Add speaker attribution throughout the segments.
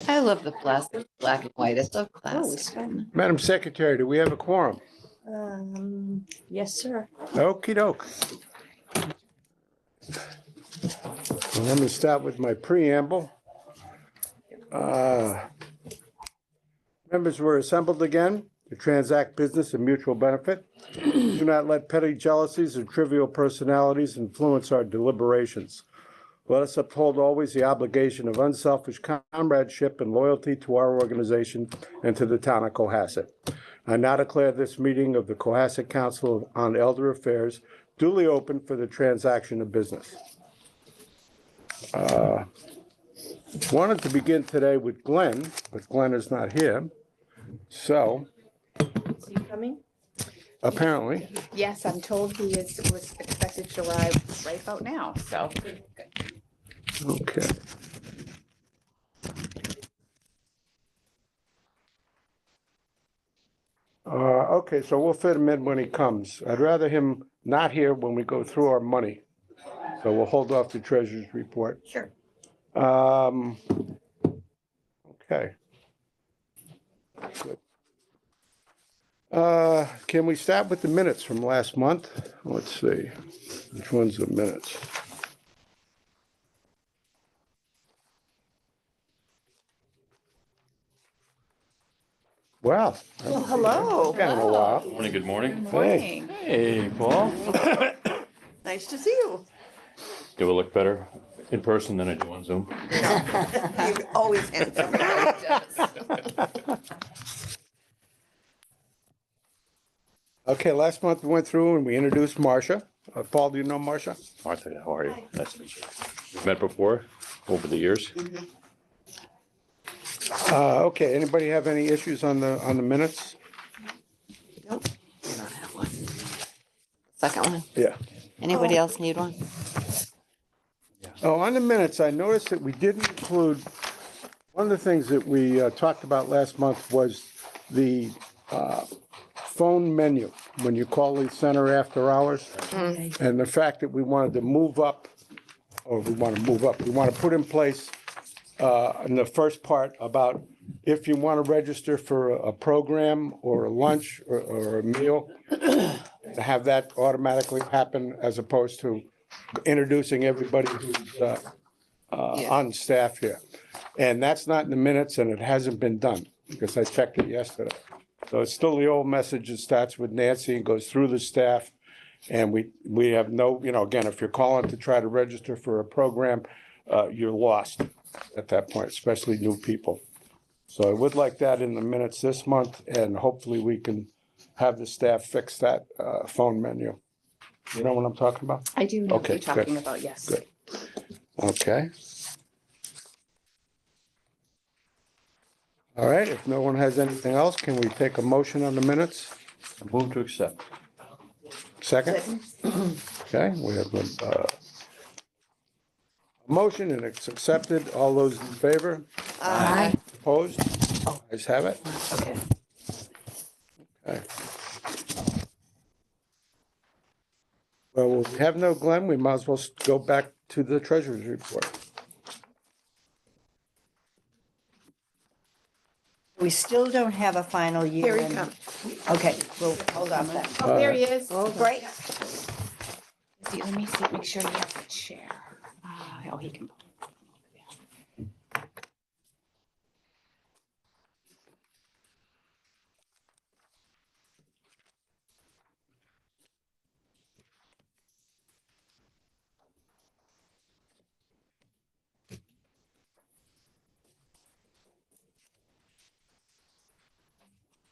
Speaker 1: I love the plastic, black and white. It's so
Speaker 2: Oh,
Speaker 1: classic.
Speaker 2: it's fun.
Speaker 3: Madam Secretary, do we have a quorum?
Speaker 2: Yes, sir.
Speaker 3: Okey doke. Let me start with my preamble. Members were assembled again to transact business of mutual benefit. Do not let petty jealousies or trivial personalities influence our deliberations. Let us uphold always the obligation of unselfish comradeship and loyalty to our organization and to the town of Cohasset. I now declare this meeting of the Cohasset Council on Elder Affairs duly open for the transaction of business. Wanted to begin today with Glenn, but Glenn is not here. So
Speaker 2: Is he coming?
Speaker 3: apparently,
Speaker 4: Yes, I'm told he was expected to arrive right about now, so.
Speaker 3: okay. Okay, so we'll fit him in when he comes. I'd rather him not here when we go through our money. So we'll hold off the treasurer's report.
Speaker 2: Sure.
Speaker 3: Okay. Good. Can we start with the minutes from last month? Let's see, which one's the minutes? Wow.
Speaker 2: Well, hello.
Speaker 3: Been a while.
Speaker 5: Morning, good morning.
Speaker 4: Good morning.
Speaker 5: Hey, Paul.
Speaker 2: Nice to see you.
Speaker 5: Do I look better in person than I do on Zoom?
Speaker 2: You're always handsome.
Speaker 3: Okay, last month we went through and we introduced Marcia. Paul, do you know Marcia?
Speaker 5: Martha, how are you? Nice to meet you. We've met before, over the years.
Speaker 3: Okay, anybody have any issues on the minutes?
Speaker 1: I don't have one. Second one.
Speaker 3: Yeah.
Speaker 1: Anybody else need one?
Speaker 3: Oh, on the minutes, I noticed that we didn't include, one of the things that we talked about last month was the phone menu, when you call the center after hours. And the fact that we wanted to move up, or we want to put in place in the first part about if you want to register for a program or a lunch or a meal, to have that automatically happen as opposed to introducing everybody who's on staff here. And that's not in the minutes and it hasn't been done because I checked it yesterday. So it's still the old message. It starts with Nancy and goes through the staff. And we have no, again, if you're calling to try to register for a program, you're lost at that point, especially new people. So I would like that in the minutes this month and hopefully we can have the staff fix that phone menu. You know what I'm talking about?
Speaker 4: I do know what
Speaker 3: Okay,
Speaker 4: you're talking
Speaker 3: good.
Speaker 4: about, yes.
Speaker 3: Good. Okay. All right, if no one has anything else, can we take a motion on the minutes?
Speaker 5: I move to accept.
Speaker 3: Second? Okay, we have a motion and it's accepted. All those in favor?
Speaker 1: Aye.
Speaker 3: Opposed? Ayes have it.
Speaker 1: Okay.
Speaker 3: Okay. Well, we have no Glenn. We might as well go back to the treasurer's report.
Speaker 2: We still don't have a final year.
Speaker 4: Here he
Speaker 2: end.
Speaker 4: comes.
Speaker 2: Okay, we'll hold off that.
Speaker 4: Oh, there he is.
Speaker 2: Great.
Speaker 4: See, let me see, make sure you have the chair. Oh, he can.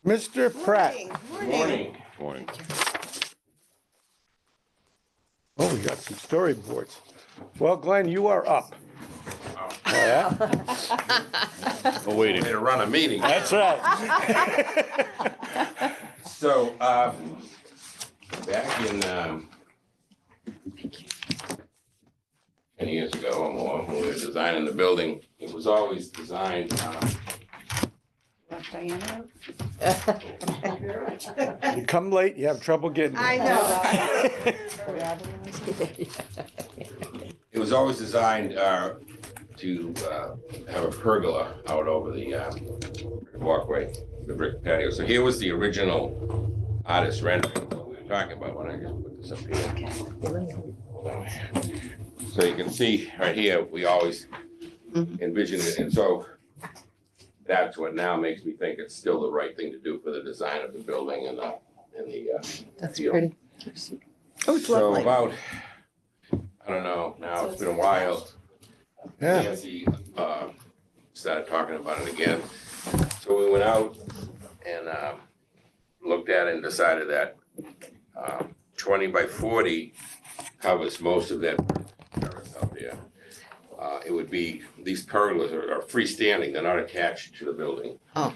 Speaker 3: Mr. Pratt.
Speaker 2: Morning.
Speaker 5: Morning.
Speaker 3: Oh, we got some storyboards. Well, Glenn, you are up. Yeah,
Speaker 5: Oh, waiting.
Speaker 6: Way to run a meeting.
Speaker 3: that's right.
Speaker 6: So, back in, 10 years ago or more, when we were designing the building, it was always designed,
Speaker 4: Diana?
Speaker 3: You come late, you have trouble getting.
Speaker 2: I know.
Speaker 6: it was always designed, to to have a pergola out over the walkway, the brick patio. So here was the original artist rendering that we were talking about when I just put this up here. So you can see right here, we always envisioned it, and so that's what now makes me think it's still the right thing to do for the design of the building and the
Speaker 1: That's
Speaker 6: field.
Speaker 1: pretty.
Speaker 2: Oh, it's
Speaker 6: So
Speaker 2: lovely.
Speaker 6: about, I don't know, now it's been a while.
Speaker 3: Yeah,
Speaker 6: Nancy started talking about it again. So we went out and looked at it and decided that 20 by 40 covers most of that terrace out there. It would be, these pergolas are freestanding, they're not attached to the building.
Speaker 1: Oh.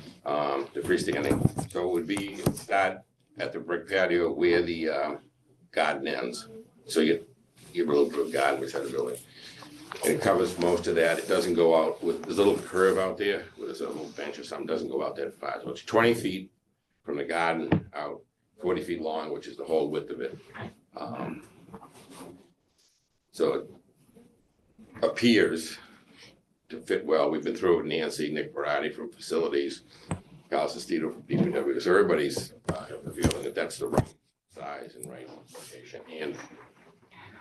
Speaker 6: They're freestanding. So it would be, start at the brick patio where the garden ends. So you have a little bit of garden beside the building. And it covers most of that. It doesn't go out with, there's a little curve out there, where there's a little bench or something, doesn't go out that far. So it's 20 feet from the garden out, 40 feet long, which is the whole width of it. So it appears to fit well. We've been through it with Nancy, Nick Barati from Facilities, Cal Sestito from DPW. So everybody's feeling that that's the right size and right location. And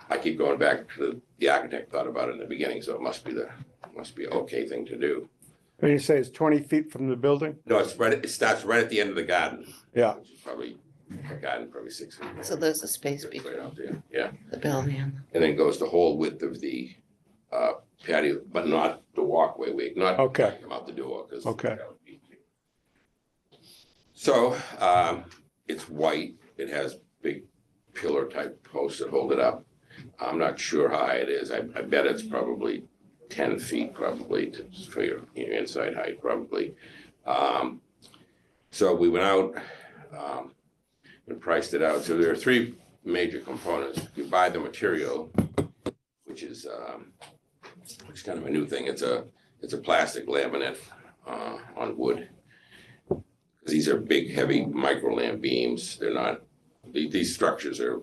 Speaker 6: I keep going back to the architect thought about it in the beginning, so it must be an okay thing to do.
Speaker 3: and you say it's 20 feet from the building?
Speaker 6: No, it starts right at the end of the garden.
Speaker 3: Yeah.
Speaker 6: Which is probably, a garden probably 6 feet.
Speaker 1: So there's a space
Speaker 6: It's
Speaker 1: between
Speaker 6: right out there, yeah.
Speaker 1: the building and
Speaker 6: And then goes the whole width of the patio, but not the walkway, not
Speaker 3: Okay.
Speaker 6: come out the door, because.
Speaker 3: Okay.
Speaker 6: So, it's white, it has big pillar type posts that hold it up. I'm not sure how high it is, I bet it's probably 10 feet probably for your inside height probably. So we went out and priced it out. So there are three major components. You buy the material, which is kind of a new thing. It's a plastic laminate on wood. These are big, heavy micro lam beams. They're not, these structures are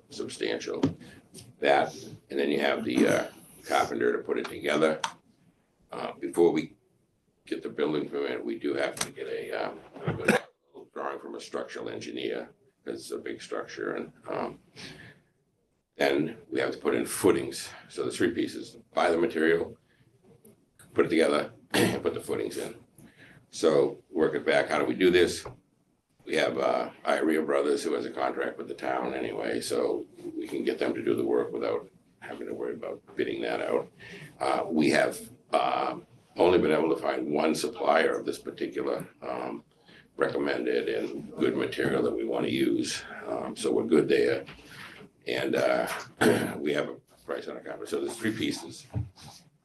Speaker 6: substantial. That, and then you have the carpenter to put it together. Before we get the building permit, we do have to get a drawing from a structural engineer, because it's a big structure, and then we have to put in footings. So the three pieces: buy the material, put it together, and put the footings in. So work it back. How do we do this? We have Iria Brothers, who has a contract with the town anyway, so we can get them to do the work without having to worry about bidding that out. We have only been able to find one supplier of this particular recommended and good material that we want to use. So we're good there. And we have a price on a contract. So there's three pieces.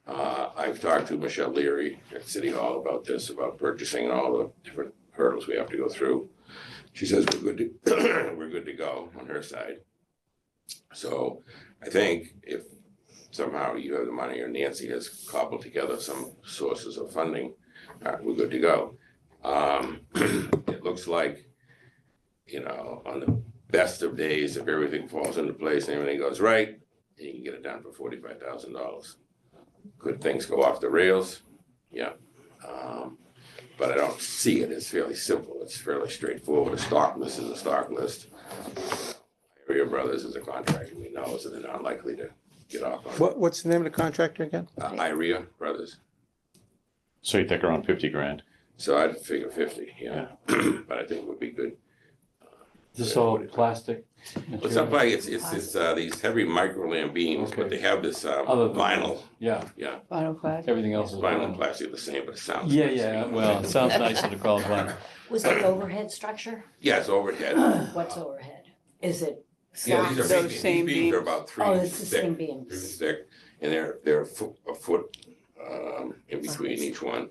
Speaker 6: I've talked to Michelle Leary at City Hall about this, about purchasing and all the different hurdles we have to go through. She says we're good to we're good to go on her side. So I think if somehow you have the money or Nancy has cobbled together some sources of funding, we're good to go. It looks like, you know, on the best of days, if everything falls into place and everything goes right, you can get it done for $45,000. Could things go off the rails? Yeah. But I don't see it. It's fairly simple. It's fairly straightforward. A stock list is a stock list. Iria Brothers is a contractor we know, so they're not likely to get off on it.
Speaker 3: What's the name of the contractor again?
Speaker 6: Iria Brothers.
Speaker 5: So you think around 50 grand?
Speaker 6: So I'd figure 50, yeah. But I think it would be good.
Speaker 7: Is this all plastic?
Speaker 6: It's not like it's these heavy micro lam beams, but they have this
Speaker 7: Other than
Speaker 6: vinyl.
Speaker 7: Yeah,
Speaker 6: Yeah,
Speaker 2: Vinyl clad.
Speaker 7: everything else is
Speaker 6: vinyl and
Speaker 7: vinyl.
Speaker 6: plastic are the same, but it sounds.
Speaker 7: Yeah, yeah, well, it sounds nicer to call it vinyl.
Speaker 8: Was it overhead structure?
Speaker 6: Yeah, it's overhead.
Speaker 8: What's overhead? Is it
Speaker 6: Yeah, these are
Speaker 8: slats?
Speaker 6: big
Speaker 2: Those same
Speaker 6: beams. These are
Speaker 2: beams.
Speaker 6: about 3
Speaker 8: Oh, it's the
Speaker 6: thick,
Speaker 8: same
Speaker 6: 3
Speaker 8: beams.
Speaker 6: thick, and they're a foot in between each one.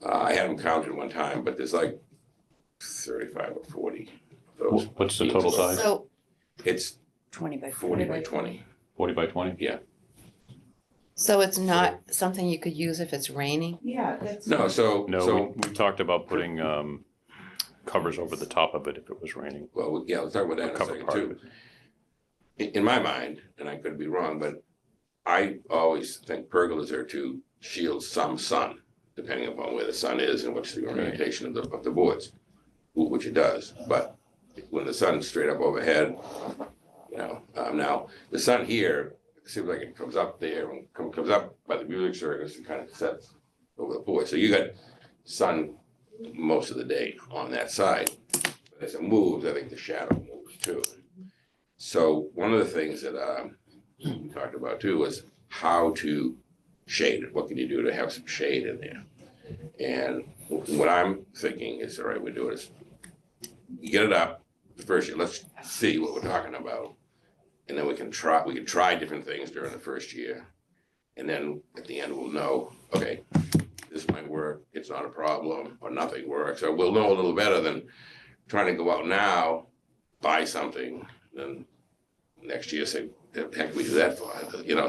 Speaker 6: I had them counted one time, but there's like 35 or 40 of those.
Speaker 5: What's the total size?
Speaker 1: so
Speaker 6: It's
Speaker 2: 20 by
Speaker 6: 40 by 20.
Speaker 5: 40 by 20?
Speaker 1: it's not something you could use if it's raining?
Speaker 2: Yeah, that's.
Speaker 6: No,
Speaker 5: No, we talked about putting covers over the top of it if it was raining.
Speaker 6: well, yeah, let's talk about that in a
Speaker 5: Cover
Speaker 6: second
Speaker 5: part of
Speaker 6: too. In my mind, and I could be wrong, but I always think pergolas are to shield some sun, depending upon where the sun is and what's the orientation of the boards, which it does. But when the sun's straight up overhead, now the sun here, it seems like it comes up there and comes up by the music circus and kind of sets over the board. So you got sun most of the day on that side. But as it moves, I think the shadow moves too. So one of the things that we talked about too was how to shade it. What can you do to have some shade in there? And what I'm thinking is, all right, we do is you get it up the first year. Let's see what we're talking about, and then we can try different things during the first year, and then at the end we'll know, okay, this might work. It's not a problem, or nothing works. So we'll know a little better than trying to go out now, buy something, then next year say, the heck we do that for?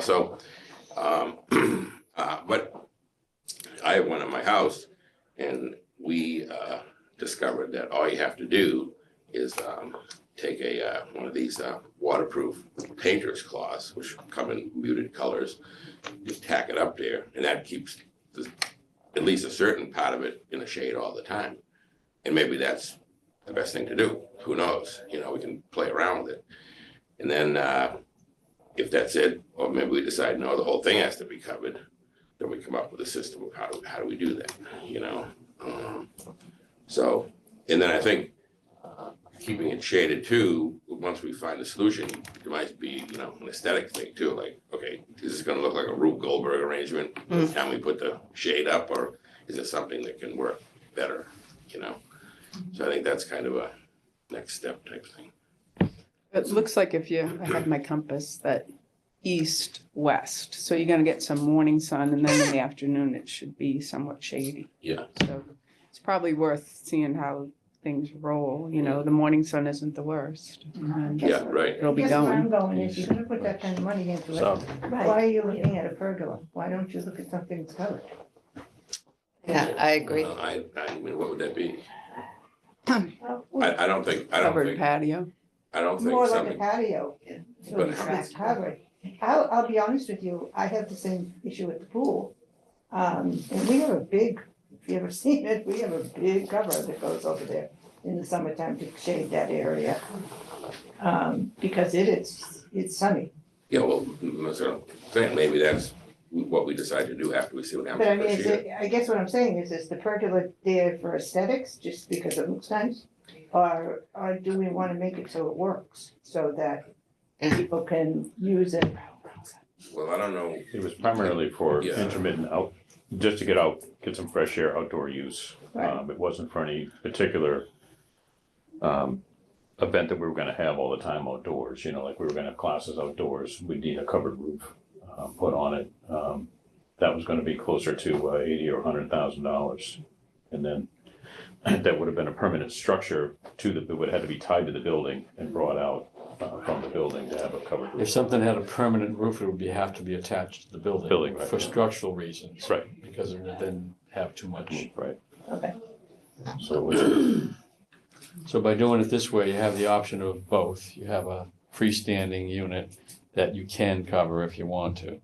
Speaker 6: So, but I have one at my house, and we discovered that all you have to do is take one of these waterproof painter's cloths, which come in muted colors, just tack it up there, and that keeps at least a certain part of it in the shade all the time. And maybe that's the best thing to do. Who knows? We can play around with it. And then if that's it, or maybe we decide, no, the whole thing has to be covered, then we come up with a system of how do we do that, So, and then I think keeping it shaded too, once we find a solution, it might be, an aesthetic thing too, like, okay, is this gonna look like a Rube Goldberg arrangement? Can we put the shade up, or is it something that can work better, So I think that's kind of a next step type thing.
Speaker 2: It looks like I have my compass, that east, west. So you're gonna get some morning sun, and then in the afternoon, it should be somewhat shady.
Speaker 6: Yeah.
Speaker 2: So it's probably worth seeing how things roll, the morning sun isn't the worst. And
Speaker 6: Yeah, right.
Speaker 2: it'll be
Speaker 9: Guess where I'm
Speaker 2: going.
Speaker 9: going is, you're gonna put that kind of money into it.
Speaker 7: So,
Speaker 9: Why are you looking at a pergola? Why don't you look at something that's covered?
Speaker 1: Yeah, I agree.
Speaker 6: I mean, what would that be?
Speaker 9: Well,
Speaker 6: I don't think,
Speaker 2: Covered patio.
Speaker 6: I don't think
Speaker 9: More like a
Speaker 6: something,
Speaker 9: patio, so
Speaker 6: But-
Speaker 9: it's covered. I'll be honest with you, I have the same issue at the pool. And we have a big, if you ever seen it, we have a big cover that goes over there in the summertime to shade that area. Because it's sunny.
Speaker 6: yeah, well, that's what I'm saying, maybe that's what we decide to do after we see what
Speaker 9: But I
Speaker 6: happens
Speaker 9: mean,
Speaker 6: this year.
Speaker 9: I guess what I'm saying is the pergola there for aesthetics, just because it looks nice? Or do we want to make it so it works, so that people can use it?
Speaker 6: Well, I don't know,
Speaker 5: It was primarily for
Speaker 6: Yeah.
Speaker 5: intermittent just to get some fresh air outdoor use.
Speaker 9: Right.
Speaker 5: It wasn't for any particular event that we were gonna have all the time outdoors, like we were gonna have classes outdoors, we'd need a covered roof put on it. That was gonna be closer to $80,000 or $100,000. And then that would have been a permanent structure that would have to be tied to the building and brought out from the building to have a covered
Speaker 7: if
Speaker 5: roof.
Speaker 7: something had a permanent roof, it would have to be attached to the building.
Speaker 5: Building, right.
Speaker 7: For structural reasons.
Speaker 5: Right.
Speaker 7: Because it would then have too much.
Speaker 5: Right,
Speaker 9: Okay.
Speaker 5: so it was,
Speaker 7: So by doing it this way, you have the option of both. You have a freestanding unit that you can cover if you want to.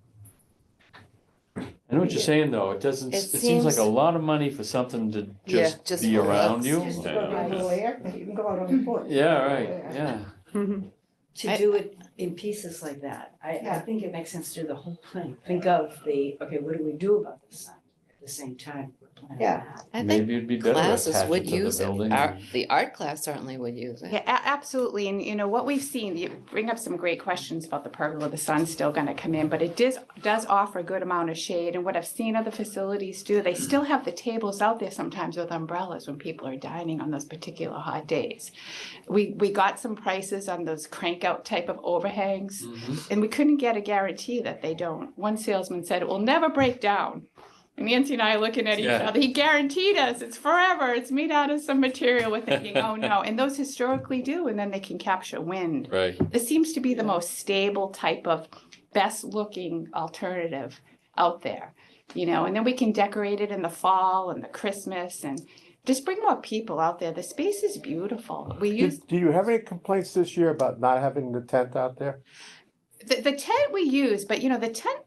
Speaker 7: I know what you're saying, though. It seems like a
Speaker 1: seems-
Speaker 7: lot of money for something to
Speaker 1: Yeah,
Speaker 7: just
Speaker 1: just
Speaker 7: be
Speaker 1: for
Speaker 7: around
Speaker 1: us.
Speaker 7: you.
Speaker 9: Just to
Speaker 5: Yeah.
Speaker 9: go down the air, you can go out on the porch.
Speaker 7: Yeah, right, yeah.
Speaker 8: To do it in pieces like that, I
Speaker 9: Yeah.
Speaker 8: think it makes sense to do the whole thing. Think of okay, what do we do about the sun at the same time? we're planning
Speaker 9: Yeah.
Speaker 8: that.
Speaker 1: I think
Speaker 7: Maybe it'd be better to
Speaker 1: classes
Speaker 7: attach
Speaker 1: would
Speaker 7: it to the
Speaker 1: use it.
Speaker 7: building.
Speaker 1: The art class certainly would use it.
Speaker 4: Yeah, absolutely. And what we've seen, you bring up some great questions about the pergola. The sun's still going to come in, but it does offer a good amount of shade. And what I've seen other facilities do, they still have the tables out there sometimes with umbrellas when people are dining on those particular hot days. We got some prices on those crank out type of overhangs, and we couldn't get a guarantee that they don't. One salesman said it will never break down. And Nancy and I are looking at each
Speaker 7: Yeah.
Speaker 4: other. He guaranteed us it's forever. It's made out of some material. We're thinking, oh no. And those historically do, and then they can capture wind.
Speaker 7: Right.
Speaker 4: This seems to be the most stable type of best looking alternative out there, and then we can decorate it in the fall and the Christmas and just bring more people out there. The space is beautiful. We use
Speaker 3: Do you have any complaints this year about not having the tent out there?
Speaker 4: the tent we use, but the tent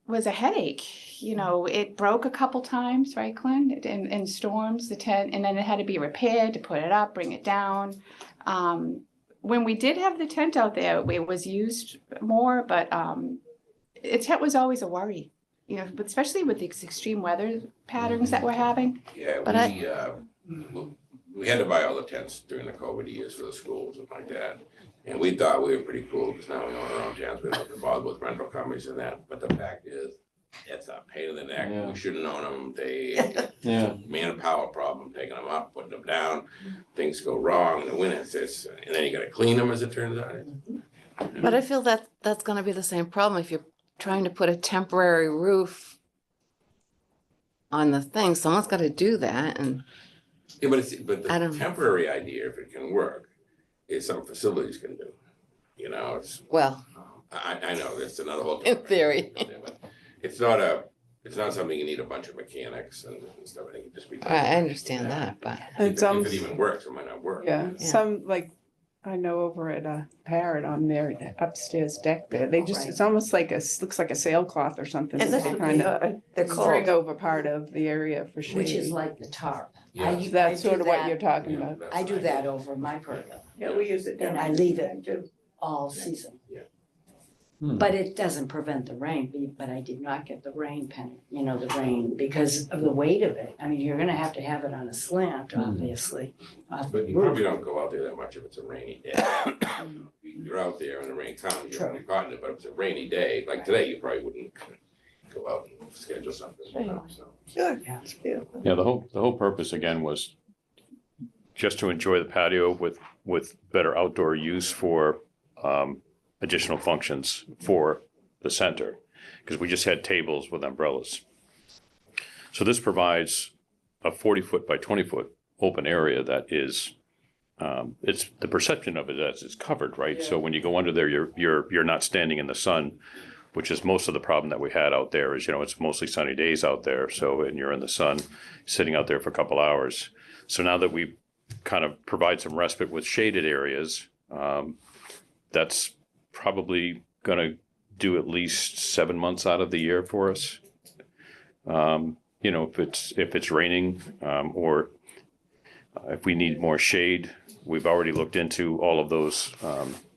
Speaker 4: was a headache. You know, it broke a couple times, right, Clint? In storms, the tent, and then it had to be repaired to put it up, bring it down. When we did have the tent out there, it was used more, but the tent was always a worry. You know, but especially with the extreme weather patterns that we're having.
Speaker 6: Yeah,
Speaker 1: But
Speaker 6: we had to buy all the tents during the COVID years for the schools and like that. And we thought we were pretty cool because now we own our own tents. We don't have to bother with rental companies and that. But the fact is, it's a pain in the neck.
Speaker 7: Yeah.
Speaker 6: We shouldn't own them. They,
Speaker 7: Yeah.
Speaker 6: manpower problem, taking them up, putting them down. Things go wrong in the winter. And then you gotta clean them as it turns out.
Speaker 1: But I feel that that's gonna be the same problem if you're trying to put a temporary roof on the thing. Someone's gotta do that, and
Speaker 6: Yeah, but
Speaker 1: I
Speaker 6: the
Speaker 1: don't-
Speaker 6: temporary idea, if it can work, is some facilities can do. You know,
Speaker 1: well,
Speaker 6: I know, that's another whole.
Speaker 1: in theory.
Speaker 6: But it's not something you need a bunch of mechanics and stuff. I think it just be.
Speaker 1: I understand that, but
Speaker 2: It's
Speaker 6: If
Speaker 2: almost,
Speaker 6: it even works, it might not work.
Speaker 2: yeah,
Speaker 1: Yeah.
Speaker 2: some, like, I know over at Parrot on their upstairs deck there, they just, it's almost like looks like a sailcloth or something.
Speaker 8: And
Speaker 2: that
Speaker 8: that's
Speaker 2: they
Speaker 8: what
Speaker 2: kind
Speaker 8: they
Speaker 2: of
Speaker 8: are. They're
Speaker 2: string
Speaker 8: called,
Speaker 2: over part of the area for
Speaker 8: which is
Speaker 2: shade.
Speaker 8: like the tarp.
Speaker 6: Yeah.
Speaker 8: I
Speaker 2: That's
Speaker 8: do
Speaker 2: sort of what
Speaker 8: that-
Speaker 2: you're talking
Speaker 6: Yeah,
Speaker 2: about.
Speaker 6: that's
Speaker 8: I do
Speaker 6: right.
Speaker 8: that over my pergola
Speaker 9: Yeah, we use it down.
Speaker 8: And I leave it. all season.
Speaker 7: Hmm.
Speaker 8: But it doesn't prevent the rain, but I did not get the rain the rain because of the weight of it. I mean, you're gonna have to have it on a slant, obviously. off the
Speaker 6: But you
Speaker 8: roof.
Speaker 6: probably don't go out there that much if it's a rainy day. You're out there and the rain comes, you're only caught in it, but if it's a rainy day, like today, you probably wouldn't go out and schedule something, you know, so.
Speaker 9: Sure.
Speaker 8: Yeah.
Speaker 9: It's beautiful.
Speaker 5: Yeah, the whole purpose again was just to enjoy the patio with better outdoor use for additional functions for the center, because we just had tables with umbrellas. So this provides a 40-foot by 20-foot open area that is, it's the perception of it as it's covered, right? So when you go under there, you're not standing in the sun, which is most of the problem that we had out there is, it's mostly sunny days out there. So, and you're in the sun, sitting out there for a couple hours. So now that we kind of provide some respite with shaded areas, that's probably going to do at least 7 months out of the year for us. If it's raining, or if we need more shade, we've already looked into all of those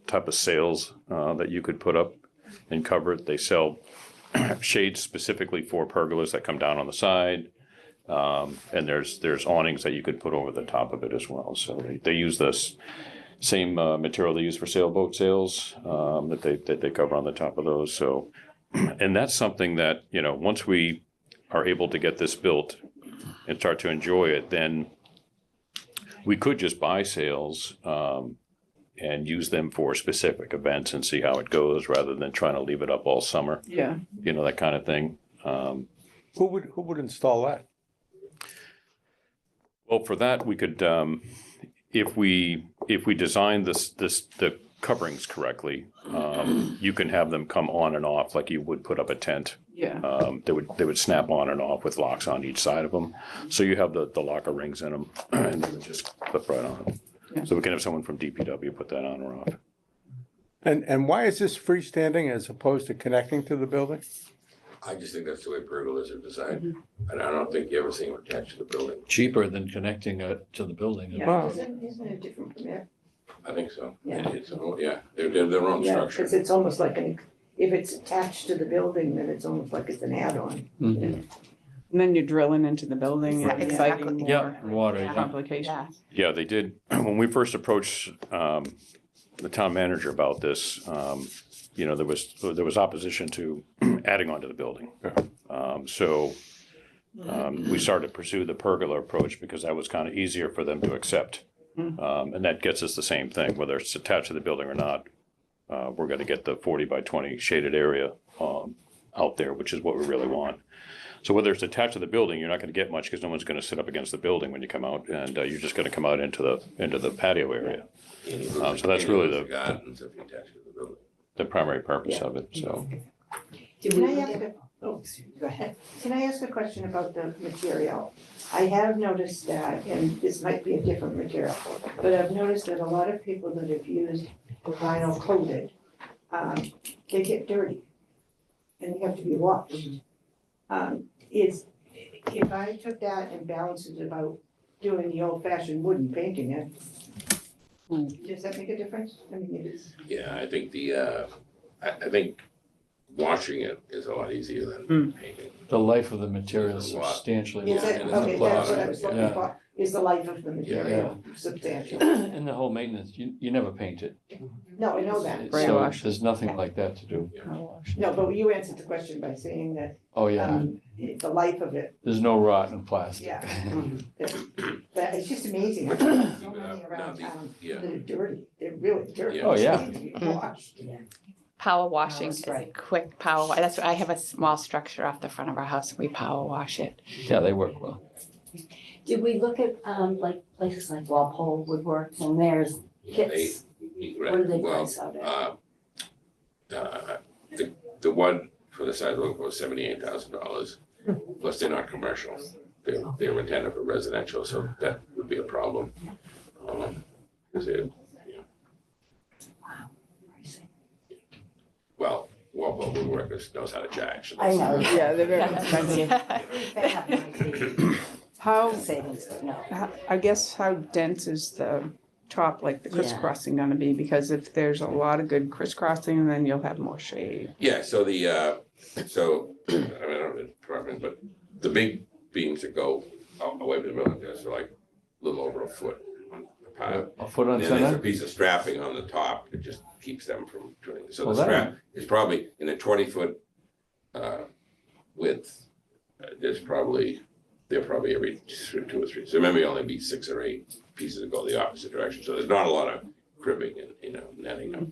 Speaker 5: type of sails that you could put up and cover it. They sell shades specifically for pergolas that come down on the side. And there's awnings that you could put over the top of it as well. So they use this same material they use for sailboat sails that they cover on the top of those. So, and that's something that, once we are able to get this built and start to enjoy it, then we could just buy sails and use them for specific events and see how it goes rather than trying to leave it up all summer,
Speaker 2: Yeah,
Speaker 5: that kind of thing.
Speaker 3: Who would install that?
Speaker 5: Well, for that, we could, if we design the coverings correctly, you can have them come on and off like you would put up a tent.
Speaker 2: yeah.
Speaker 5: They would snap on and off with locks on each side of them. So you have the locker rings in them and they would just clip right on.
Speaker 2: Yeah.
Speaker 5: So we can have someone from DPW put that on or off.
Speaker 3: And why is this freestanding as opposed to connecting to the building?
Speaker 6: I just think that's the way pergolas are designed. And I don't think you ever see them attached to the building.
Speaker 7: Cheaper than connecting it to the building.
Speaker 9: Yeah,
Speaker 3: Wow.
Speaker 9: isn't it different from there?
Speaker 6: I think so.
Speaker 9: Yeah.
Speaker 6: They're their own
Speaker 9: Yeah,
Speaker 6: structure.
Speaker 9: because it's almost like if it's attached to the building, then it's almost like it's an add-on.
Speaker 7: Mhm.
Speaker 2: And then you're drilling into the building and
Speaker 4: Exactly.
Speaker 2: exciting
Speaker 7: Yeah,
Speaker 2: more
Speaker 7: water, yeah.
Speaker 2: complications.
Speaker 4: Yeah.
Speaker 5: Yeah, they did. When we first approached the town manager about this, there was opposition to adding onto the building. We started to pursue the pergola approach because that was kind of easier for them to accept. And that gets us the same thing, whether it's attached to the building or not. We're going to get the 40 by 20 shaded area out there, which is what we really want. So whether it's attached to the building, you're not going to get much because no one's going to sit up against the building when you come out, and you're just going to come out into the patio area. So that's really
Speaker 6: Gardens if you attach to the building.
Speaker 5: the primary purpose of it. So
Speaker 9: Can I ask
Speaker 8: Go ahead.
Speaker 9: Can I ask a question about the material? I have noticed that, and this might be a different material, but I've noticed that a lot of people that have used vinyl coated, they get dirty. and they have to be washed. Is, if I took that and balanced it about doing the old fashioned wooden painting it, does that make a difference? I mean, it is.
Speaker 6: Yeah, I think I think washing it is a lot easier than painting.
Speaker 7: The life of the material is
Speaker 6: It's a lot.
Speaker 7: substantially
Speaker 9: Is
Speaker 6: Yeah,
Speaker 9: it,
Speaker 6: and
Speaker 7: longer.
Speaker 6: it's
Speaker 9: okay,
Speaker 6: a
Speaker 9: that's what I was
Speaker 6: lot,
Speaker 9: looking
Speaker 7: yeah.
Speaker 9: for, is the life of the material substantial?
Speaker 7: And the whole maintenance, you never paint it.
Speaker 9: No, I know that.
Speaker 2: Brain
Speaker 7: So
Speaker 2: wash.
Speaker 7: there's nothing like that to do.
Speaker 9: No, but you answered the question by saying that,
Speaker 7: Oh, yeah,
Speaker 9: the life of it,
Speaker 7: there's no rot in plastic.
Speaker 9: yeah. That, it's just amazing. I've got so many
Speaker 6: Now,
Speaker 9: around
Speaker 6: the-
Speaker 9: town
Speaker 6: yeah.
Speaker 9: that are dirty. They're really dirty.
Speaker 6: Yeah.
Speaker 7: Oh, yeah.
Speaker 9: They need to be washed.
Speaker 4: Power washing,
Speaker 8: that's right.
Speaker 4: quick power, that's, I have a small structure off the front of our house, we power wash it.
Speaker 7: Yeah, they work well.
Speaker 8: Did we look at, like, places like Walpole Woodwork, and there's kits? What do they
Speaker 6: Well,
Speaker 8: price out at?
Speaker 6: the one for the sidewalk was $78,000. Plus they're not commercial. They're intended for residential, so that would be a problem. 'Cause they're, you know, well, Walpole Woodworkers knows how to charge. so
Speaker 8: I know.
Speaker 2: Yeah, they're very expensive.
Speaker 8: They have nice
Speaker 2: How,
Speaker 8: savings, but no.
Speaker 2: I guess how dense is the top, like the
Speaker 8: Yeah.
Speaker 2: crisscrossing gonna be? Because if there's a lot of good crisscrossing, then you'll have more shade.
Speaker 6: Yeah, so so, I mean, I don't know the department, but the big beams that go away from the middle, they're like a little over a foot on the pile.
Speaker 7: A foot on
Speaker 6: And then there's a
Speaker 7: center?
Speaker 6: piece of strapping on the top that just keeps them from doing it. So the
Speaker 7: Well, that-
Speaker 6: strap is probably in a 20-foot width. They're probably every 2 or 3. So maybe only be 6 or 8 pieces that go the opposite direction. So there's not a lot of cribbing and, netting up.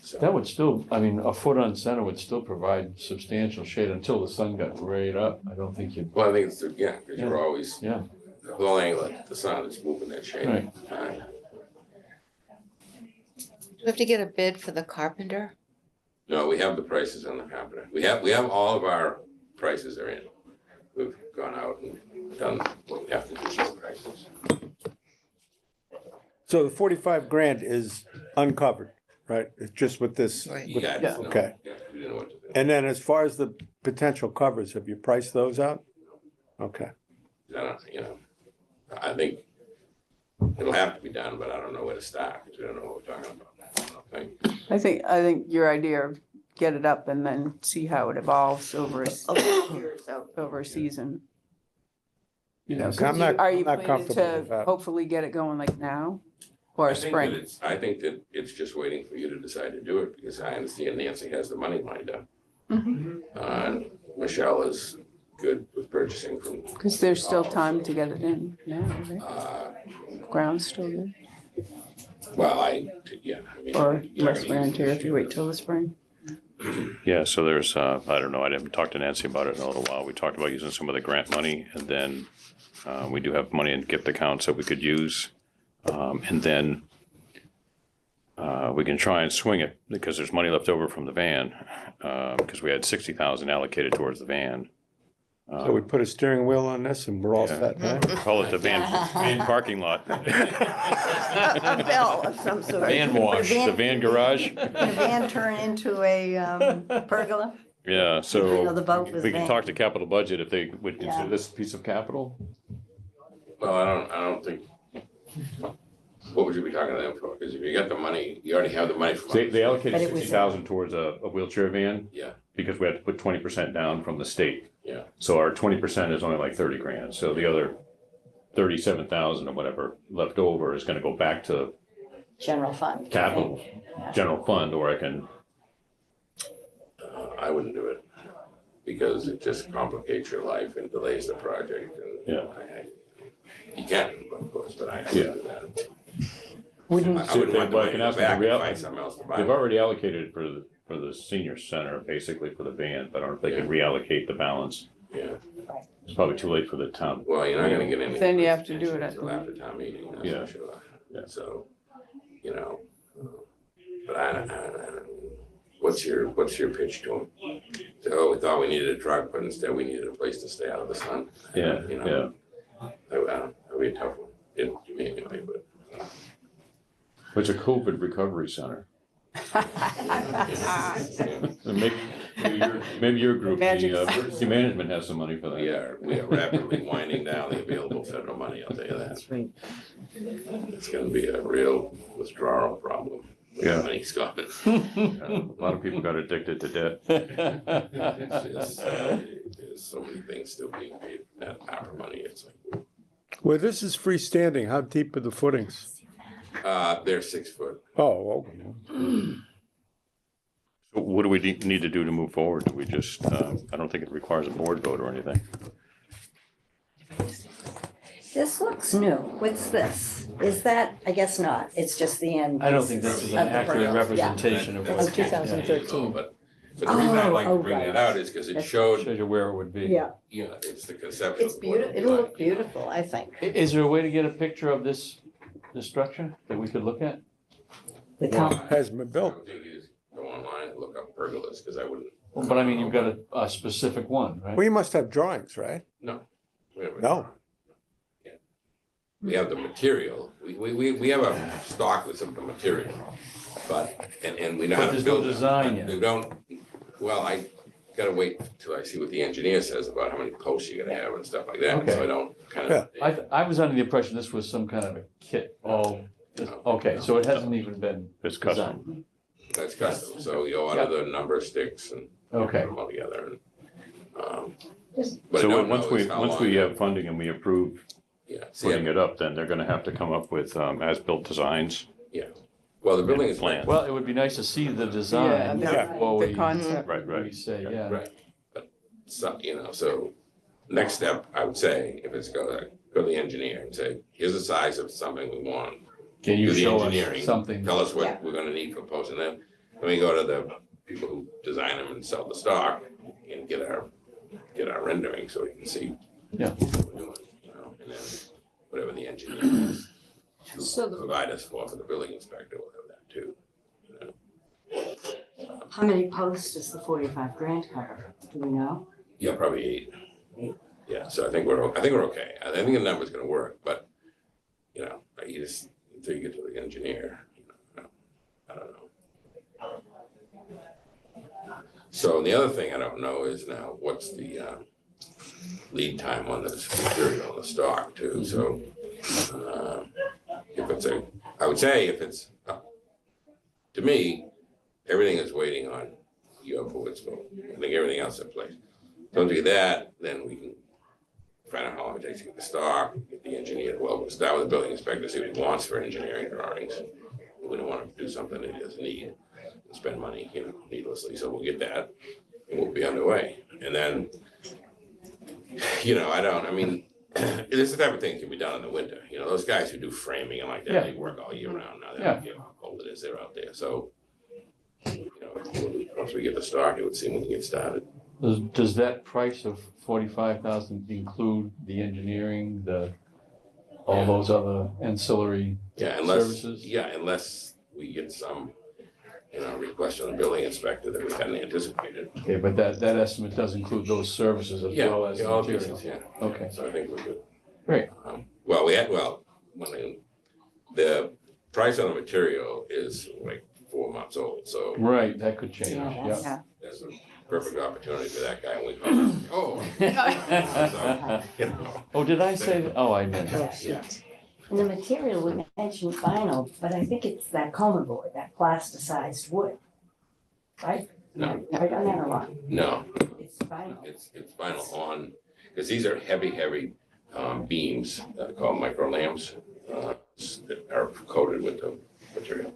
Speaker 6: So,
Speaker 7: That would still, I mean, a foot on center would still provide substantial shade until the sun got right up. I don't think you'd,
Speaker 6: well, I think it's, because you're always,
Speaker 7: yeah,
Speaker 6: the whole angle of the sun is moving that shade.
Speaker 7: Right.
Speaker 1: Do we have to get a bid for the carpenter?
Speaker 6: No, we have the prices on the carpenter. We have all of our prices are in. We've gone out and done what we have to do with the prices.
Speaker 3: So the 45 grand is uncovered, right? It's just with this.
Speaker 1: Right.
Speaker 3: with-
Speaker 6: Yeah, no,
Speaker 3: Okay.
Speaker 6: yeah, we didn't know what to do.
Speaker 3: And then as far as the potential covers, have you priced those out? Okay.
Speaker 6: I don't, I think it'll have to be done, but I don't know where to start, because we don't know what we're talking about. I don't think.
Speaker 2: I think your idea of get it up and then see how it evolves over over a season. You know, 'cause
Speaker 3: I'm not-
Speaker 2: are
Speaker 3: I'm
Speaker 2: you
Speaker 3: not
Speaker 2: planning
Speaker 3: comfortable with
Speaker 2: to
Speaker 3: that.
Speaker 2: hopefully get it going like now or spring?
Speaker 6: I think that it's just waiting for you to decide to do it, because I understand Nancy has the money lined up. And Michelle is good with purchasing from,
Speaker 2: Because there's still time to get it in now, right?
Speaker 6: uh,
Speaker 2: Ground's still good,
Speaker 6: well, yeah. I mean,
Speaker 2: or
Speaker 6: you're
Speaker 2: less
Speaker 6: gonna
Speaker 2: wear and
Speaker 6: use-
Speaker 2: tear if you wait till the spring.
Speaker 5: Yeah, so there's, I don't know, I didn't talk to Nancy about it in a little while. We talked about using some of the grant money, and then we do have money in gift accounts that we could use. And then we can try and swing it, because there's money left over from the van, because we had 60,000 allocated towards the van.
Speaker 3: So we put a steering wheel on this and we're all
Speaker 5: Yeah.
Speaker 3: set, right?
Speaker 5: Call it the van parking lot.
Speaker 10: A bell of some sort.
Speaker 5: Van wash, the van garage.
Speaker 10: Can a van turn into a pergola?
Speaker 5: Yeah,
Speaker 10: You
Speaker 5: so
Speaker 10: know, the boat was
Speaker 5: we can
Speaker 10: van.
Speaker 5: talk to capital budget if they would
Speaker 10: Yeah.
Speaker 5: consider this piece of capital.
Speaker 6: Well, I don't think, what would you be talking to them for? Because if you got the money, you already have the money from.
Speaker 5: They allocated
Speaker 10: But it was
Speaker 5: 60,000 towards a wheelchair van.
Speaker 6: Yeah.
Speaker 5: Because we had to put 20% down from the state.
Speaker 6: Yeah.
Speaker 5: So our 20% is only like 30 grand. So the other 37,000 or whatever left over is gonna go back to
Speaker 10: General fund.
Speaker 5: capital, general fund, or I can,
Speaker 6: I wouldn't do it, because it just complicates your life and delays the project, and.
Speaker 5: Yeah.
Speaker 6: You can, of course, but I
Speaker 5: Yeah.
Speaker 6: wouldn't do that.
Speaker 10: Wouldn't,
Speaker 6: I wouldn't want the
Speaker 5: Well, I
Speaker 6: money
Speaker 5: can
Speaker 6: to
Speaker 5: ask
Speaker 6: go
Speaker 5: them to
Speaker 6: back and
Speaker 5: real-
Speaker 6: find something else to buy.
Speaker 5: they've already allocated for the senior center, basically for the van, but I don't know if they can reallocate the balance.
Speaker 6: Yeah,
Speaker 5: It's probably too late for the town.
Speaker 6: well, you're not gonna get any.
Speaker 2: Then you have to do it at
Speaker 6: Until
Speaker 2: the
Speaker 6: after town meeting, that's
Speaker 5: Yeah.
Speaker 6: for sure.
Speaker 5: Yeah.
Speaker 6: So, but I what's your pitch to them? So we thought we needed a truck, but instead we needed a place to stay out of the sun.
Speaker 5: Yeah,
Speaker 6: You know, that'd be a tough one, to me anyway, but.
Speaker 5: It's a COVID recovery center. And Maybe your group,
Speaker 10: Magic.
Speaker 5: the emergency management has some money for that.
Speaker 6: We are rapidly winding down the available federal money, I'll tell you that.
Speaker 8: That's right.
Speaker 6: It's gonna be a real withdrawal problem.
Speaker 5: Yeah.
Speaker 6: Money's gone.
Speaker 5: A lot of people got addicted to debt.
Speaker 6: There's so many things still being paid, not our money, it's like,
Speaker 3: Well, this is freestanding. How deep are the footings?
Speaker 6: they're 6 foot.
Speaker 3: Oh, okay.
Speaker 5: So what do we need to do to move forward? Do we just, I don't think it requires a board vote or anything.
Speaker 10: This looks new. What's this? Is that, I guess not. It's just the end.
Speaker 7: I don't think this is an
Speaker 10: Of the
Speaker 7: accurate
Speaker 10: pergola, yeah.
Speaker 7: representation of
Speaker 10: Of
Speaker 7: what.
Speaker 10: 2013.
Speaker 6: But the reason I like to
Speaker 10: Oh,
Speaker 6: bring
Speaker 10: right.
Speaker 6: that out is because it
Speaker 10: That's-
Speaker 6: showed,
Speaker 7: Shows you where it would be.
Speaker 10: Yeah,
Speaker 6: you know, it's the conceptual.
Speaker 10: it's beautiful. It'll look beautiful, I think.
Speaker 7: Is there a way to get a picture of this structure that we could look at?
Speaker 10: The
Speaker 6: Well,
Speaker 10: count.
Speaker 3: Hasn't been
Speaker 6: I
Speaker 3: built.
Speaker 6: would think you just go online and look up pergolas, because I wouldn't.
Speaker 7: But I mean, you've got a specific one, right?
Speaker 3: Well, you must have drawings, right?
Speaker 6: No.
Speaker 3: No.
Speaker 6: We have the material, we have a stock with some of the material, but, and we know how
Speaker 7: But
Speaker 6: to
Speaker 7: there's no
Speaker 6: build it.
Speaker 7: design
Speaker 6: but
Speaker 7: yet.
Speaker 6: We don't, well, I gotta wait till I see what the engineer says about how many posts you're gonna have and stuff like that, so
Speaker 7: Okay.
Speaker 6: I don't kind of.
Speaker 7: I was under the impression this was some kind of a kit, okay, so it hasn't even been
Speaker 5: It's custom.
Speaker 7: designed.
Speaker 6: That's custom, so you order the number sticks and put
Speaker 7: Okay,
Speaker 6: them all together and. But I
Speaker 5: So
Speaker 6: don't
Speaker 5: once
Speaker 6: know
Speaker 5: we,
Speaker 6: is how
Speaker 5: once
Speaker 6: long
Speaker 5: we
Speaker 6: it-
Speaker 5: have funding and we approve
Speaker 6: Yeah, see,
Speaker 5: putting it up, then they're gonna have to come up with, as-built designs.
Speaker 6: well, the building is.
Speaker 5: Plan.
Speaker 7: well, it would be nice to see the
Speaker 2: Yeah,
Speaker 7: design before
Speaker 2: the
Speaker 7: we
Speaker 2: concept.
Speaker 5: Right, right.
Speaker 7: say, yeah.
Speaker 6: Right, but so, so next step, I would say, if it's go to the engineer and say, here's the size of something we want.
Speaker 7: Can you
Speaker 6: Do the
Speaker 7: show
Speaker 6: engineering,
Speaker 7: us something?
Speaker 6: Tell us
Speaker 10: Yeah.
Speaker 6: what we're gonna need for posts, and then we go to the people who design them and sell the stock and get our rendering so we can see.
Speaker 7: Yeah.
Speaker 6: What we're doing, and then whatever the engineer has
Speaker 10: So
Speaker 6: to
Speaker 10: the-
Speaker 6: provide us for the building inspector will have that too.
Speaker 8: How many posts does the 45 grand cover? Do we know?
Speaker 6: Yeah, probably 8.
Speaker 8: 8.
Speaker 6: Yeah, so I think we're okay. I think the number's gonna work, but, you just, until you get to the engineer, I don't know. So the other thing I don't know is now, what's the lead time on this material, on the stock too, so if it's I would say if it's, to me, everything is waiting on your board's vote. I think everything else in place. Don't do that, then we can find out how long it takes to get the stock, get the engineer, well, we'll start with the building inspector, see what he wants for engineering drawings. We don't want to do something that he doesn't need, and spend money, needlessly, so we'll get that, and we'll be underway. And then, this is the type of thing that can be done in the winter, those guys who do framing and like that, they work all year round now, they don't care how cold it is, they're out there, so. Once we get the stock, it would seem we can get started.
Speaker 7: Does that price of 45,000 include the engineering, all those other ancillary
Speaker 6: Yeah,
Speaker 7: services?
Speaker 6: unless we get some, request from the building inspector that we hadn't anticipated.
Speaker 7: Okay, but that estimate does include those services as well as the
Speaker 6: all
Speaker 7: material?
Speaker 6: pieces, yeah.
Speaker 7: Okay,
Speaker 6: So I think we're good.
Speaker 7: great.
Speaker 6: The price on the material is like 4 months old, so
Speaker 7: Right, that could change,
Speaker 8: Yeah,
Speaker 7: yeah.
Speaker 8: that's-
Speaker 6: that's a perfect opportunity for that guy, and we go, oh.
Speaker 7: Oh, did I say, that? Oh, I meant
Speaker 8: Oh,
Speaker 7: that.
Speaker 8: shit. And the material, we mentioned vinyl, but I think it's that coma board, that plasticized wood. Right?
Speaker 6: No.
Speaker 8: Right on that a lot.
Speaker 6: No,
Speaker 8: It's vinyl.
Speaker 6: it's vinyl on, because these are heavy beams called micro lamps that are coated with the material.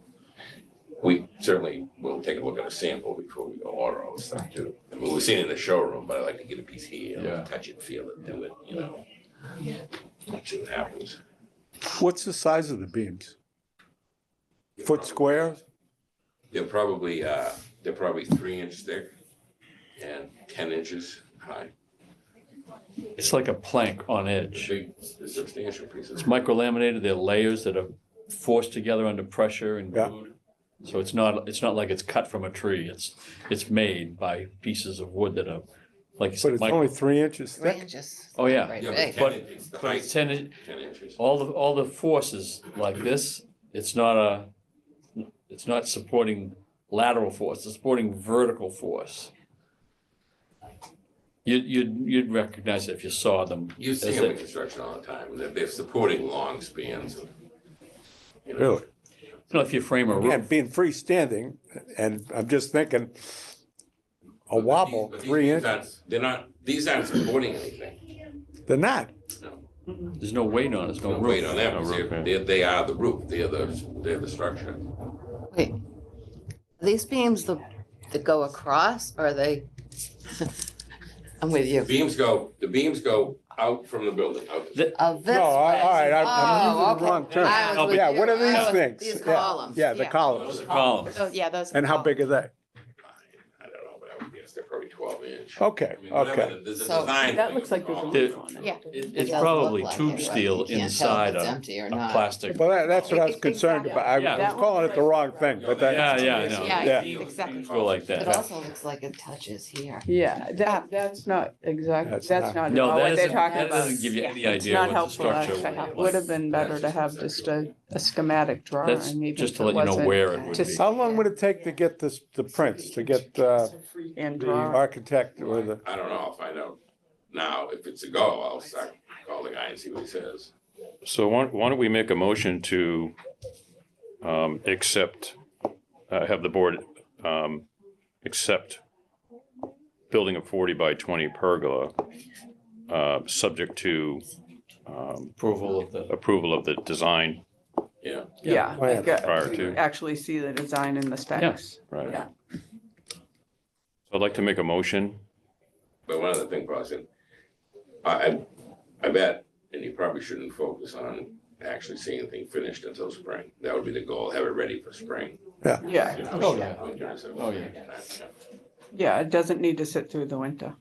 Speaker 6: We certainly will take a look at a sample before we go order all this stuff too. I mean, we've seen it in the showroom, but I like to get a piece here,
Speaker 7: Yeah.
Speaker 6: touch it, feel it, do it, see what happens.
Speaker 3: What's the size of the beams? Foot square?
Speaker 6: They're probably 3-inch thick and 10 inches high.
Speaker 7: It's like a plank on edge.
Speaker 6: Big, substantial pieces.
Speaker 7: It's microlaminated, they're layers that are forced together under pressure and
Speaker 3: Yeah.
Speaker 7: glued. So it's not like it's cut from a tree, it's made by pieces of wood that are like.
Speaker 3: But it's only 3 inches
Speaker 1: 3
Speaker 3: thick?
Speaker 1: inches.
Speaker 7: Oh, yeah.
Speaker 1: Right,
Speaker 6: Yeah,
Speaker 1: big.
Speaker 6: but 10 inches, the
Speaker 7: But it's
Speaker 6: height,
Speaker 7: 10
Speaker 6: 10 inches.
Speaker 7: all the forces like this, it's not supporting lateral force, it's supporting vertical force. You'd recognize it if you saw them.
Speaker 6: You see
Speaker 7: as
Speaker 6: them in
Speaker 7: they-
Speaker 6: construction all the time, they're supporting long spans. You know.
Speaker 3: Really?
Speaker 7: You know, if you frame a
Speaker 3: Again,
Speaker 7: roof,
Speaker 3: being freestanding, and I'm just thinking, a
Speaker 6: But
Speaker 3: wobble,
Speaker 6: these
Speaker 3: 3
Speaker 6: beams
Speaker 3: inches,
Speaker 6: aren't- They're not, these aren't supporting anything.
Speaker 3: they're not.
Speaker 7: there's no weight on it, there's no
Speaker 6: No
Speaker 7: roof.
Speaker 6: weight on them,
Speaker 5: No roof, yeah.
Speaker 6: they are the roof, they're the structure.
Speaker 1: Wait, are these beams that go across, or are they? I'm with you.
Speaker 6: The beams go out from the building, out.
Speaker 1: Of this
Speaker 3: No, all
Speaker 1: way.
Speaker 3: right, I'm
Speaker 1: Oh,
Speaker 3: using the
Speaker 1: okay.
Speaker 3: wrong term.
Speaker 1: I was with
Speaker 3: Yeah,
Speaker 1: you.
Speaker 3: what are
Speaker 1: I
Speaker 3: these
Speaker 1: was-
Speaker 3: things?
Speaker 1: These
Speaker 3: Yeah,
Speaker 1: columns.
Speaker 3: Yeah, the
Speaker 4: Yeah.
Speaker 3: columns.
Speaker 7: Columns.
Speaker 4: Oh, yeah, those.
Speaker 3: And how big are they?
Speaker 6: I don't know, but I would guess they're probably 12 inch.
Speaker 3: Okay,
Speaker 6: I mean, whatever,
Speaker 3: okay.
Speaker 6: there's a
Speaker 1: So-
Speaker 6: design
Speaker 2: That
Speaker 6: thing
Speaker 2: looks like there's a
Speaker 6: involved.
Speaker 2: roof on it.
Speaker 4: Yeah.
Speaker 7: It's
Speaker 1: It does
Speaker 7: probably
Speaker 1: look like
Speaker 7: tube
Speaker 1: it, right?
Speaker 7: steel
Speaker 1: You can't tell if
Speaker 7: inside
Speaker 1: it's
Speaker 7: a
Speaker 1: empty or
Speaker 7: a
Speaker 1: not.
Speaker 7: plastic.
Speaker 3: Well, that's what I was concerned about. I
Speaker 7: Yeah.
Speaker 3: was calling it the wrong thing, but that,
Speaker 7: Yeah,
Speaker 6: Yeah,
Speaker 7: I know.
Speaker 4: Yeah,
Speaker 3: Yeah.
Speaker 4: exactly.
Speaker 7: Go like
Speaker 1: It
Speaker 7: that.
Speaker 1: also looks like it touches here.
Speaker 2: Yeah, that's not exactly,
Speaker 3: That's
Speaker 2: that's
Speaker 3: not-
Speaker 2: not at
Speaker 7: No,
Speaker 2: all
Speaker 7: that
Speaker 2: what they're
Speaker 7: doesn't,
Speaker 2: talking
Speaker 7: that
Speaker 2: about.
Speaker 7: doesn't give you any
Speaker 2: It's
Speaker 7: idea
Speaker 2: not
Speaker 7: what the
Speaker 2: helpful,
Speaker 7: structure
Speaker 2: actually.
Speaker 7: would
Speaker 2: It
Speaker 7: look
Speaker 2: would
Speaker 7: like.
Speaker 2: have been better to have just a schematic drawing.
Speaker 7: That's
Speaker 2: even
Speaker 7: just
Speaker 2: if
Speaker 7: to
Speaker 2: it
Speaker 7: let you know
Speaker 2: wasn't
Speaker 7: where it would
Speaker 2: to
Speaker 7: be.
Speaker 3: how long would it take to get this, the prints, to get
Speaker 2: And
Speaker 3: the
Speaker 2: draw.
Speaker 3: architect or the,
Speaker 6: I don't know, I'll find out now. If it's a go, I'll start, call the guy and see what he says.
Speaker 5: So why don't we make a motion to accept, have the board accept building a 40 by 20 pergola, subject to approval of the design,
Speaker 6: Yeah,
Speaker 2: Yeah,
Speaker 3: Plans.
Speaker 5: prior to.
Speaker 2: actually see the design in the specs.
Speaker 5: right?
Speaker 2: Yeah.
Speaker 5: So I'd like to make a motion.
Speaker 6: but one other thing, Boston, I bet, and you probably shouldn't focus on actually seeing anything finished until spring. That would be the goal, have it ready for spring.
Speaker 2: Yeah,
Speaker 7: Oh, yeah. Oh, yeah.
Speaker 2: yeah, it doesn't need to sit through the winter.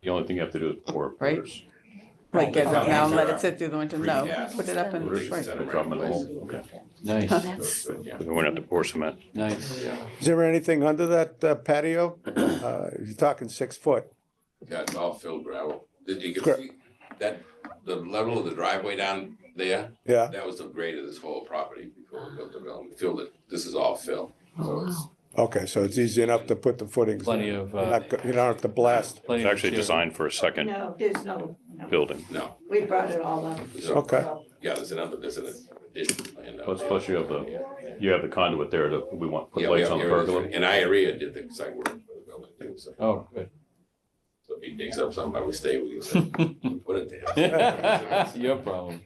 Speaker 5: The only thing you have to do is pour.
Speaker 2: Right.
Speaker 5: pillars.
Speaker 2: Like get it up now and let it sit through the winter. No,
Speaker 6: Precast.
Speaker 2: put it up in the
Speaker 6: Precast.
Speaker 2: spring.
Speaker 5: Drop them in the hole. Okay.
Speaker 7: Nice,
Speaker 5: We won't have to pour cement.
Speaker 7: nice.
Speaker 3: is there anything under that patio? You're talking 6 foot.
Speaker 6: Yeah, it's all filled gravel. Did you
Speaker 3: Correct.
Speaker 6: see that, the level of the driveway down there?
Speaker 3: Yeah,
Speaker 6: That was the grade of this whole property before we built the building. Filled it, this is all fill. So it's,
Speaker 3: okay, so it's easy enough to put the footings in.
Speaker 7: Plenty of,
Speaker 3: You're not go- You don't have to blast.
Speaker 7: plenty
Speaker 5: It's
Speaker 7: of
Speaker 5: actually
Speaker 7: material.
Speaker 5: designed for a second
Speaker 9: No, there's no,
Speaker 5: building.
Speaker 6: no.
Speaker 9: we brought it all up.
Speaker 6: So,
Speaker 3: Okay.
Speaker 6: yeah, there's an addition planned out
Speaker 5: Plus,
Speaker 6: there.
Speaker 5: plus you have the conduit there to, we want, put
Speaker 6: Yeah, we
Speaker 5: lights
Speaker 6: have
Speaker 5: on the
Speaker 6: areas,
Speaker 5: pergola.
Speaker 6: and IREA did the site work for the building too, so.
Speaker 7: Oh, good.
Speaker 6: So if he digs up something by mistake, we can say, put it there.
Speaker 7: Your problem.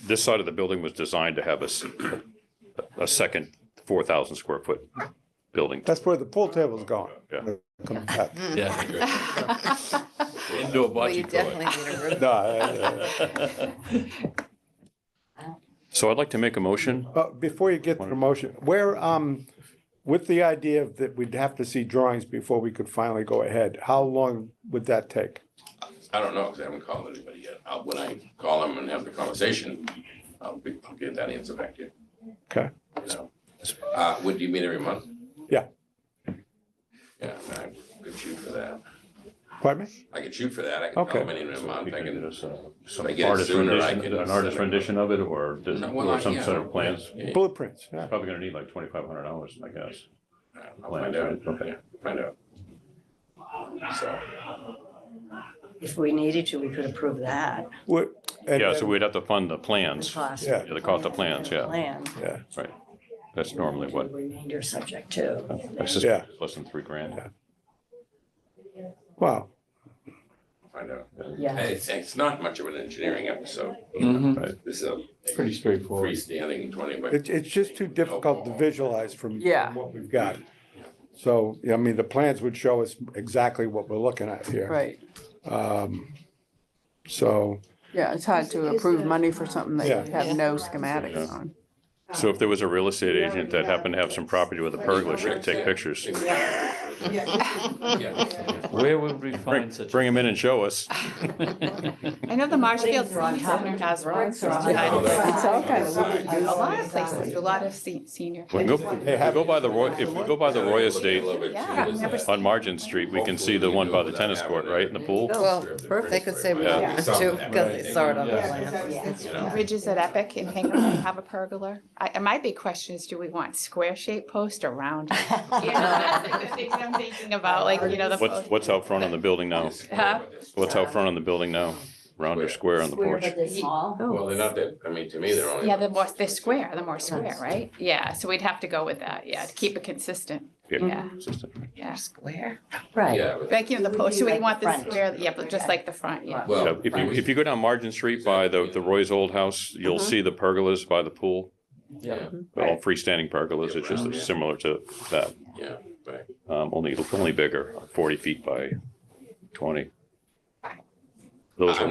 Speaker 5: This side of the building was designed to have a second 4,000 square foot building.
Speaker 3: That's where the pool table's going.
Speaker 5: Yeah.
Speaker 3: Come back.
Speaker 7: Yeah. Indoor
Speaker 1: Well, you
Speaker 7: bocce
Speaker 1: definitely
Speaker 7: court.
Speaker 1: need a roof.
Speaker 3: No,
Speaker 5: So I'd like to make a motion.
Speaker 3: but before you get to the motion, where, with the idea that we'd have to see drawings before we could finally go ahead, how long would that take?
Speaker 6: I don't know, because I haven't called anybody yet. When I call them and have the conversation, I'll get that answer back to you.
Speaker 3: Okay.
Speaker 6: You know. Would you meet every month?
Speaker 3: Yeah.
Speaker 6: Yeah, I could shoot for that.
Speaker 3: Pardon me?
Speaker 6: I could shoot for that. I can call
Speaker 3: Okay.
Speaker 6: them in a month.
Speaker 5: We
Speaker 6: I
Speaker 5: can
Speaker 6: can,
Speaker 5: do this, some
Speaker 6: If I get it
Speaker 5: artist
Speaker 6: sooner, I
Speaker 5: rendition,
Speaker 6: can
Speaker 5: an artist
Speaker 6: send it.
Speaker 5: rendition of it, or
Speaker 6: No, well,
Speaker 5: some
Speaker 6: yeah.
Speaker 5: set of plans.
Speaker 6: Yeah,
Speaker 3: Blueprints, yeah.
Speaker 5: Probably gonna need like $2,500, I guess.
Speaker 6: I'll find out.
Speaker 5: Okay.
Speaker 6: Yeah, find out. So,
Speaker 10: If we needed to, we could approve that.
Speaker 3: What- and
Speaker 5: Yeah,
Speaker 3: then-
Speaker 5: so we'd have to fund the
Speaker 10: The
Speaker 5: plans.
Speaker 10: cost.
Speaker 3: Yeah.
Speaker 5: Yeah, the cost of plans, yeah,
Speaker 10: Plan.
Speaker 3: Yeah,
Speaker 5: right. That's normally what,
Speaker 10: Remainder subject to.
Speaker 5: I suspect it's less than $3,000.
Speaker 3: wow.
Speaker 6: find out.
Speaker 10: Yeah.
Speaker 6: It's not much of an engineering episode.
Speaker 7: Mhm.
Speaker 6: This is a
Speaker 7: Pretty straightforward.
Speaker 6: freestanding 20 by.
Speaker 3: It's just too difficult to visualize from
Speaker 2: Yeah.
Speaker 3: what we've got. So, I mean, the plans would show us exactly what we're looking at here.
Speaker 2: Right.
Speaker 3: So,
Speaker 2: Yeah, it's hard to approve money for something that you
Speaker 3: Yeah.
Speaker 2: have no schematics on.
Speaker 5: So if there was a real estate agent that happened to have some property with a pergola, she could take pictures.
Speaker 7: Where would we find such?
Speaker 5: Bring them in and show us.
Speaker 4: I know the Marshfield Senior Center has works.
Speaker 2: It's all kind of weird.
Speaker 4: A lot of places, a lot of senior.
Speaker 5: We can go, if we go by the Roy, if we go by the Roy Estate
Speaker 4: Yeah, I've never
Speaker 5: on Margin Street, we can see the one by the tennis court, right, in the pool?
Speaker 1: Well, they could say we don't
Speaker 5: Yeah.
Speaker 1: want to, because they saw it on the
Speaker 7: Yeah.
Speaker 1: plan.
Speaker 4: Bridges at Epic in Hingham have a pergola. And my big question is, do we want square shaped post or round? You know, that's like the things I'm thinking about, like, you know, the post.
Speaker 5: What's out front on the building now?
Speaker 4: Huh?
Speaker 5: What's out front on the building now? Round or square on the
Speaker 10: Square,
Speaker 5: porch?
Speaker 10: but they're small.
Speaker 6: Well, they're not that, I mean, to me, they're only.
Speaker 4: Yeah, they're square, the more square, right? Yeah, so we'd have to go with that, yeah, to keep it consistent, yeah.
Speaker 5: Consistent.
Speaker 4: yeah.
Speaker 1: Square.
Speaker 10: Right.
Speaker 6: Yeah, but
Speaker 4: Like, you know, the
Speaker 10: It would
Speaker 4: post,
Speaker 10: be
Speaker 4: so we
Speaker 10: like
Speaker 4: want
Speaker 10: the
Speaker 4: the
Speaker 10: front.
Speaker 4: square, yeah, but just like the front, yeah.
Speaker 6: well.
Speaker 5: So if you go down Margin Street by the Roy's old house, you'll see the pergolas by the pool.
Speaker 7: Yeah.
Speaker 5: They're all freestanding pergolas. It's just similar to that.
Speaker 6: Yeah, right.
Speaker 5: Only bigger, 40 feet by 20. Those are,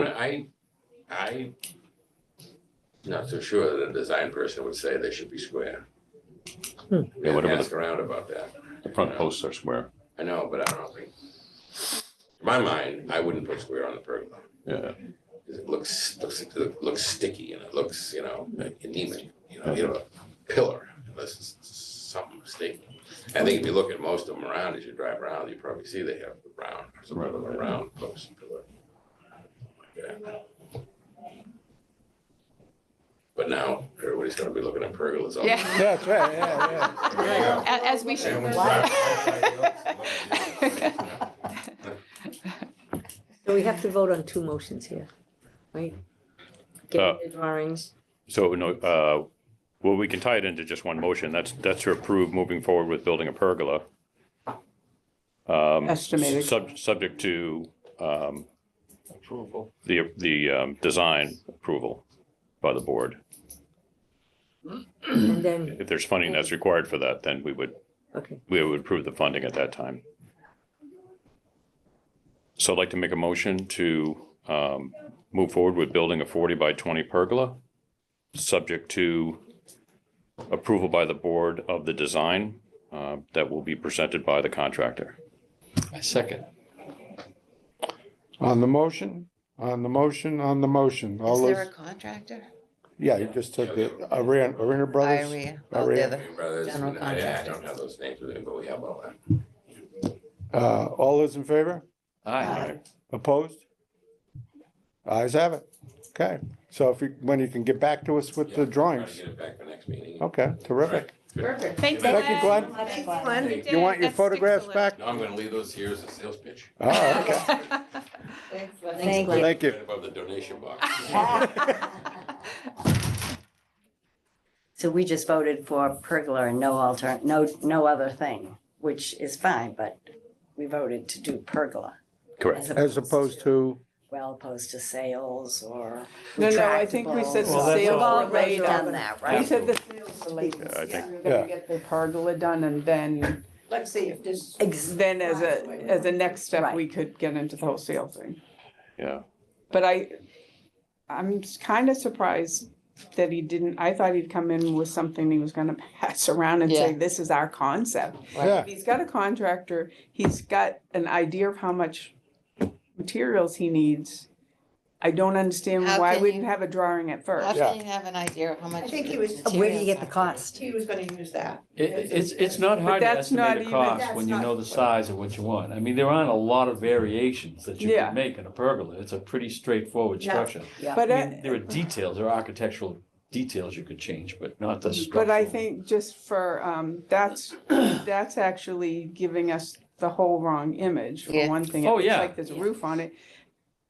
Speaker 6: I'm not so sure that a design person would say they should be square.
Speaker 5: Yeah, whatever
Speaker 6: Ask around about that.
Speaker 5: the front posts are square.
Speaker 6: I know, but I don't think, in my mind, I wouldn't put square on the pergola.
Speaker 5: Yeah.
Speaker 6: 'Cause it looks sticky and it looks, you know, anemic, you know, a pillar, unless it's something mistaken. I think if you look at most of them around, as you drive around, you probably see they have the round, some of them round post pillar. Yeah. But now, everybody's gonna be looking at pergolas all.
Speaker 4: Yeah.
Speaker 3: That's right, yeah.
Speaker 4: As we should.
Speaker 11: So we have to vote on two motions here, right? Getting the drawings.
Speaker 5: So, no, well, we can tie it into just one motion. That's to approve moving forward with building a pergola.
Speaker 2: Estimated.
Speaker 5: Subject to,
Speaker 7: Approval.
Speaker 5: the design approval by the board.
Speaker 11: And then,
Speaker 5: If there's funding that's required for that, then we would
Speaker 11: okay,
Speaker 5: approve the funding at that time. So I'd like to make a motion to move forward with building a 40 by 20 pergola, subject to approval by the board of the design that will be presented by the contractor.
Speaker 7: I second.
Speaker 3: On the motion, on the motion, on the motion. All
Speaker 1: Is there a
Speaker 3: those,
Speaker 1: contractor?
Speaker 3: yeah, you just took the Arena Brothers.
Speaker 1: Iria, oh, they're the
Speaker 6: Brothers,
Speaker 1: general
Speaker 6: I
Speaker 1: contractor.
Speaker 6: don't have those names with me, but we have all that.
Speaker 3: All those in favor?
Speaker 7: Aye.
Speaker 3: Opposed? Ayes have it. Okay, so when you can get back to us with the
Speaker 6: Try to
Speaker 3: drawings.
Speaker 6: get it back for next meeting.
Speaker 3: Okay, terrific.
Speaker 4: Perfect. Thanks,
Speaker 3: Thank you, Glenn.
Speaker 4: Glenn.
Speaker 3: You want your photographs back?
Speaker 6: No, I'm gonna leave those here as a sales pitch.
Speaker 3: Oh, okay.
Speaker 11: thanks,
Speaker 10: Thank
Speaker 11: Glenn.
Speaker 3: Thank you.
Speaker 6: Right above the donation box.
Speaker 10: So we just voted for pergola and no other thing, which is fine, but we voted to do pergola.
Speaker 5: Correct.
Speaker 3: As opposed to,
Speaker 10: Well, opposed to sales or.
Speaker 2: No, I think we said the
Speaker 7: Well, that's
Speaker 2: sales
Speaker 7: all-
Speaker 2: were later.
Speaker 10: Done that,
Speaker 2: We
Speaker 10: right?
Speaker 2: said the sales were later.
Speaker 5: I think-
Speaker 2: We're
Speaker 3: Yeah.
Speaker 2: gonna get the pergola done and then,
Speaker 9: Let's see if this.
Speaker 2: then as a next step,
Speaker 10: Right.
Speaker 2: we could get into the whole sale thing.
Speaker 5: Yeah.
Speaker 2: But I'm kind of surprised that he didn't, I thought he'd come in with something he was gonna pass around and say,
Speaker 1: Yeah.
Speaker 2: this is our concept.
Speaker 3: yeah,
Speaker 2: If he's got a contractor, he's got an idea of how much materials he needs. I don't understand
Speaker 1: How
Speaker 2: why
Speaker 1: can
Speaker 2: we didn't
Speaker 1: you-
Speaker 2: have a drawing at
Speaker 1: How
Speaker 2: first.
Speaker 3: Yeah.
Speaker 1: can you have an idea of how much?
Speaker 9: I think he was-
Speaker 10: Where do you get the cost?
Speaker 9: He was gonna use that.
Speaker 7: It's not hard to
Speaker 2: that's not
Speaker 7: estimate a
Speaker 2: even-
Speaker 7: cost
Speaker 9: that's
Speaker 7: when you
Speaker 9: not-
Speaker 7: know the size of what you want. I mean, there aren't a lot of variations that you
Speaker 2: Yeah.
Speaker 7: can make in a pergola. It's a pretty straightforward
Speaker 9: Yeah.
Speaker 7: structure.
Speaker 10: Yeah.
Speaker 2: But
Speaker 7: I mean, there are details, there are architectural details you could change, but not the structure.
Speaker 2: But I think just for, that's actually giving us the whole wrong image, for
Speaker 1: Yeah.
Speaker 2: one thing.
Speaker 7: Oh,
Speaker 2: It looks
Speaker 7: yeah.
Speaker 2: like there's a roof on it.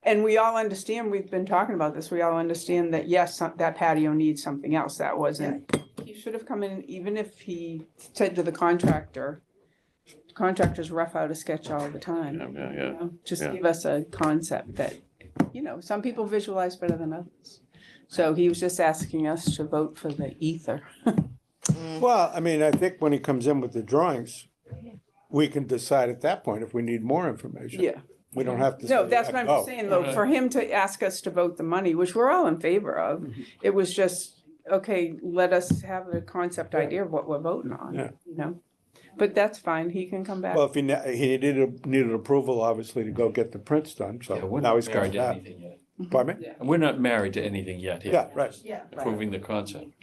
Speaker 2: And we all understand, we've been talking about this, we all understand that, yes, that patio needs something else, that wasn't. He should have come in, even if he said to the contractors rough out a sketch all the time.
Speaker 5: Yeah,
Speaker 2: you
Speaker 5: yeah.
Speaker 2: know, Just
Speaker 5: Yeah.
Speaker 2: give us a concept that, some people visualize better than others. So he was just asking us to vote for the ether.
Speaker 3: well, I mean, I think when he comes in with the drawings, we can decide at that point if we need more information.
Speaker 2: Yeah.
Speaker 3: We don't have to.
Speaker 2: No,
Speaker 3: say,
Speaker 2: that's
Speaker 3: yeah,
Speaker 2: what I'm
Speaker 3: go.
Speaker 2: saying, though, for him to ask us to vote the money, which we're all in favor of,
Speaker 3: Mm-hmm.
Speaker 2: it was just, okay, let us have a concept idea of what we're voting on,
Speaker 3: Yeah.
Speaker 2: you know? But that's fine, he can come back.
Speaker 3: Well, if he needed approval, obviously, to go get the prints done,
Speaker 7: Yeah,
Speaker 3: so
Speaker 7: we're
Speaker 3: now
Speaker 7: not
Speaker 3: he's got
Speaker 7: married to
Speaker 3: that.
Speaker 7: anything yet.
Speaker 3: Pardon me?
Speaker 7: And we're not married to anything yet here.
Speaker 3: Yeah, right,
Speaker 9: Yeah.
Speaker 7: Approving the concept.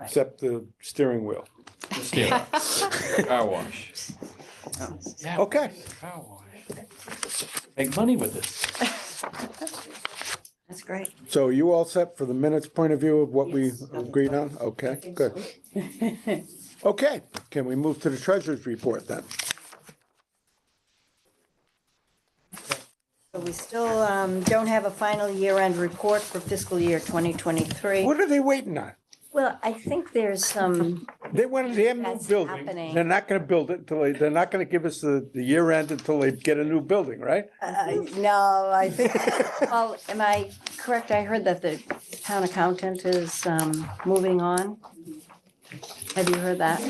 Speaker 3: except the steering wheel.
Speaker 7: Still, car wash. Yeah,
Speaker 3: Okay,
Speaker 7: car wash. Make money with this.
Speaker 10: That's great.
Speaker 3: So are you all set for the minutes point of view of what we agreed on? Okay, good. Okay, can we move to the treasurer's report then?
Speaker 10: So we still don't have a final year-end report for fiscal year 2023.
Speaker 3: What are they waiting on?
Speaker 10: Well, I think there's some,
Speaker 3: They want a damn new
Speaker 10: That's
Speaker 3: building.
Speaker 10: happening.
Speaker 3: They're not gonna build it until they're not gonna give us the year end until they get a new building, right?
Speaker 10: no, I think, well, am I correct? I heard that the town accountant is moving on. Have you heard that?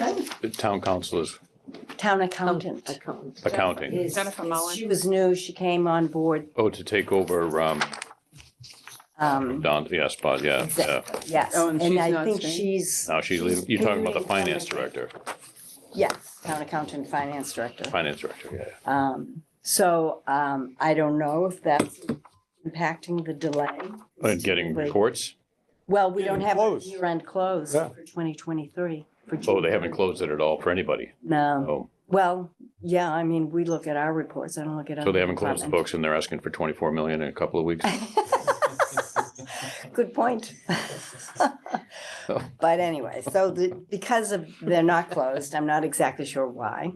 Speaker 5: The town council is
Speaker 10: Town accountant.
Speaker 5: accounting.
Speaker 10: is-
Speaker 4: Jennifer Mullen.
Speaker 10: She was new, she came on board.
Speaker 5: Oh, to take over, Don, yeah, spot, yeah.
Speaker 10: Yes,
Speaker 2: Oh, and
Speaker 10: and
Speaker 2: she's
Speaker 10: I
Speaker 2: not
Speaker 10: think
Speaker 2: staying?
Speaker 10: she's,
Speaker 5: Now she's leaving, you're talking about the finance
Speaker 10: Continuing
Speaker 5: director,
Speaker 10: yes, town accountant, finance director.
Speaker 5: finance director, yeah.
Speaker 10: I don't know if that's impacting the delay.
Speaker 5: And getting reports?
Speaker 10: Well, we don't have a
Speaker 3: Close.
Speaker 10: year-end close
Speaker 3: Yeah.
Speaker 10: for 2023. for
Speaker 5: Oh, they
Speaker 10: June.
Speaker 5: haven't closed it at all for anybody?
Speaker 10: No,
Speaker 5: Oh,
Speaker 10: well, yeah, I mean, we look at our reports, I don't look at other
Speaker 5: so they haven't closed the
Speaker 10: departments.
Speaker 5: books and they're asking for 24 million in a couple of weeks?
Speaker 10: Good point. But anyway, so because of, they're not closed, I'm not exactly sure why.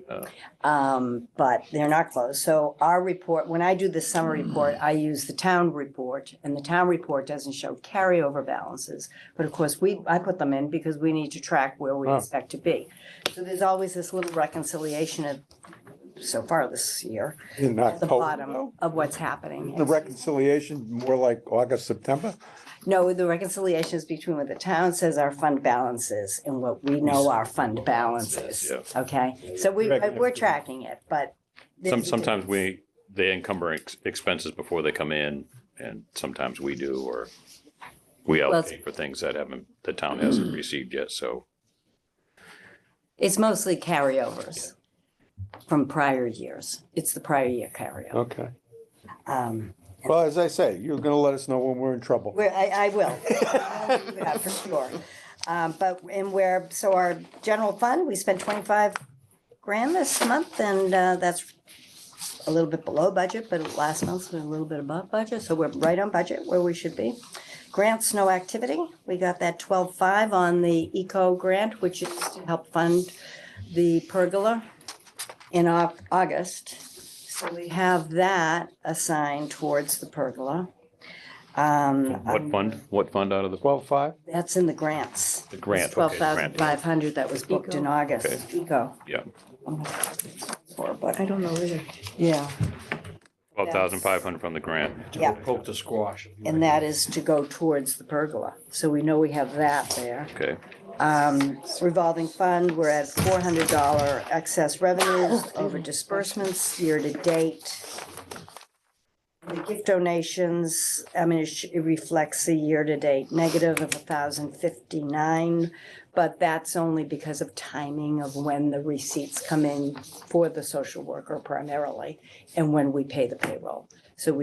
Speaker 10: But they're not closed. So our report, when I do the summer report, I use the town report, and the town report doesn't show carryover balances. But of course, I put them in because we need to track where we
Speaker 3: Oh.
Speaker 10: expect to be. So there's always this little reconciliation of, so far this year,
Speaker 3: In
Speaker 10: at the
Speaker 3: October,
Speaker 10: bottom
Speaker 3: though?
Speaker 10: of what's happening.
Speaker 3: The reconciliation more like August, September?
Speaker 10: No, the reconciliation is between what the town says our fund balance is and what we know our fund balance is.
Speaker 5: Yeah.
Speaker 10: Okay, so we're tracking it, but.
Speaker 5: Sometimes they encumber expenses before they come in, and sometimes we do, or we allocate for things that the town hasn't received yet, so.
Speaker 10: It's mostly carryovers from prior years. It's the prior year carryover.
Speaker 3: Okay.
Speaker 10: Um,
Speaker 3: Well, as I say, you're gonna let us know when we're in trouble.
Speaker 10: I will. I'll do that for sure. So our general fund, we spent 25 grand this month, and that's a little bit below budget, but last month was a little bit above budget, so we're right on budget where we should be. Grants, no activity. We got that 12.5 on the eco grant, which is to help fund the pergola in August. So we have that assigned towards the pergola.
Speaker 5: What fund out of the
Speaker 3: 12.5?
Speaker 10: That's in the grants.
Speaker 5: The grant,
Speaker 10: Twelve
Speaker 5: okay,
Speaker 10: thousand
Speaker 5: grant.
Speaker 10: 500 that was booked in August, eco.
Speaker 5: Yeah,
Speaker 10: But,
Speaker 11: I don't know either.
Speaker 10: yeah,
Speaker 5: 12,500 from the grant.
Speaker 10: yeah,
Speaker 7: Poke the squash.
Speaker 10: and that is to go towards the pergola. So we know we have that there.
Speaker 5: Okay,
Speaker 10: Revolving fund, we're at $400 excess revenues over disbursements year to date. The gift donations, I mean, it reflects a year-to-date negative of 1,059, but that's only because of timing of when the receipts come in for the social worker primarily, and when we pay the payroll. So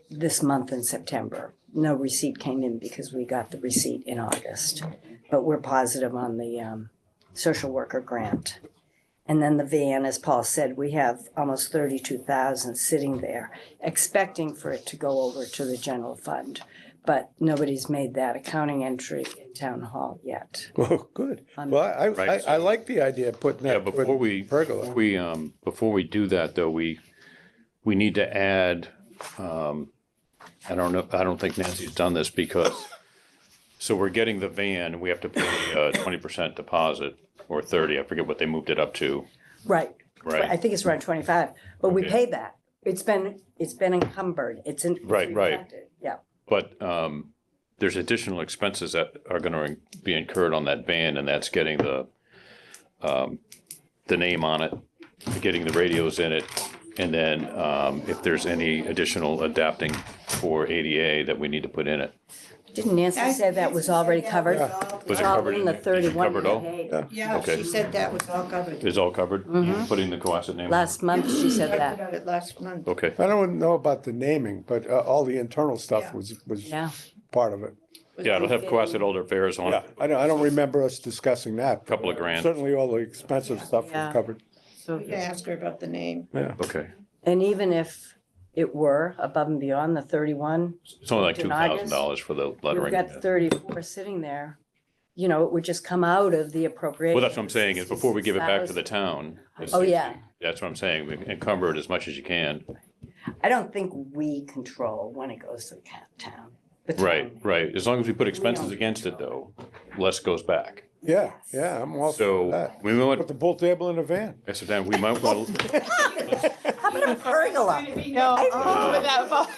Speaker 10: this month in September, no receipt came in because we got the receipt in August. But we're positive on the social worker grant. And then the van, as Paul said, we have almost 32,000 sitting there, expecting for it to go over to the general fund. But nobody's made that accounting entry in town hall yet.
Speaker 3: Oh, good. Well, I
Speaker 5: Right.
Speaker 3: like the idea of putting
Speaker 5: yeah,
Speaker 3: that.
Speaker 5: before we,
Speaker 3: Pergola.
Speaker 5: before we do that, though, we need to add, I don't think Nancy's done this because, so we're getting the van, we have to pay a 20% deposit, or 30, I forget what they moved it up to,
Speaker 10: Right. I
Speaker 5: right?
Speaker 10: think it's around 25, but we
Speaker 5: Okay.
Speaker 10: paid that. It's been encumbered. It's
Speaker 5: Right.
Speaker 10: reflected. Yeah.
Speaker 5: But there's additional expenses that are gonna be incurred on that van, and that's getting the name on it, getting the radios in it, and then if there's any additional adapting for ADA that we need to put in it.
Speaker 10: Didn't Nancy say that was already covered?
Speaker 5: Was it
Speaker 10: All
Speaker 5: covered
Speaker 10: in
Speaker 5: in
Speaker 10: the
Speaker 5: the- is it
Speaker 10: 31
Speaker 5: covered all?
Speaker 10: we paid.
Speaker 9: Yeah,
Speaker 5: Okay.
Speaker 9: she said that was all covered.
Speaker 5: Is all covered, putting the Cohasset name? on it?
Speaker 10: Last month, she said
Speaker 9: I
Speaker 10: that.
Speaker 9: put it last month.
Speaker 5: Okay,
Speaker 3: I don't know about the naming, but all the internal stuff
Speaker 9: Yeah.
Speaker 3: was
Speaker 10: Yeah.
Speaker 3: part of it.
Speaker 5: yeah, it'll have Cohasset Older Affairs on
Speaker 3: Yeah,
Speaker 5: it,
Speaker 3: I don't remember us discussing that.
Speaker 5: couple of grand,
Speaker 3: Certainly all the expensive stuff
Speaker 10: Yeah.
Speaker 3: was covered.
Speaker 10: So,
Speaker 9: We can ask her about the name.
Speaker 3: Yeah.
Speaker 5: okay.
Speaker 10: and even if it were above and beyond the 31.
Speaker 5: It's only like
Speaker 10: In August,
Speaker 5: $2,000 for the
Speaker 10: We've
Speaker 5: lettering.
Speaker 10: got 34 sitting there. You know, it would just come out of the appropriation.
Speaker 5: Well, that's what I'm saying, is before we give it back to the
Speaker 10: 66,000.
Speaker 5: town. it's
Speaker 10: Oh, yeah.
Speaker 5: 60. That's what I'm saying, we encumber it as much as you can.
Speaker 10: I don't think we control when it goes to the town. The
Speaker 5: Right,
Speaker 10: town.
Speaker 5: right. As long as we put expenses
Speaker 10: don't
Speaker 5: against it though, less goes back.
Speaker 3: Yeah, yeah, I'm all for
Speaker 5: So
Speaker 3: that.
Speaker 5: we might,
Speaker 3: Put the pool table in the van.
Speaker 5: that's the time, we might want to,
Speaker 10: How about a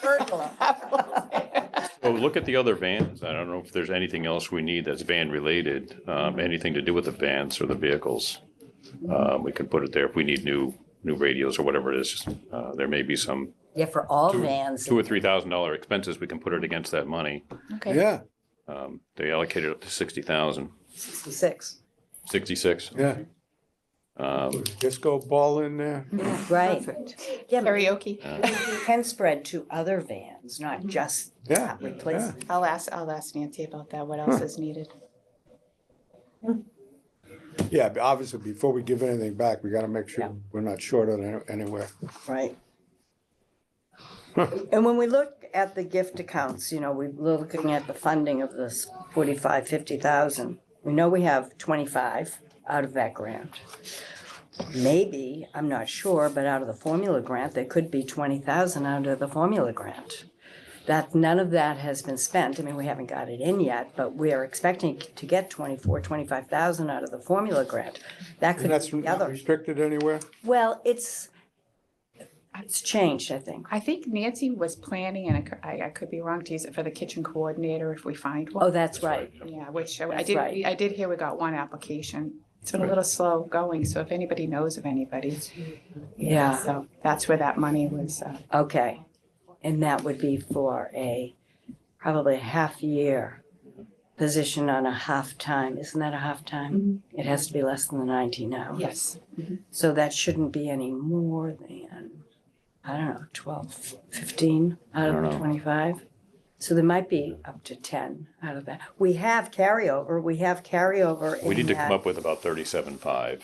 Speaker 10: pergola?
Speaker 5: well, look at the other vans. I don't know if there's anything else we need that's van related, anything to do with the vans or the vehicles. We can put it there if we need new radios or whatever it is. There may be some
Speaker 10: Yeah, for all vans.
Speaker 5: $2,000 or $3,000 expenses. We can put it against that money.
Speaker 4: Okay.
Speaker 3: Yeah,
Speaker 5: They allocated up to 60,000,
Speaker 10: 66.
Speaker 5: 66.
Speaker 3: yeah. Disco ball in there.
Speaker 10: Right. Yeah, but
Speaker 4: Karaoke.
Speaker 10: it can spread to other vans, not just
Speaker 3: Yeah,
Speaker 10: replacement.
Speaker 4: I'll ask Nancy about that, what else is needed.
Speaker 3: Yeah, but obviously, before we give anything back, we gotta make
Speaker 10: Yeah.
Speaker 3: sure we're not short on anywhere.
Speaker 10: Right. And when we look at the gift accounts, you know, we're looking at the funding of this 45, 50,000. We know we have 25 out of that grant. Maybe, I'm not sure, but out of the formula grant, there could be 20,000 out of the formula grant. That, none of that has been spent. I mean, we haven't got it in yet, but we are expecting to get 24, 25,000 out of the formula grant. That
Speaker 3: And
Speaker 10: could
Speaker 3: that's
Speaker 10: be the
Speaker 3: not
Speaker 10: other.
Speaker 3: restricted anywhere?
Speaker 10: Well, it's changed, I think.
Speaker 4: I think Nancy was planning, and I could be wrong, to use it for the kitchen coordinator if we find one.
Speaker 10: Oh, that's right.
Speaker 4: Yeah, which
Speaker 10: That's right.
Speaker 4: I did hear we got one application. It's been a little slow going, so if anybody knows of anybody.
Speaker 10: Yeah.
Speaker 4: So that's where that money was.
Speaker 10: Okay, and that would be for probably a half-year position on a half-time, isn't that a half-time? It has to be less than the 19 hours.
Speaker 4: Yes.
Speaker 10: So that shouldn't be any more than, I don't know, 12, 15 out
Speaker 5: I
Speaker 10: of
Speaker 5: don't
Speaker 10: the
Speaker 5: know.
Speaker 10: 25? So there might be up to 10 out of that. We have carryover
Speaker 5: We
Speaker 10: in
Speaker 5: need to come
Speaker 10: that.
Speaker 5: up with about 37.5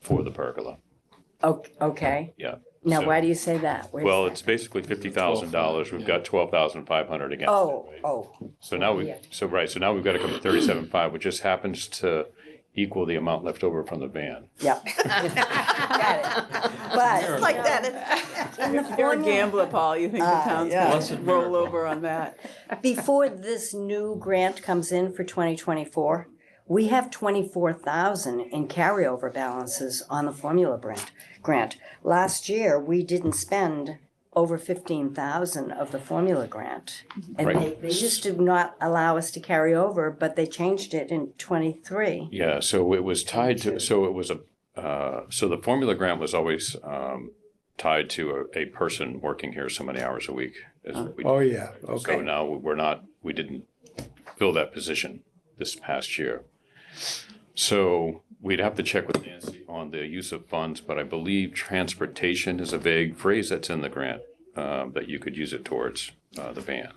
Speaker 5: for the pergola.
Speaker 10: Okay,
Speaker 5: Yeah.
Speaker 10: now
Speaker 5: So-
Speaker 10: why do you say that? Where's
Speaker 5: Well,
Speaker 10: that?
Speaker 5: it's basically $50,000. We've got 12,500 against it.
Speaker 10: Oh,
Speaker 5: right?
Speaker 10: oh,
Speaker 5: So now
Speaker 10: yeah.
Speaker 5: so we've got to come to 37.5, which just happens to equal the amount left over from the van.
Speaker 10: yeah. Got it. But
Speaker 9: Like that.
Speaker 10: in the
Speaker 2: You're a
Speaker 10: formula,
Speaker 2: gambler, Paul. You think the town's
Speaker 10: yeah.
Speaker 2: gonna roll over on that?
Speaker 10: before this new grant comes in for 2024, we have 24,000 in carryover balances on the formula grant. Last year, we didn't spend over 15,000 of the formula grant. And
Speaker 5: Right.
Speaker 10: they just did not allow us to carry over, but they changed it in '23.
Speaker 5: Yeah, so it was tied to, so it was so the formula grant was always tied to a person working here so many hours a week. is what we
Speaker 3: Oh, yeah,
Speaker 5: So
Speaker 3: okay.
Speaker 5: now we didn't fill that position this past year. So we'd have to check with Nancy on the use of funds, but I believe transportation is a vague phrase that's in the grant, that you could use it towards the van,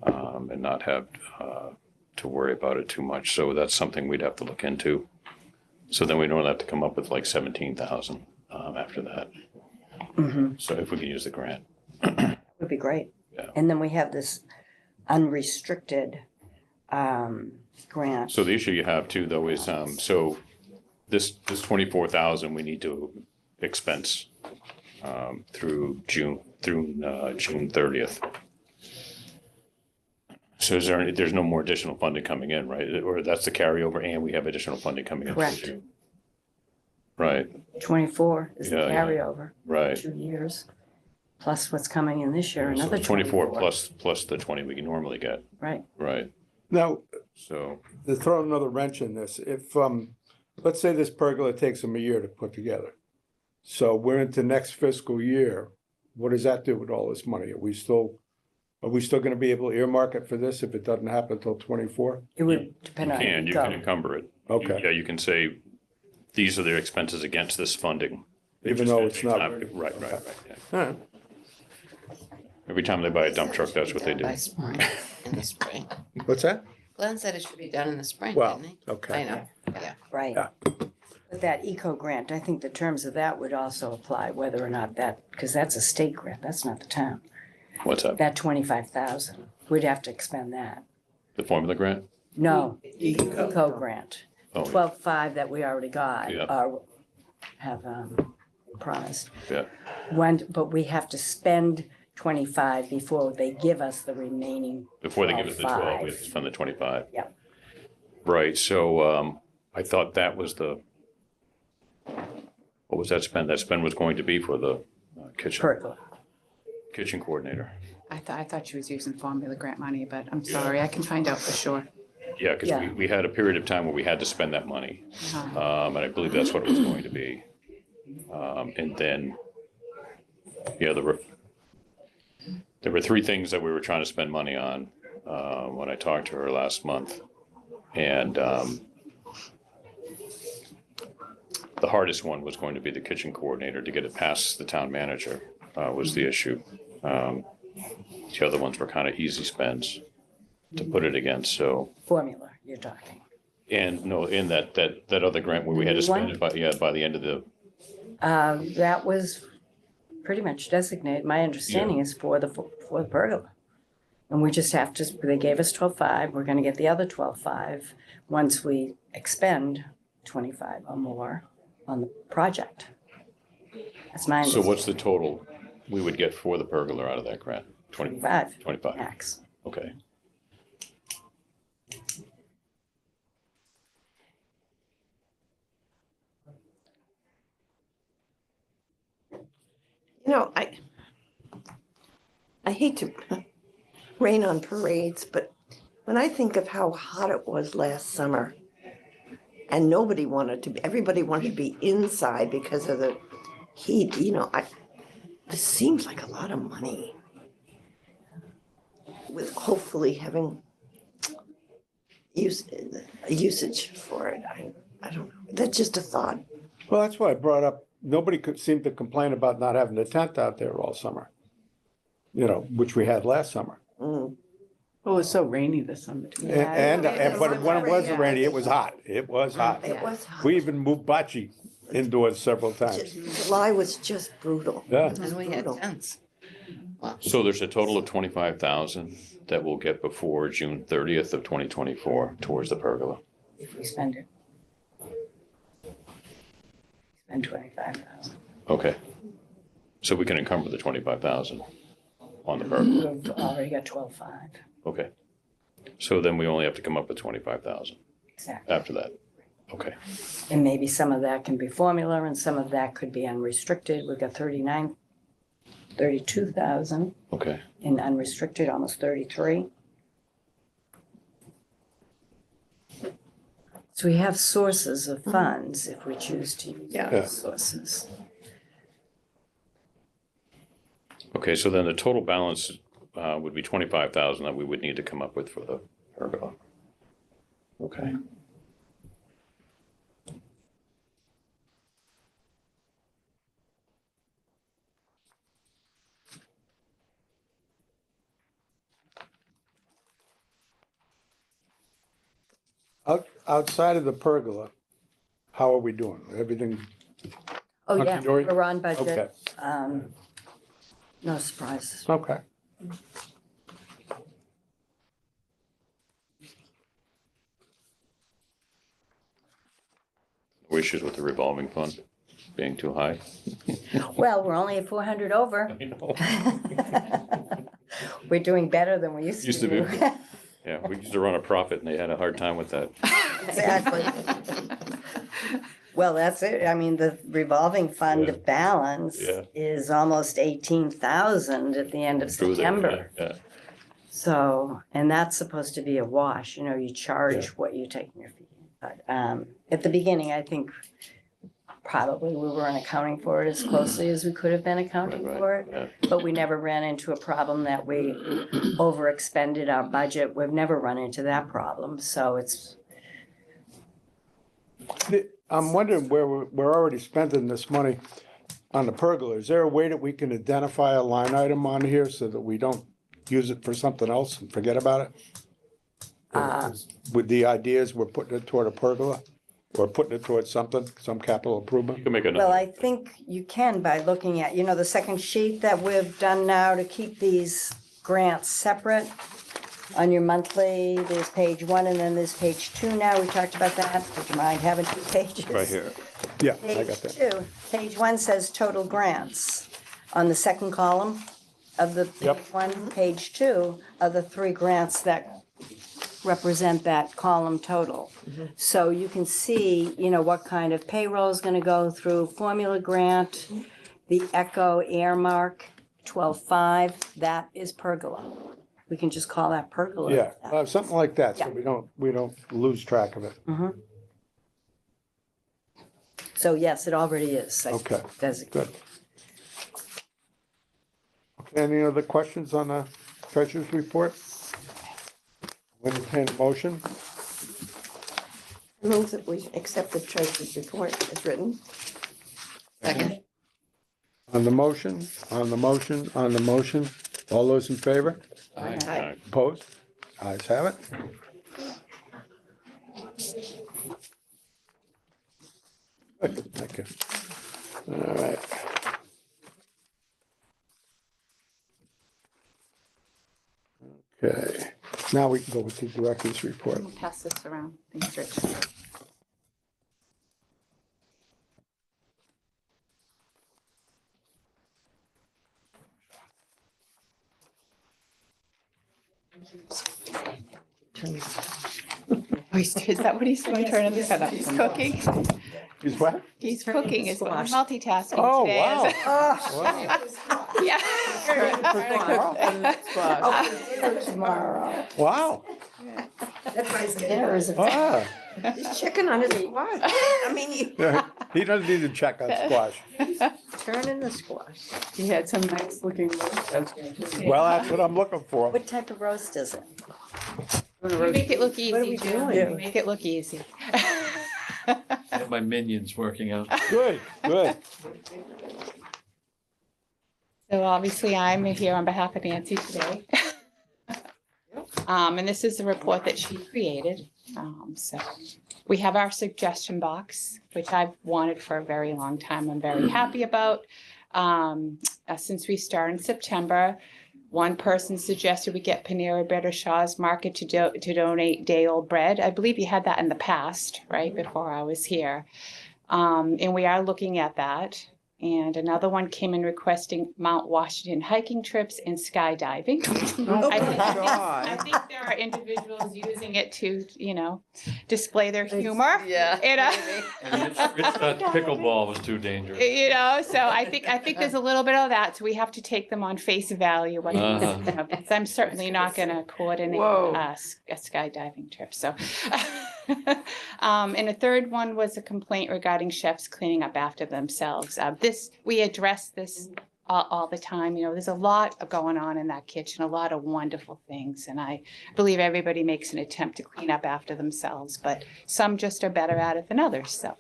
Speaker 5: and not have to worry about it too much. So that's something we'd have to look into. So then we don't have to come up with like 17,000 after that. So if we can use the grant.
Speaker 10: Would be great.
Speaker 5: Yeah.
Speaker 10: And then we have this unrestricted grant.
Speaker 5: So the issue you have too, though, is, so this 24,000, we need to expense through June 30th. So there's no more additional funding coming in, right? Or that's the carryover and we have additional funding coming in. through
Speaker 10: Correct.
Speaker 5: June. Right,
Speaker 10: 24 is the
Speaker 5: Yeah, yeah.
Speaker 10: carryover,
Speaker 5: right.
Speaker 10: 2 years, plus what's coming in this year,
Speaker 5: So
Speaker 10: another
Speaker 5: it's 24
Speaker 10: 24.
Speaker 5: plus the 20 we can normally get,
Speaker 10: Right,
Speaker 5: right?
Speaker 3: Now,
Speaker 5: So,
Speaker 3: to throw another wrench in this, if, let's say this pergola takes them a year to put together. So we're into next fiscal year. What does that do with all this money? Are we still gonna be able to earmark it for this if it doesn't happen until 24?
Speaker 10: it would depend on.
Speaker 5: you can encumber it.
Speaker 3: Okay.
Speaker 5: Yeah, you can say, these are their expenses against this funding. It
Speaker 3: Even
Speaker 5: just
Speaker 3: though
Speaker 5: gonna
Speaker 3: it's
Speaker 5: take
Speaker 3: not-
Speaker 5: time. Right, yeah.
Speaker 3: All right.
Speaker 5: Every time they buy a dump truck, that's what they do.
Speaker 1: By spring, in the spring.
Speaker 3: What's that?
Speaker 1: Glenn said it should be done in the spring,
Speaker 3: Well,
Speaker 1: didn't he?
Speaker 3: okay.
Speaker 1: I know, yeah.
Speaker 10: Right,
Speaker 3: Yeah.
Speaker 10: But that eco grant, I think the terms of that would also apply, whether or not that, because that's a state grant, that's not the town.
Speaker 5: What's that?
Speaker 10: That 25,000, we'd have to expend that.
Speaker 5: The formula grant?
Speaker 10: No, eco grant,
Speaker 5: Oh,
Speaker 10: 12.5 that we already got,
Speaker 5: Yeah.
Speaker 10: have promised.
Speaker 5: yeah.
Speaker 10: But we have to spend 25 before they give us the remaining.
Speaker 5: Before they give us the 12, we
Speaker 10: 12.5.
Speaker 5: have to spend the 25.
Speaker 10: Yep.
Speaker 5: Right, so I thought that was what was that spend? That spend was going to be for the
Speaker 10: Pergola.
Speaker 5: kitchen coordinator.
Speaker 4: I thought she was using formula grant money, but I'm sorry, I can find out for sure.
Speaker 5: Yeah, because
Speaker 10: Yeah.
Speaker 5: we had a period of time where we had to spend that money.
Speaker 4: Uh-huh.
Speaker 5: And I believe that's what it was going to be. And then, yeah, there were three things that we were trying to spend money on when I talked to her last month. And the hardest one was going to be the kitchen coordinator. To get it past the town manager was the issue. The other ones were kind of easy spends to put it against, so.
Speaker 10: Formula, you're talking.
Speaker 5: And no, in that other grant where we had to spend it by the end of the,
Speaker 10: That was pretty much designated, my understanding is for the pergola. And we just have to, they gave us 12.5, we're gonna get the other 12.5 once we expend 25 or more on the project. That's my
Speaker 5: so
Speaker 10: understanding.
Speaker 5: what's the total we would get for the pergola out of that grant?
Speaker 10: 25
Speaker 5: 25,
Speaker 10: max.
Speaker 5: okay.
Speaker 12: You know, I hate to rain on parades, but when I think of how hot it was last summer and everybody wanted to be inside because of the heat, this seems like a lot of money. With hopefully having usage for it. I don't know. That's just a thought.
Speaker 3: Well, that's why I brought up, nobody could seem to complain about not having a tent out there all summer. Which we had last summer.
Speaker 2: Oh, it was so rainy this summer too.
Speaker 3: But when it wasn't rainy, it was hot. It was hot.
Speaker 12: It was hot.
Speaker 3: We even moved bocce indoors several times.
Speaker 12: July was just brutal.
Speaker 3: Yeah.
Speaker 12: It was
Speaker 1: And we had
Speaker 12: brutal.
Speaker 1: tents.
Speaker 5: So there's a total of 25,000 that we'll get before June 30th of 2024 towards the pergola.
Speaker 10: If we spend it. Spend 25,000.
Speaker 5: Okay. So we can encumber the 25,000 on the pergola.
Speaker 10: We've already got 12.5,
Speaker 5: Okay. So then we only have to come up with 25,000
Speaker 10: exactly.
Speaker 5: after that. Okay.
Speaker 10: And maybe some of that can be formula and some of that could be unrestricted. We've got 32,000
Speaker 5: Okay.
Speaker 10: in unrestricted, almost 33. So we have sources of funds if we choose to use
Speaker 12: Yeah.
Speaker 10: those sources.
Speaker 5: Okay, so then the total balance would be 25,000 that we would need to come up with for the pergola. Okay.
Speaker 3: Outside of the pergola, how are we doing? Everything,
Speaker 10: Oh, yeah,
Speaker 3: Hunky-dory?
Speaker 10: we're on
Speaker 3: okay,
Speaker 10: budget. No surprises.
Speaker 3: okay.
Speaker 5: No issues with the revolving fund being too high?
Speaker 10: Well, we're only at 400 over.
Speaker 5: I know.
Speaker 10: We're doing better than we used
Speaker 5: Used
Speaker 10: to
Speaker 5: to
Speaker 10: do.
Speaker 5: be. Yeah, we used to run a profit and they had a hard time with that.
Speaker 10: Exactly. Well, that's it. I mean, the revolving
Speaker 5: Yeah.
Speaker 10: fund balance
Speaker 5: Yeah.
Speaker 10: is almost 18,000 at the end of
Speaker 5: Through there,
Speaker 10: September.
Speaker 5: yeah.
Speaker 10: So, and that's supposed to be a wash, you charge what you take in your fee. But at the beginning, I think probably we weren't accounting for it as closely as we could have been accounting
Speaker 5: Right,
Speaker 10: for it.
Speaker 5: yeah.
Speaker 10: But we never ran into a problem that we overexpended our budget. We've never run into that problem. So it's,
Speaker 3: I'm wondering where we're already spending this money on the pergola. Is there a way that we can identify a line item on here so that we don't use it for something else and forget about it? With the ideas, we're putting it toward a pergola? or putting it towards something, some capital improvement?
Speaker 5: You can make
Speaker 10: Well,
Speaker 5: another,
Speaker 10: I think you can by looking at, the second sheet that we've done now to keep these grants separate. On your monthly, there's page 1 and then there's page 2 now. We talked about that. Would you mind having 2 pages?
Speaker 3: Right here. Yeah, I got
Speaker 10: Page
Speaker 3: that.
Speaker 10: 2, page 1 says total grants. On the second column of the
Speaker 3: Yep.
Speaker 10: page 1, page 2 are the 3 grants that represent that column total. So you can see, what kind of payroll is gonna go through formula grant, the Echo Airmark 12.5, that is pergola. We can just call that pergola.
Speaker 3: Yeah, something like that, so
Speaker 10: Yeah.
Speaker 3: we don't lose track of it.
Speaker 10: So yes, it already is.
Speaker 3: Okay,
Speaker 10: Designated.
Speaker 3: good. Okay, any other questions on the treasurer's report? Entertain a motion?
Speaker 12: Move that we accept the treasurer's report as written.
Speaker 1: Second.
Speaker 3: On the motion, on the motion, on the motion, all those in favor?
Speaker 5: Aye.
Speaker 3: Opposed? Ayes have it. Good, thank you. All right. Okay, now we can go with the director's report.
Speaker 4: We'll pass this around. Thanks, Rich. Is that what he's doing? Turning the set up. He's cooking.
Speaker 3: Is what?
Speaker 4: He's cooking is what I'm multitasking
Speaker 3: Oh,
Speaker 4: today.
Speaker 3: wow.
Speaker 10: Oh,
Speaker 3: Wow.
Speaker 4: Yeah.
Speaker 12: Tomorrow.
Speaker 3: Wow.
Speaker 12: That's why his dinner is
Speaker 3: Ah,
Speaker 12: He's chicken on his watch. I mean, you
Speaker 3: he doesn't need to check on squash.
Speaker 12: turning the squash.
Speaker 2: He had some nice looking.
Speaker 3: Well, that's what I'm looking for.
Speaker 10: what type of roast is it?
Speaker 4: We make it look
Speaker 12: What are we
Speaker 4: easy, Jim.
Speaker 12: doing?
Speaker 4: We make it look easy.
Speaker 7: I have my minions working out.
Speaker 3: Good, good.
Speaker 4: So obviously I'm here on behalf of Nancy today. And this is the report that she created. So we have our suggestion box, which I've wanted for a very long time. I'm very happy about. Since we started in September, one person suggested we get Panera Bread or Shaw's Market to donate day-old bread. I believe you had that in the past, right, before I was here. And we are looking at that. And another one came in requesting Mount Washington hiking trips and skydiving. I think there are individuals using it to, display their humor.
Speaker 1: Yeah.
Speaker 7: And Rich thought pickleball was too dangerous.
Speaker 4: So I think there's a little bit of that. So we have to take them on face value. Because I'm certainly not going to coordinate a skydiving trip. So, and the third one was a complaint regarding chefs cleaning up after themselves. We address this all the time. There's a lot going on in that kitchen, a lot of wonderful things. And I believe everybody makes an attempt to clean up after themselves, but some just are better at it than others. So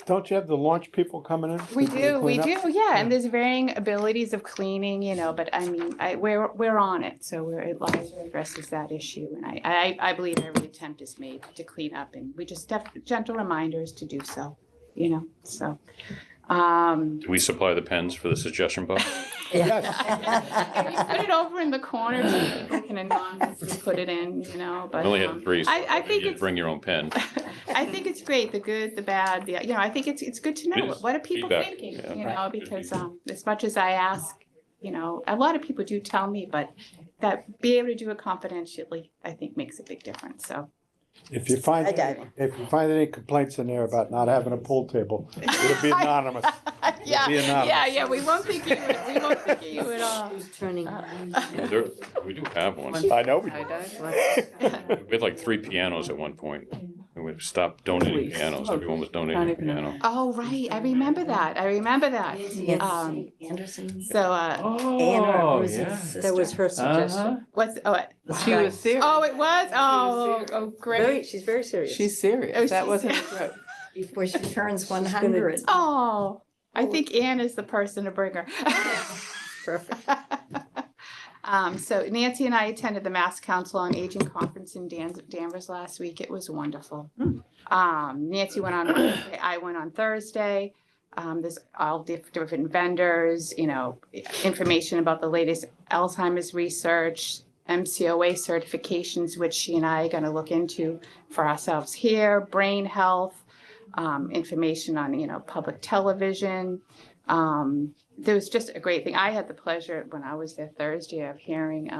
Speaker 3: Don't you have the launch people coming in?
Speaker 4: we
Speaker 3: to
Speaker 4: do,
Speaker 3: clean up?
Speaker 4: yeah. And there's varying abilities of cleaning, but I mean, we're on it. So Liza addresses that issue. And I believe every attempt is made to clean up, and we just have gentle reminders to do so, so.
Speaker 5: do we supply the pens for the suggestion box?
Speaker 3: Yes,
Speaker 4: If you put it over in the corner so people can anonymously put it in, but.
Speaker 5: I only had 3, so
Speaker 4: I think
Speaker 5: you
Speaker 4: it's,
Speaker 5: bring your own pen.
Speaker 4: I think it's great, the good, the bad, I think it's good to
Speaker 5: It
Speaker 4: know,
Speaker 5: is
Speaker 4: what are people
Speaker 5: feedback,
Speaker 4: thinking,
Speaker 5: yeah.
Speaker 4: because, as much as I ask, a lot of people do tell me, but that be able to do it confidentially, I think makes a big difference, so.
Speaker 3: if you find,
Speaker 10: Skydiving.
Speaker 3: if you find any complaints in there about not having a pool table, it'll be anonymous.
Speaker 4: Yeah,
Speaker 3: be anonymous.
Speaker 4: yeah, we won't think of you at all.
Speaker 12: Turning.
Speaker 5: There, we do have one.
Speaker 3: I know we do.
Speaker 5: We had like 3 pianos at one point. And we stopped donating pianos. Everyone was donating a piano.
Speaker 4: Oh, right, I remember that,
Speaker 12: Anderson.
Speaker 4: So,
Speaker 7: Oh, yeah.
Speaker 12: That was her
Speaker 7: Uh-huh.
Speaker 12: suggestion.
Speaker 2: She was serious.
Speaker 4: oh, it was, oh, great.
Speaker 12: She's very serious.
Speaker 2: She's serious. That wasn't a joke.
Speaker 12: Before she turns 100.
Speaker 4: Oh, I think Ann is the person to bring her.
Speaker 12: Perfect.
Speaker 4: So Nancy and I attended the Mass Council on Aging Conference in Danvers last week. It was wonderful. Nancy went on Wednesday, I went on Thursday. There's all different vendors, you know, information about the latest Alzheimer's research, MCOA certifications, which she and I are gonna look into for ourselves here, brain health, information on, you know, public television. There was just a great thing. I had the pleasure when I was there Thursday of hearing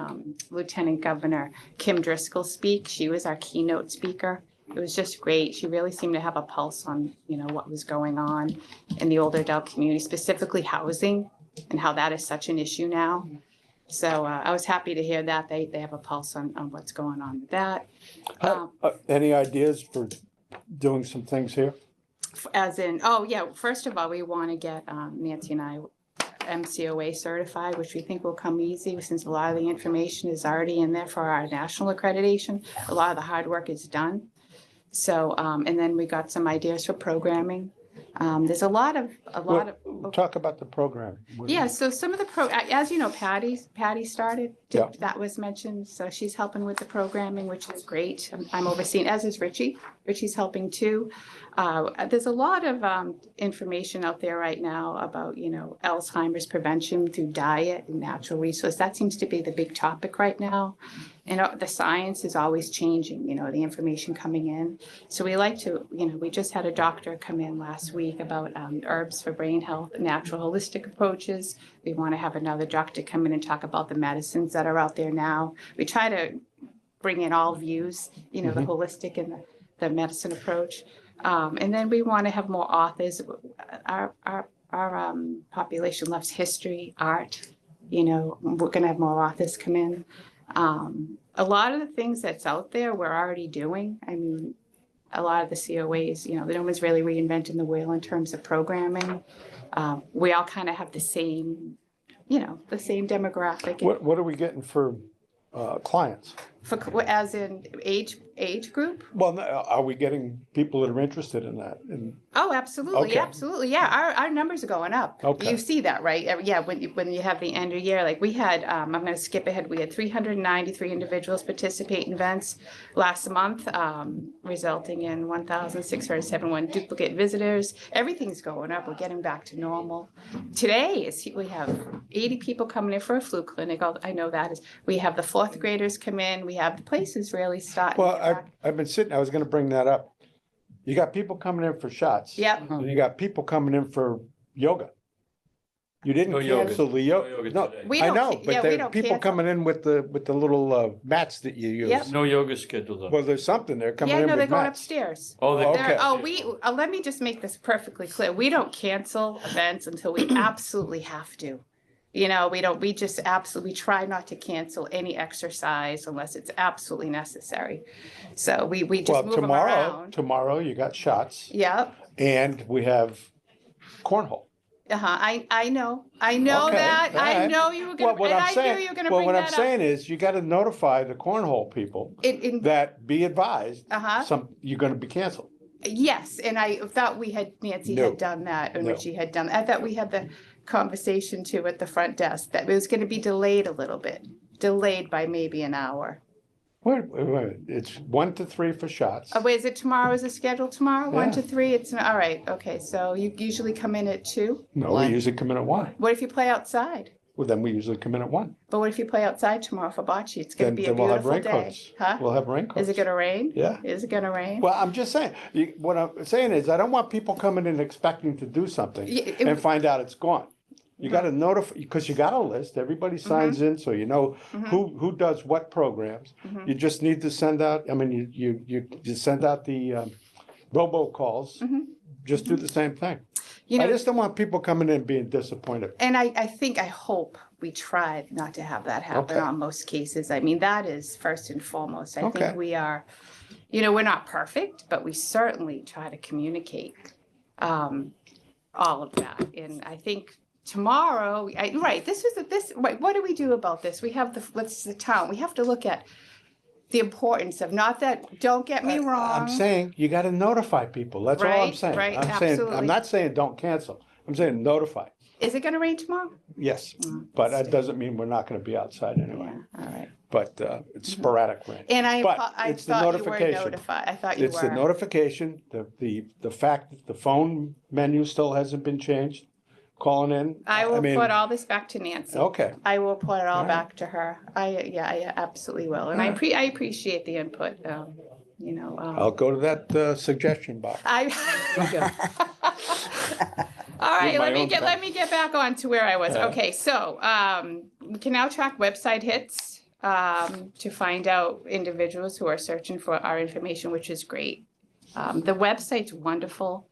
Speaker 4: Lieutenant Governor Kim Driscoll speak. She was our keynote speaker. It was just great. She really seemed to have a pulse on, you know, what was going on in the older adult community, specifically housing and how that is such an issue now. So I was happy to hear that they have a pulse on what's going on with that.
Speaker 3: Any ideas for doing some things here?
Speaker 4: As in, oh yeah, first of all, we want to get Nancy and I MCOA certified, which we think will come easy since a lot of the information is already in there for our national accreditation. A lot of the hard work is done. So, and then we got some ideas for programming. There's a lot of.
Speaker 3: Talk about the program.
Speaker 4: Yeah, so some of the as you know, Patty started,
Speaker 3: Yeah.
Speaker 4: that was mentioned, so she's helping with the programming, which is great. I'm overseeing, as is Richie. Richie's helping too. There's a lot of information out there right now about, you know, Alzheimer's prevention through diet and natural resource. That seems to be the big topic right now. And the science is always changing, you know, the information coming in. So we like to, you know, we just had a doctor come in last week about herbs for brain health, natural holistic approaches. We want to have another doctor come in and talk about the medicines that are out there now. We try to bring in all views, you know, the holistic and the medicine approach. And then we want to have more authors. Our population loves history, art. You know, we're going to have more authors come in. A lot of the things that's out there, we're already doing. I mean, a lot of the COAs, you know, no one's really reinventing the wheel in terms of programming. We all kind of have the same, you know, the same demographic.
Speaker 3: What are we getting for clients?
Speaker 4: For, as in age group?
Speaker 3: Well, are we getting people that are interested in that?
Speaker 4: Oh, absolutely,
Speaker 3: Okay.
Speaker 4: absolutely. Yeah, our numbers are going up.
Speaker 3: Okay.
Speaker 4: You see that, right? Yeah, when you have the end of year, like we had, I'm gonna skip ahead, we had 393 individuals participate in events last month, resulting in 1,671 duplicate visitors. Everything's going up. We're getting back to normal. Today we have 80 people coming in for a flu clinic. I know that is. We have the fourth graders come in. We have the places really starting.
Speaker 3: Well, I've been sitting, I was gonna bring that up. You got people coming in for shots.
Speaker 4: Yep.
Speaker 3: And you got people coming in for yoga. You didn't
Speaker 7: No yoga.
Speaker 3: cancel the
Speaker 7: No
Speaker 3: yoga.
Speaker 7: yoga
Speaker 3: No,
Speaker 7: today.
Speaker 4: We
Speaker 3: I
Speaker 4: don't
Speaker 3: know,
Speaker 4: ca- yeah,
Speaker 3: but
Speaker 4: we
Speaker 3: there
Speaker 4: don't
Speaker 3: are people
Speaker 4: cancel.
Speaker 3: coming in with the little mats that you use.
Speaker 4: Yep.
Speaker 7: No yoga scheduled though.
Speaker 3: Well, there's something there coming
Speaker 4: Yeah,
Speaker 3: in
Speaker 4: no, they're
Speaker 3: with
Speaker 4: going
Speaker 3: mats.
Speaker 4: upstairs.
Speaker 7: Oh, they.
Speaker 3: Okay.
Speaker 4: Let me just make this perfectly clear. We don't cancel events until we absolutely have to. You know, we just absolutely try not to cancel any exercise unless it's absolutely necessary. So we
Speaker 3: Well,
Speaker 4: just move them around.
Speaker 3: tomorrow you got shots
Speaker 4: Yep,
Speaker 3: and we have cornhole.
Speaker 4: I know
Speaker 3: Okay,
Speaker 4: that.
Speaker 3: all
Speaker 4: I
Speaker 3: right.
Speaker 4: know you were
Speaker 3: Well,
Speaker 4: gonna,
Speaker 3: what
Speaker 4: and
Speaker 3: I'm
Speaker 4: I
Speaker 3: saying,
Speaker 4: knew you were gonna
Speaker 3: well,
Speaker 4: bring
Speaker 3: what I'm
Speaker 4: that up.
Speaker 3: saying is you gotta notify the cornhole people
Speaker 4: In,
Speaker 3: that be advised,
Speaker 4: uh-huh,
Speaker 3: you're gonna be canceled.
Speaker 4: yes, and I thought Nancy
Speaker 3: No.
Speaker 4: had done that and
Speaker 3: No.
Speaker 4: Richie had done, I thought we had the conversation too at the front desk, that it was gonna be delayed a little bit, delayed by maybe an hour.
Speaker 3: Wait, it's 1 to 3 for shots.
Speaker 4: Oh, wait, is it tomorrow? Is it scheduled tomorrow? 1 to
Speaker 3: Yeah.
Speaker 4: 3? It's, all right, okay, so you usually come in at 2?
Speaker 3: No, we usually come in at 1.
Speaker 4: What if you play outside?
Speaker 3: Well, then we usually come in at 1.
Speaker 4: But what if you play outside tomorrow for bocce? It's gonna be a
Speaker 3: Then we'll have
Speaker 4: beautiful day.
Speaker 3: raincoats.
Speaker 4: Huh?
Speaker 3: We'll have raincoats.
Speaker 4: Is it gonna rain?
Speaker 3: Yeah.
Speaker 4: Is it gonna rain?
Speaker 3: Well, I'm just saying, what I'm saying is I don't want people coming in expecting to do something
Speaker 4: Yeah,
Speaker 3: and find out it's gone. You gotta notify, because you got a list, everybody signs in, so you know who does what programs. You just need to send out, I mean, you send out the robocalls, just do the same thing.
Speaker 4: You
Speaker 3: I
Speaker 4: know,
Speaker 3: just don't want people coming in being disappointed.
Speaker 4: and I hope we try not to have that happen
Speaker 3: Okay.
Speaker 4: on most cases. I mean, that is first and foremost. I
Speaker 3: Okay.
Speaker 4: think we are, you know, we're not perfect, but we certainly try to communicate all of that. And I think tomorrow, right, what do we do about this? We have the town, we have to look at the importance of, not that, don't get me wrong.
Speaker 3: I'm saying you gotta notify people, that's all I'm
Speaker 4: Right,
Speaker 3: saying.
Speaker 4: right,
Speaker 3: I'm saying,
Speaker 4: absolutely.
Speaker 3: I'm not saying don't cancel, I'm saying notify.
Speaker 4: Is it gonna rain tomorrow?
Speaker 3: Yes,
Speaker 4: Mm,
Speaker 3: but that doesn't mean we're not gonna be outside anyway,
Speaker 4: Yeah, all right.
Speaker 3: but it's sporadic rain.
Speaker 4: And I,
Speaker 3: But
Speaker 4: I
Speaker 3: it's the
Speaker 4: thought you were
Speaker 3: notification.
Speaker 4: notified. I thought you
Speaker 3: It's the
Speaker 4: were.
Speaker 3: notification, the fact that the phone menu still hasn't been changed, calling in.
Speaker 4: I will
Speaker 3: mean,
Speaker 4: put all this back to Nancy.
Speaker 3: Okay,
Speaker 4: I will put it all
Speaker 3: Alright.
Speaker 4: back to her. I absolutely will. And I appreciate the input, you know.
Speaker 3: I'll go to that suggestion box.
Speaker 4: All right,
Speaker 3: With my own
Speaker 4: let me get back on to where I was.
Speaker 3: Uh-huh.
Speaker 4: Okay, so, we can now track website hits, to find out individuals who are searching for our information, which is great. The website's wonderful.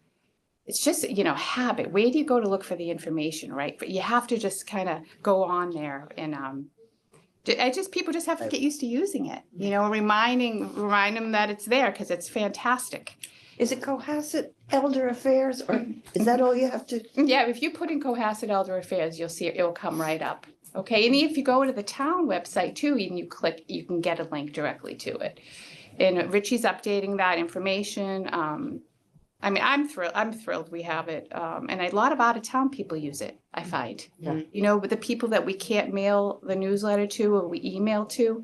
Speaker 4: It's just, you know, habit. Where do you go to look for the information, right? But you have to just kind of go on there and, people just have to get used to using it, you know, remind them that it's there because it's fantastic.
Speaker 12: Is it Cohasset Elder Affairs, or is that all you have to?
Speaker 4: Yeah, if you put in Cohasset Elder Affairs, you'll see it'll come right up. Okay, and if you go to the town website too, and you click, you can get a link directly to it. And Richie's updating that information. I mean, I'm thrilled we have it. And a lot of out-of-town people use it, I find.
Speaker 12: Yeah.
Speaker 4: You know, with the people that we can't mail the newsletter to or we email to,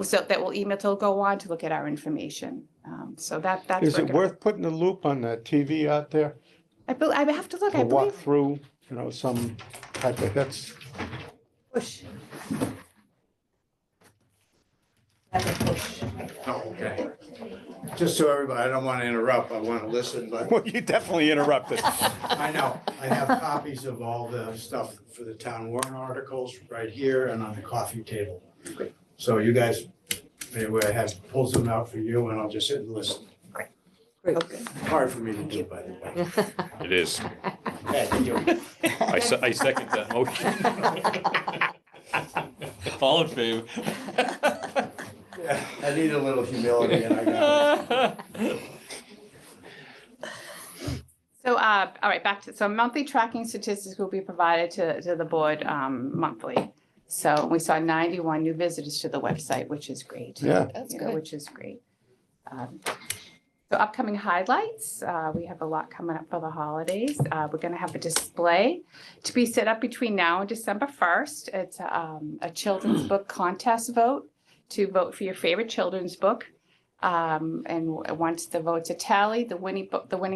Speaker 4: so that will email to go on to look at our information. So that's.
Speaker 3: Is it
Speaker 4: working.
Speaker 3: worth putting a loop on the TV out there
Speaker 4: I have to look,
Speaker 3: to
Speaker 4: I
Speaker 3: walk
Speaker 4: believe.
Speaker 3: through, you know, some type of, that's,
Speaker 11: Push.
Speaker 13: Okay. Just so everybody, I don't want to interrupt, I want to listen, but
Speaker 3: well, you definitely interrupted.
Speaker 13: I know, I have copies of all the stuff for the town warrant articles right here and on the coffee table. So you guys, maybe I have pulls them out for you and I'll just sit and listen.
Speaker 11: Great.
Speaker 13: Hard for me to do, by the way.
Speaker 7: It is.
Speaker 13: Yeah, you do.
Speaker 7: I second that motion. All in favor?
Speaker 13: Yeah, I need a little humility and I got it.
Speaker 4: So, all right, so monthly tracking statistics will be provided to the board, monthly. So we saw 91 new visitors to the website, which is great.
Speaker 3: Yeah.
Speaker 1: That's
Speaker 4: You know,
Speaker 1: good.
Speaker 4: which is great. So upcoming highlights, we have a lot coming up for the holidays. We're gonna have a display to be set up between now and December 1st. It's a children's book contest vote to vote for your favorite children's book. And once the votes are tallied, the winning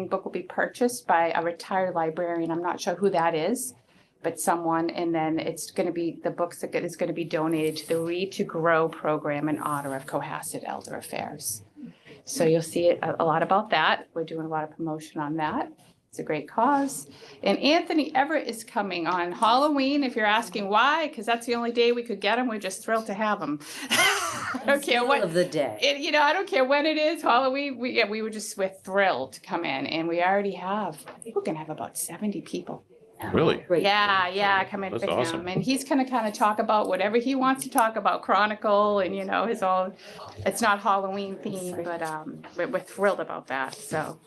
Speaker 4: book will be purchased by a retired librarian. I'm not sure who that is, but someone, and then it's gonna be, the books is gonna be donated to the Read to Grow program in honor of Cohasset Elder Affairs. So you'll see a lot about that. We're doing a lot of promotion on that. It's a great cause. And Anthony Everett is coming on Halloween, if you're asking why, because that's the only day we could get him. We're just thrilled to have him. I don't care
Speaker 10: Middle
Speaker 4: what,
Speaker 10: of the day.
Speaker 4: you know, I don't care when it is, Halloween, we're thrilled to come in. And we already have, I think we're gonna have about 70 people.
Speaker 7: Really?
Speaker 11: Great.
Speaker 4: Yeah, come in
Speaker 7: That's
Speaker 4: for
Speaker 7: awesome.
Speaker 4: him. And he's gonna kind of talk about whatever he wants to talk about, Chronicle and, you know, his own, it's not Halloween themed, but we're thrilled about that, so.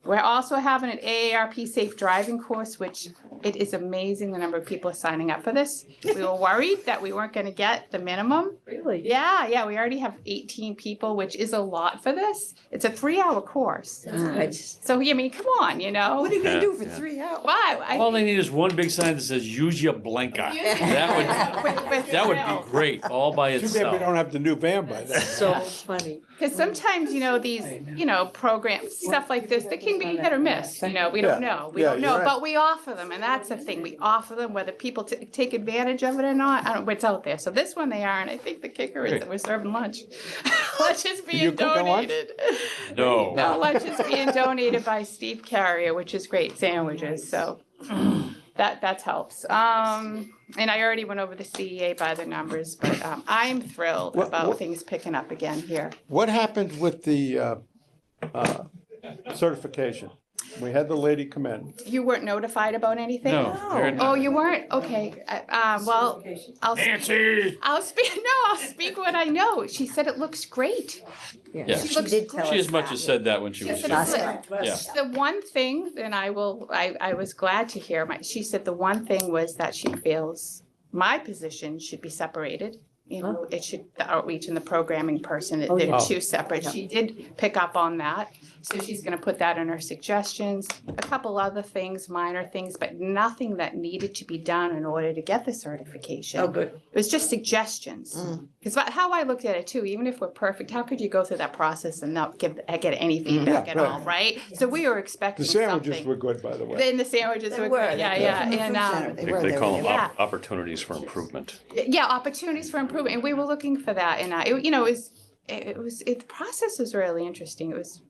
Speaker 4: We're also having an AARP safe driving course, which it is amazing the number of people are signing up for this. We were worried that we weren't gonna get the minimum.
Speaker 11: Really?
Speaker 4: Yeah, we already have 18 people, which is a lot for this. It's a 3-hour course.
Speaker 11: Right.
Speaker 4: So, I mean, come on, you know?
Speaker 12: What are you gonna
Speaker 7: Yeah,
Speaker 12: do for
Speaker 7: yeah.
Speaker 12: 3 hours?
Speaker 4: Why?
Speaker 7: All they need is one big sign that says, use your blinker. That would be great, all by
Speaker 3: Too bad we
Speaker 7: itself.
Speaker 3: don't have the new van by then.
Speaker 11: So funny.
Speaker 4: Because sometimes, you know, these, you know, programs, stuff like this, they can be hit or miss, you know, we don't
Speaker 3: Yeah.
Speaker 4: know. We
Speaker 3: Yeah,
Speaker 4: don't
Speaker 3: you're
Speaker 4: know,
Speaker 3: right.
Speaker 4: but we offer them, and that's the thing, we offer them, whether people take advantage of it or not, I don't, it's out there. So this one they are, and I think the kicker is that we're serving lunch. Lunch is
Speaker 3: You
Speaker 4: being
Speaker 3: cook on lunch?
Speaker 4: donated.
Speaker 7: No.
Speaker 4: No, lunch is being donated by Steve Carrier, which is great sandwiches, so that helps. And I already went over the CEA by the numbers, but I'm thrilled
Speaker 3: What-
Speaker 4: about
Speaker 3: what-
Speaker 4: things picking up again here.
Speaker 3: What happened with the certification? We had the lady come in.
Speaker 4: You weren't notified about anything?
Speaker 7: No. they're
Speaker 4: Oh,
Speaker 7: not.
Speaker 4: you weren't? Okay. Well,
Speaker 7: Nancy!
Speaker 4: I'll speak what I know. She said it looks great.
Speaker 7: Yeah,
Speaker 4: She
Speaker 7: she
Speaker 4: looks
Speaker 10: did tell
Speaker 4: great.
Speaker 10: us
Speaker 7: as much as said that when she
Speaker 4: She
Speaker 7: was
Speaker 4: said
Speaker 7: here.
Speaker 4: it's
Speaker 10: Last
Speaker 4: lit.
Speaker 7: Yeah.
Speaker 4: The one thing, and I was glad to hear, she said the one thing was that she feels my position should be separated. You know, it should, the outreach and the programming person,
Speaker 11: Oh,
Speaker 4: they're
Speaker 11: yeah.
Speaker 4: two separate. She did pick up on that. So she's gonna put that in her suggestions, a couple other things, minor things, but nothing that needed to be done in order to get the certification.
Speaker 11: Oh, good.
Speaker 4: It was just suggestions. Because how I looked at it too, even if we're perfect, how could you go through that process and not get any feedback
Speaker 3: Yeah,
Speaker 4: at
Speaker 3: right.
Speaker 4: all, right? So we were
Speaker 3: The
Speaker 4: expecting
Speaker 3: sandwiches
Speaker 4: something.
Speaker 3: were good, by the way.
Speaker 4: Then the sandwiches
Speaker 12: They
Speaker 4: were,
Speaker 12: were,
Speaker 4: good, yeah,
Speaker 12: they
Speaker 4: yeah,
Speaker 12: came from the
Speaker 4: and,
Speaker 12: food center. They were,
Speaker 5: They
Speaker 12: they
Speaker 5: call
Speaker 12: were.
Speaker 5: them
Speaker 4: Yeah.
Speaker 5: opportunities for improvement.
Speaker 4: yeah, opportunities for improvement, and we were looking for that, and, the process was really interesting, it was,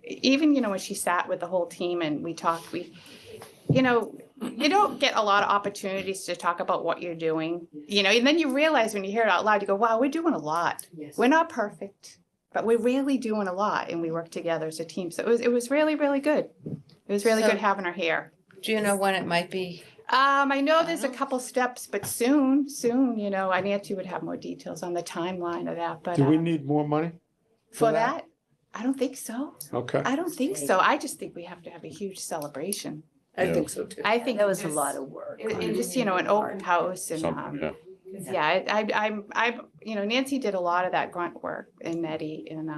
Speaker 4: even, when she sat with the whole team and we talked, you don't get a lot of opportunities to talk about what you're doing, and then you realize when you hear it out loud, you go, wow, we're doing a lot.
Speaker 8: Yes.
Speaker 4: We're not perfect, but we're really doing a lot, and we work together as a team, so it was really, really good. It was really
Speaker 1: So-
Speaker 4: good having her here.
Speaker 1: Do you know when it might be?
Speaker 4: I know there's a couple steps, but soon, Nancy would have more details on the timeline of that, but
Speaker 3: Do we need more money?
Speaker 4: for that, I don't think so.
Speaker 3: Okay.
Speaker 4: I don't think so. I just think we have to have a huge celebration.
Speaker 11: I
Speaker 5: Yeah.
Speaker 11: think so too.
Speaker 4: I think
Speaker 10: That was a
Speaker 4: this-
Speaker 10: lot of work.
Speaker 4: And just, an open house and,
Speaker 5: Something, yeah.
Speaker 4: Nancy did a lot of that grunt work and Nettie and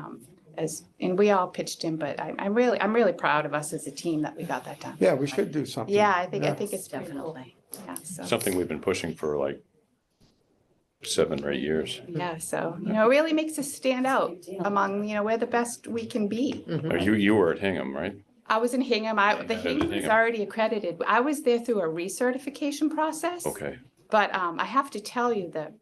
Speaker 4: we all pitched in, but I'm really proud of us as a team that we got that done.
Speaker 3: Yeah, we should do something.
Speaker 4: Yeah, I think it's pretty cool.
Speaker 10: Definitely.
Speaker 4: Yeah, so.
Speaker 5: Something we've been pushing for like 7 or 8 years.
Speaker 4: Yeah, so, it really makes us stand out among, we're the best we can be.
Speaker 5: You were at Hingham, right?
Speaker 4: I was in Hingham, the
Speaker 5: Yeah,
Speaker 4: Hingham is
Speaker 5: Hingham.
Speaker 4: already accredited. I was there through a recertification process.
Speaker 5: Okay.
Speaker 4: But I have to tell you that,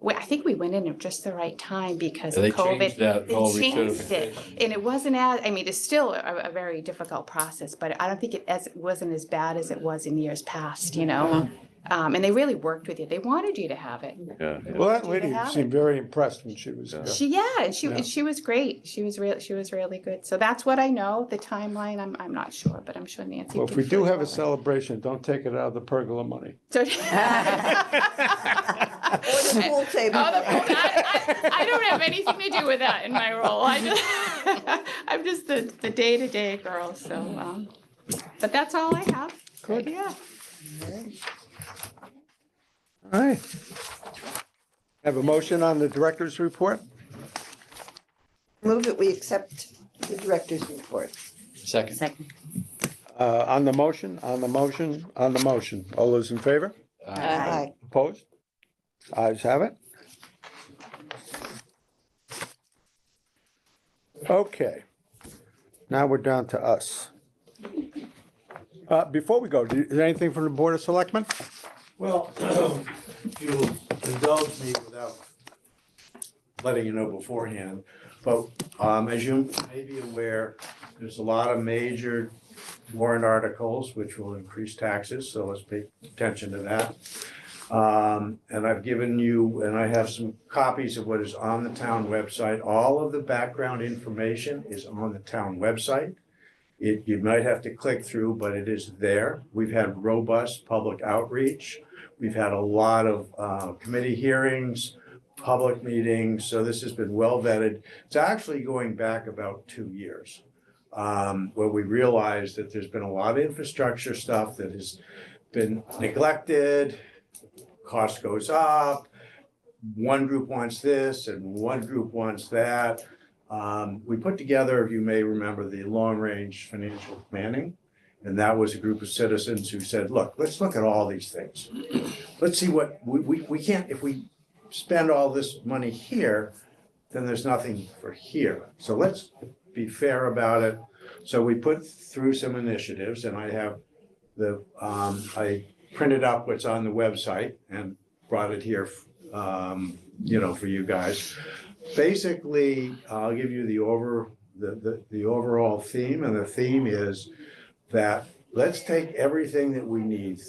Speaker 4: I think we went in at just the right time because of
Speaker 7: They
Speaker 4: COVID.
Speaker 7: changed that
Speaker 4: They
Speaker 7: whole
Speaker 4: changed it,
Speaker 7: recertification.
Speaker 4: and it wasn't it's still a very difficult process, but I don't think it wasn't as bad as it was in years past, And they really worked with you. They wanted you to have it.
Speaker 5: Yeah.
Speaker 3: Well, that lady
Speaker 4: have
Speaker 3: seemed very impressed when she was
Speaker 5: Yeah.
Speaker 3: Yeah.
Speaker 5: Yeah.
Speaker 4: She was great. She was really good. So that's what I know. The timeline, I'm not sure, but I'm sure Nancy.
Speaker 3: Well, if
Speaker 4: can
Speaker 3: we do
Speaker 4: fill
Speaker 3: have
Speaker 4: you
Speaker 3: a
Speaker 4: in.
Speaker 3: celebration, don't take it out of the pergola money.
Speaker 4: So-
Speaker 12: Or the pool table.
Speaker 4: Oh, I don't have anything to do with that in my role. I'm just the day-to-day girl, so, but that's all I have.
Speaker 3: Good.
Speaker 4: Yeah.
Speaker 3: All right. Have a motion on the director's report?
Speaker 12: Move that we accept the director's report.
Speaker 7: Second.
Speaker 10: Second.
Speaker 3: On the motion, on the motion, on the motion. All those in favor?
Speaker 12: Aye.
Speaker 3: Opposed? Ayes have it. Okay. Now we're down to us. Before we go, is there anything from the Board of Selectmen?
Speaker 13: Well, if you'll indulge me without letting you know beforehand, but as you may be aware, there's a lot of major warrant articles which will increase taxes, so let's pay attention to that. And I've given you, and I have some copies of what is on the town website. All of the background information is on the town website. You might have to click through, but it is there. We've had robust public outreach. We've had a lot of committee hearings, public meetings, so this has been well vetted. It's actually going back about 2 years, where we realized that there's been a lot of infrastructure stuff that has been neglected. Cost goes up. One group wants this and one group wants that. We put together, you may remember, the long-range financial planning. And that was a group of citizens who said, look, let's look at all these things. Let's see what, we can't, if we spend all this money here, then there's nothing for here. So let's be fair about it. So we put through some initiatives, and I have I printed up what's on the website and brought it here, for you guys. Basically, I'll give you the overall theme, and the theme is that let's take everything that we need.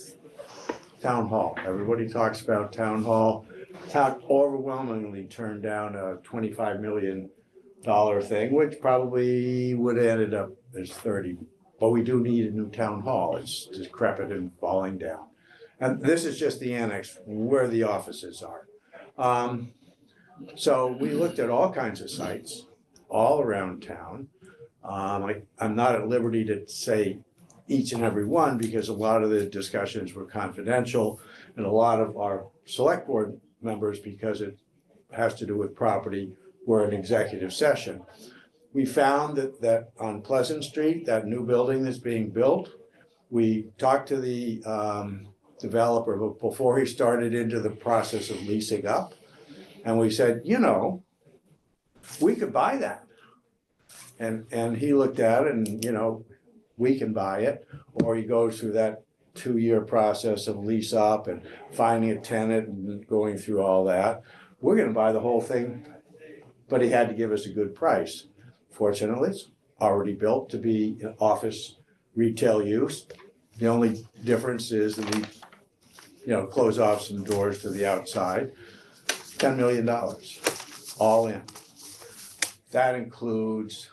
Speaker 13: Town hall, everybody talks about town hall. Town overwhelmingly turned down a $25 million thing, which probably would have ended up as 30. But we do need a new town hall. It's decrepit and falling down. And this is just the annex where the offices are. So we looked at all kinds of sites all around town. I'm not at liberty to say each and every one because a lot of the discussions were confidential, and a lot of our select board members, because it has to do with property, were in executive session.
Speaker 3: We found that on Pleasant Street, that new building that's being built, we talked to the developer before he started into the process of leasing up. And we said, you know, we could buy that. And he looked at it and, you know, we can buy it, or he goes through that 2-year process of lease up and finding a tenant and going through all that. We're gonna buy the whole thing, but he had to give us a good price. Fortunately, it's already built to be an office retail use. The only difference is that we, you know, close off some doors to the outside. $10 million, all in. That includes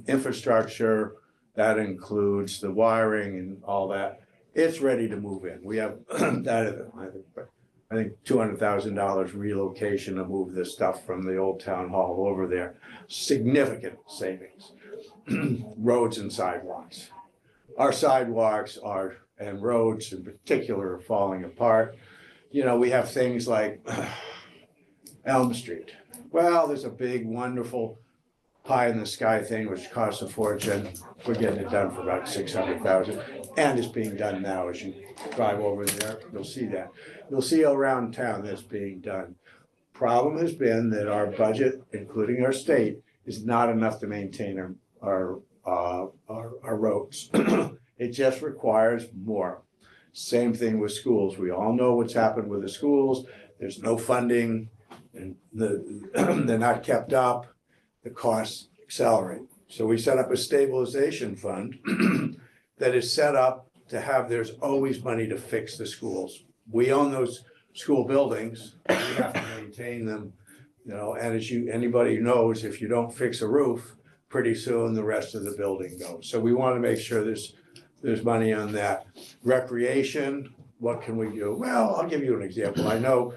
Speaker 3: infrastructure, that includes the wiring and all that. It's ready to move in. We have I think $200,000 relocation to move this stuff from the old town hall over there. Significant savings. Roads and sidewalks. Our sidewalks are, and roads in particular, are falling apart. You know, we have things like Elm Street. Well, there's a big, wonderful pie in the sky thing which costs a fortune. We're getting it done for about $600,000, and it's being done now. As you drive over there, you'll see that. You'll see around town that's being done. Problem has been that our budget, including our state, is not enough to maintain our roads. It just requires more. Same thing with schools. We all know what's happened with the schools. There's no funding, and they're not kept up. The costs accelerate. So we set up a stabilization fund that is set up to have, there's always money to fix the schools. We own those school buildings, we have to maintain them, you know, and as anybody knows, if you don't fix a roof, pretty soon the rest of the building goes. So we want to make sure there's money on that. Recreation, what can we do? Well, I'll give you an example. I know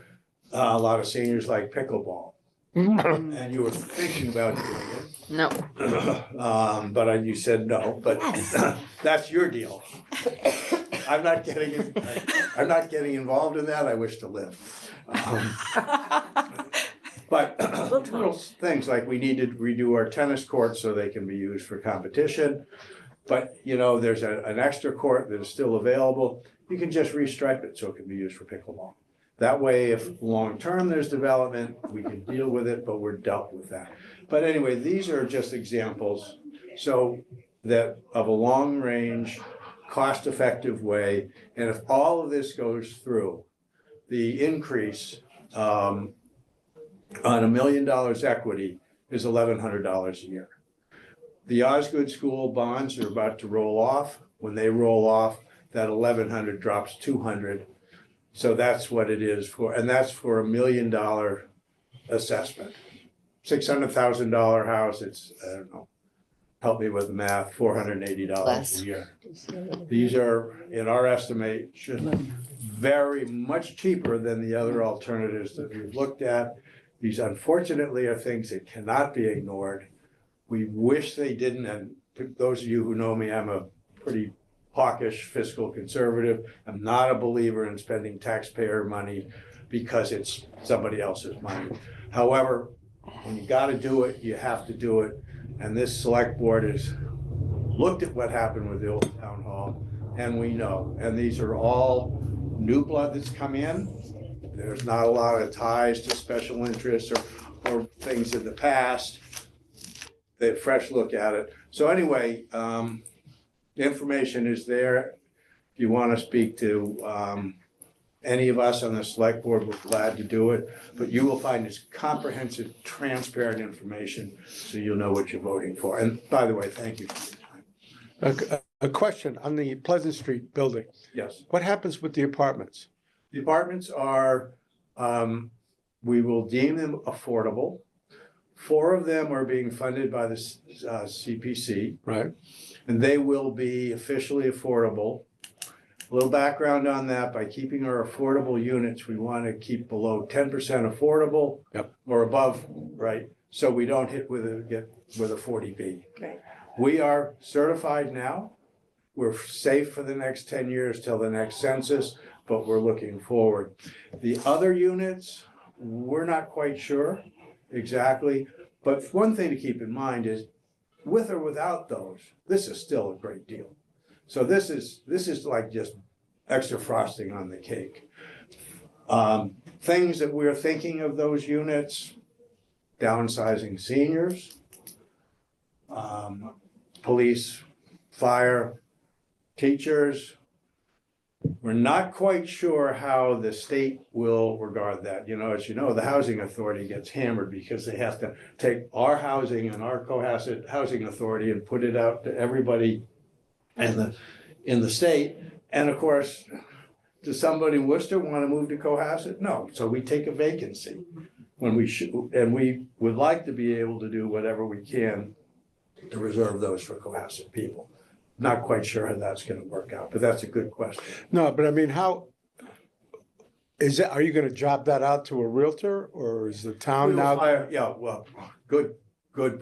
Speaker 3: a lot of seniors like pickleball. And you were thinking about doing it.
Speaker 1: No.
Speaker 3: But you said no, but that's your deal. I'm not getting involved in that. I wish to live. But little things like we need to redo our tennis courts so they can be used for competition. But, you know, there's an extra court that is still available. You can just restripe it so it can be used for pickleball. That way, if long-term there's development, we can deal with it, but we're dealt with that. But anyway, these are just examples so that of a long-range, cost-effective way. And if all of this goes through, the increase on $1 million equity is $1,100 a year. The Osgood School bonds are about to roll off. When they roll off, that $1,100 drops $200. So that's what it is for, and that's for $1 million assessment. $600,000 house, it's, I don't know, help me with the math, $480
Speaker 1: Less.
Speaker 3: a year. These are, in our estimation, very much cheaper than the other alternatives that we've looked at. These unfortunately are things that cannot be ignored. We wish they didn't, and those of you who know me, I'm a pretty hawkish fiscal conservative. I'm not a believer in spending taxpayer money because it's somebody else's money. However, when you gotta do it, you have to do it. And this select board has looked at what happened with the old town hall, and we know. And these are all new blood that's come in. There's not a lot of ties to special interests or things in the past. They have a fresh look at it. So anyway, the information is there. If you want to speak to any of us on the select board, we're glad to do it. But you will find this comprehensive, transparent information so you'll know what you're voting for. And by the way, thank you for your time. A question on the Pleasant Street building. Yes. What happens with the apartments? The apartments are, we will deem them affordable. 4 of them are being funded by the CPC. Right. And they will be officially affordable. A little background on that, by keeping our affordable units, we want to keep below 10% affordable.
Speaker 7: Yep.
Speaker 3: Or above, right? So we don't get with a 40B.
Speaker 12: Right.
Speaker 3: We are certified now. We're safe for the next 10 years till the next census, but we're looking forward. The other units, we're not quite sure exactly, but one thing to keep in mind is with or without those, this is still a great deal. So this is like just extra frosting on the cake. Things that we're thinking of those units, downsizing seniors, police, fire, teachers. We're not quite sure how the state will regard that. You know, as you know, the housing authority gets hammered because they have to take our housing and our Cohasset Housing Authority and put it out to everybody in the state. And of course, does somebody in Worcester want to move to Cohasset? No. So we take a vacancy when we should, and we would like to be able to do whatever we can to reserve those for Cohasset people. Not quite sure how that's gonna work out, but that's a good question. No, but I mean, how, is that, are you gonna job that out to a realtor, or is the town We will now? hire- Yeah, well, good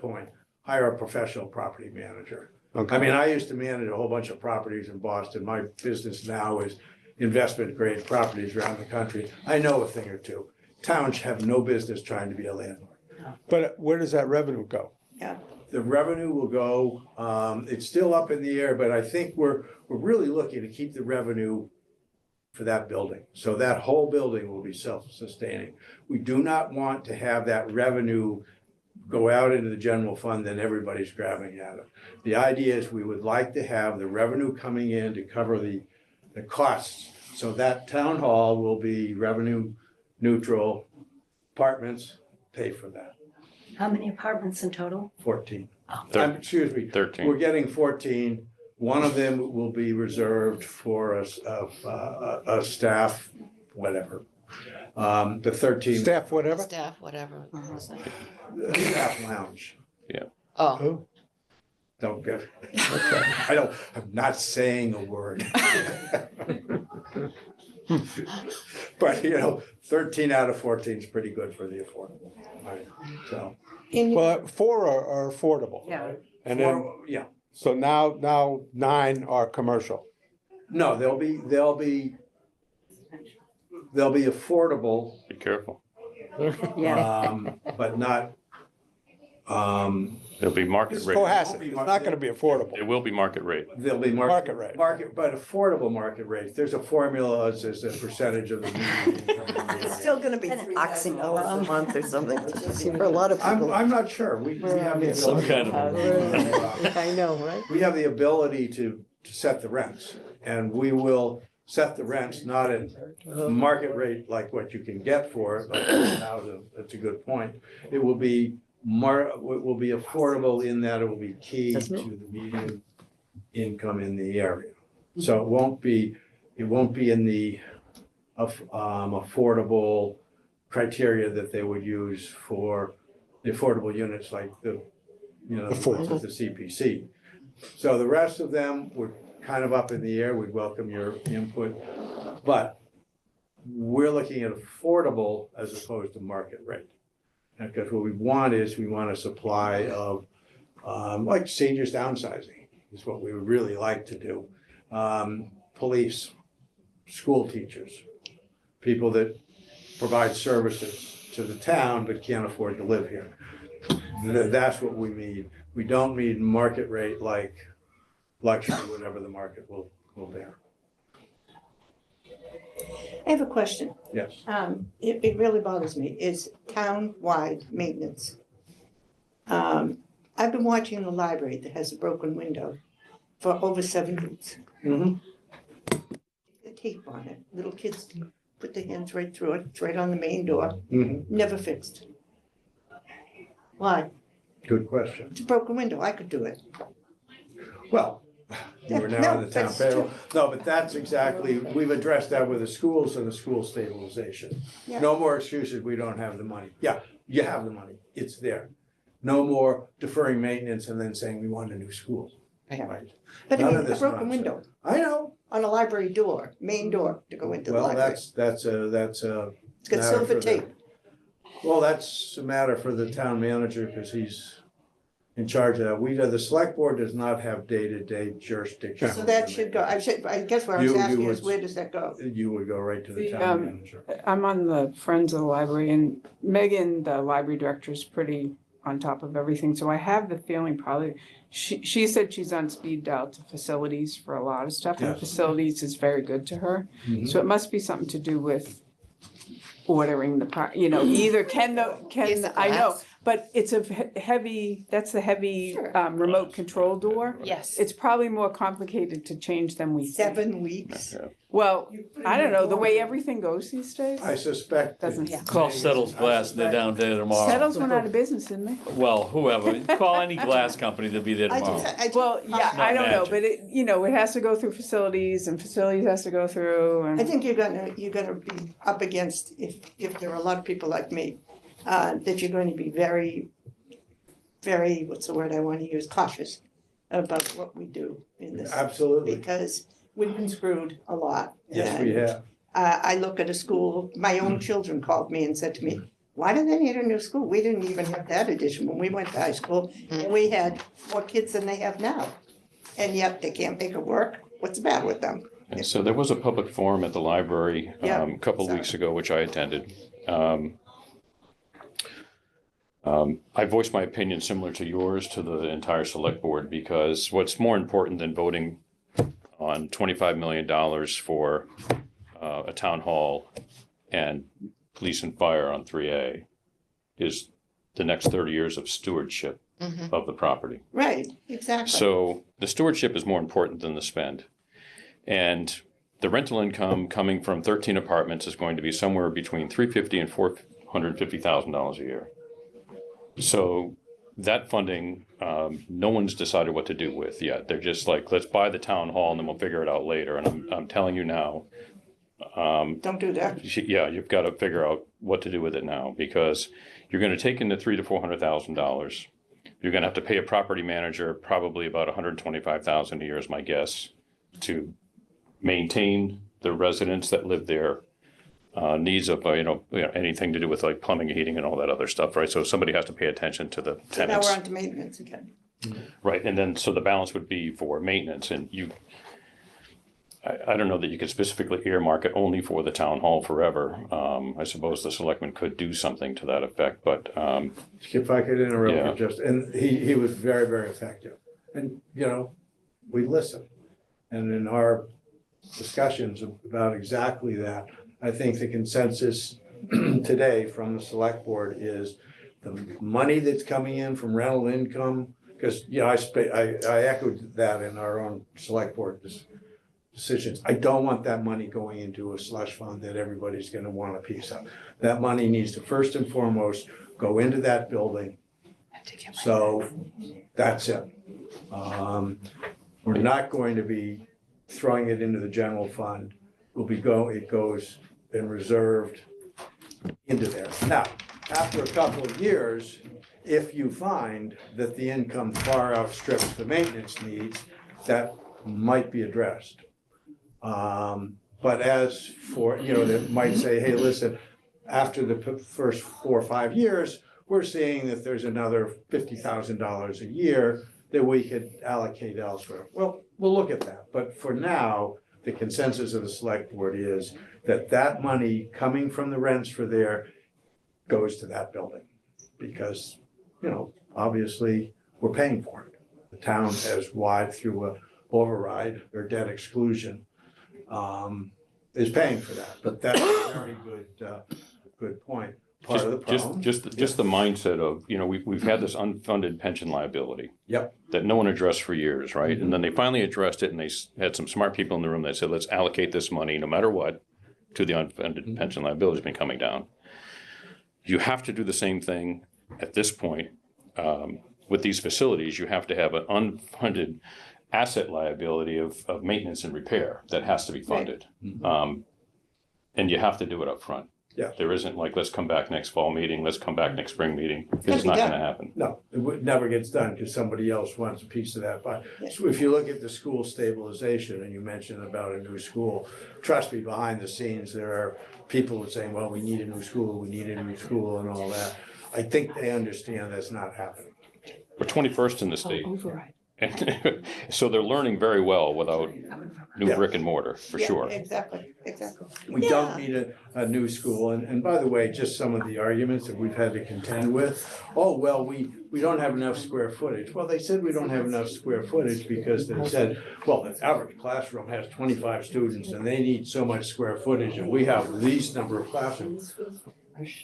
Speaker 3: point. Hire a professional property manager. I Okay, mean, I used to manage a whole bunch of properties in Boston. My business now is investment grade properties around the country. I know a thing or two. Towns have no business trying to be a landlord. But where does that revenue go?
Speaker 9: Yeah.
Speaker 3: The revenue will go, it's still up in the air, but I think we're really looking to keep the revenue for that building. So that whole building will be self-sustaining. We do not want to have that revenue go out into the general fund, then everybody's grabbing at it. The idea is we would like to have the revenue coming in to cover the costs. So that town hall will be revenue neutral, apartments pay for that,
Speaker 10: How many apartments in total?
Speaker 3: 14.
Speaker 7: Thir-
Speaker 3: Excuse me,
Speaker 7: 13.
Speaker 3: we're getting 14. One of them will be reserved for a staff, whatever. The 13. Staff, whatever?
Speaker 1: Staff, whatever.
Speaker 3: Staff lounge.
Speaker 1: Oh,
Speaker 3: Don't get, I'm not saying a word. But, 13 out of 14 is pretty good for the affordable. Right, so. Well, 4 are affordable.
Speaker 10: Yeah.
Speaker 3: And then, yeah. So now 9 are commercial. No, they'll be affordable,
Speaker 7: Be careful.
Speaker 3: but not,
Speaker 7: It'll be market
Speaker 3: it's
Speaker 7: rate.
Speaker 3: Cohasset, it's not gonna be affordable.
Speaker 7: It will be market rate.
Speaker 3: They'll be market rate. But affordable market rates. There's a formula as a percentage of the median income.
Speaker 12: It's still gonna be $3 a month or something for a lot of people.
Speaker 3: I'm not sure. We have the
Speaker 7: Some
Speaker 3: ability.
Speaker 7: kind of.
Speaker 11: I know, right?
Speaker 3: We have the ability to set the rents, and we will set the rents not at market rate like what you can get for it, like that's a good point. It will be affordable in that it will be key to the median income in the area. So it won't be in the affordable criteria that they would use for the affordable units like the CPC. So the rest of them were kind of up in the air. We'd welcome your input. But we're looking at affordable as opposed to market rate. Because what we want a supply of, like seniors downsizing is what we would really like to do. Police, school teachers, people that provide services to the town but can't afford to live here. That's what we need. We don't need market rate like luxury, whatever the market will bear.
Speaker 9: I have a question.
Speaker 3: Yes.
Speaker 9: It really bothers me, is town-wide maintenance. I've been watching the library that has a broken window for over 7 weeks.
Speaker 3: Mhm.
Speaker 9: The tape on it, little kids put their hands right through it, it's right on the main door,
Speaker 3: Mhm.
Speaker 9: never fixed. Why?
Speaker 3: Good question.
Speaker 9: It's a broken window, I could do it.
Speaker 3: Well, you were now on the town
Speaker 9: that's
Speaker 3: payroll. No, but that's exactly, we've addressed that with the schools and the school stabilization.
Speaker 9: Yeah.
Speaker 3: No more excuses, we don't have the money. Yeah, you have the money, it's there. No more deferring maintenance and then saying we want a new school.
Speaker 1: Right.
Speaker 3: Right.
Speaker 9: But I
Speaker 3: None
Speaker 9: mean,
Speaker 3: of
Speaker 9: a
Speaker 3: this
Speaker 9: broken
Speaker 3: nonsense.
Speaker 9: window
Speaker 3: I know.
Speaker 9: on a library door, main door to go into the
Speaker 3: Well,
Speaker 9: library.
Speaker 3: that's a
Speaker 9: It's got
Speaker 3: matter
Speaker 9: silver
Speaker 3: for the-
Speaker 9: tape.
Speaker 3: Well, that's a matter for the town manager because he's in charge of that. The select board does not have day-to-day jurisdiction.
Speaker 9: So that should go, I guess what I was
Speaker 3: You
Speaker 9: asking is
Speaker 3: would-
Speaker 9: where does that go?
Speaker 3: You would go right to the
Speaker 2: The,
Speaker 3: town manager.
Speaker 2: I'm on the Friends of the Library, and Megan, the library director, is pretty on top of everything. So I have the feeling probably, she said she's on speed dial to facilities for a lot of stuff, and
Speaker 13: Yes.
Speaker 2: facilities is very good to her.
Speaker 13: Mhm.
Speaker 2: So it must be something to do with ordering you know, either I know, but it's a heavy, that's the heavy
Speaker 1: Sure.
Speaker 2: remote control door.
Speaker 4: Yes.
Speaker 2: It's probably more complicated to change than we think.
Speaker 12: 7 weeks.
Speaker 2: Well,
Speaker 12: You put
Speaker 2: I
Speaker 12: in
Speaker 2: don't
Speaker 12: the
Speaker 2: know, the
Speaker 12: door.
Speaker 2: way everything goes these days.
Speaker 13: I suspect.
Speaker 2: Doesn't-
Speaker 13: that-
Speaker 7: Call Settles Glass, they're down there tomorrow.
Speaker 2: Settles went out of business, didn't they?
Speaker 7: Well, whoever, call any glass company, they'll be there
Speaker 12: I
Speaker 7: tomorrow.
Speaker 12: just.
Speaker 2: Well, yeah,
Speaker 7: It's
Speaker 2: I
Speaker 7: not
Speaker 2: don't know,
Speaker 7: magic.
Speaker 2: but it, you know, it has to go through facilities and facilities has to go through
Speaker 12: I
Speaker 2: and,
Speaker 12: think you're gonna be up against, if there are a lot of people like me, that you're going to be very, very, what's the word I want to use, cautious about what we do in this.
Speaker 13: Absolutely.
Speaker 12: Because we've been screwed a lot.
Speaker 13: Yes, we
Speaker 12: And,
Speaker 13: have.
Speaker 12: I look at a school, my own children called me and said to me, why do they need a new school? We didn't even have that edition when we went to high school, and we had more kids than they have now. And yet they can't make it work. What's the matter with them?
Speaker 5: And so there was a public forum at the library
Speaker 12: Yeah,
Speaker 5: a couple of weeks ago, which I attended. I voiced my opinion similar to yours to the entire select board, because what's more important than voting on $25 million for a town hall and police and fire on 3A is the next 30 years of stewardship of the property.
Speaker 12: Right, exactly.
Speaker 5: So the stewardship is more important than the spend. And the rental income coming from 13 apartments is going to be somewhere between $350,000 and $450,000 a year. So that funding, no one's decided what to do with yet. They're just like, let's buy the town hall and then we'll figure it out later. And I'm telling you now,
Speaker 12: Don't do that.
Speaker 5: yeah, you've got to figure out what to do with it now, because you're going to take in the $300,000 to $400,000. You're going to have to pay a property manager probably about $125,000 a year is my guess to maintain the residents that live there. Needs of, anything to do with like plumbing, heating and all that other stuff, right? So somebody has to pay attention to the
Speaker 12: So now
Speaker 5: tenants.
Speaker 12: we're on to maintenance again.
Speaker 5: Right, and then, so the balance would be for maintenance, and I don't know that you could specifically earmark it only for the town hall forever. I suppose the selectmen could do something to that effect, but,
Speaker 13: If I could interrupt
Speaker 5: Yeah.
Speaker 13: you just, and he was very, very effective. And, we listen. And in our discussions about exactly that, I think the consensus today from the select board is the money that's coming in from rental income, because, I echoed that in our own select board decisions. I don't want that money going into a slush fund that everybody's gonna want a piece of. That money needs to first and foremost go into that building. So that's it. We're not going to be throwing it into the general fund. It goes and reserved into there. Now, after a couple of years, if you find that the income far outstrips the maintenance needs, that might be addressed. But as for, that might say, hey, listen, after the first 4 or 5 years, we're seeing that there's another $50,000 a year that we could allocate elsewhere. Well, we'll look at that. But for now, the consensus of the select board is that that money coming from the rents for there goes to that building. Because, obviously, we're paying for it. The town has wide through a override or debt exclusion, is paying for that. But that's a very good point. Part of the problem.
Speaker 5: just the mindset of, we've had this unfunded pension liability.
Speaker 13: Yep.
Speaker 5: That no one addressed for years, right? And then they finally addressed it, and they had some smart people in the room that said, let's allocate this money, no matter what, to the unfunded pension liability has been coming down. You have to do the same thing at this point with these facilities. You have to have an unfunded asset liability of maintenance and repair that has to be funded. And you have to do it up front.
Speaker 13: Yeah.
Speaker 5: There isn't like, let's come back next fall meeting, let's come back next spring meeting. It's not gonna happen.
Speaker 13: No, never gets done because somebody else wants a piece of that. But so if you look at the school stabilization and you mentioned about a new school, trust me, behind the scenes, there are people saying, well, we need a new school and all that. I think they understand that's not happening.
Speaker 5: We're 21st in the state.
Speaker 11: Override.
Speaker 5: So they're learning very well without
Speaker 7: new
Speaker 3: Yeah.
Speaker 7: brick and mortar, for
Speaker 9: Yeah,
Speaker 7: sure.
Speaker 9: Exactly, exactly.
Speaker 13: We
Speaker 9: Yeah.
Speaker 13: don't need a new school, and by the way, just some of the arguments that we've had to contend with. Oh, well, we don't have enough square footage. Well, they said we don't have enough square footage because they said, well, the average classroom has 25 students and they need so much square footage, and we have these number of classrooms.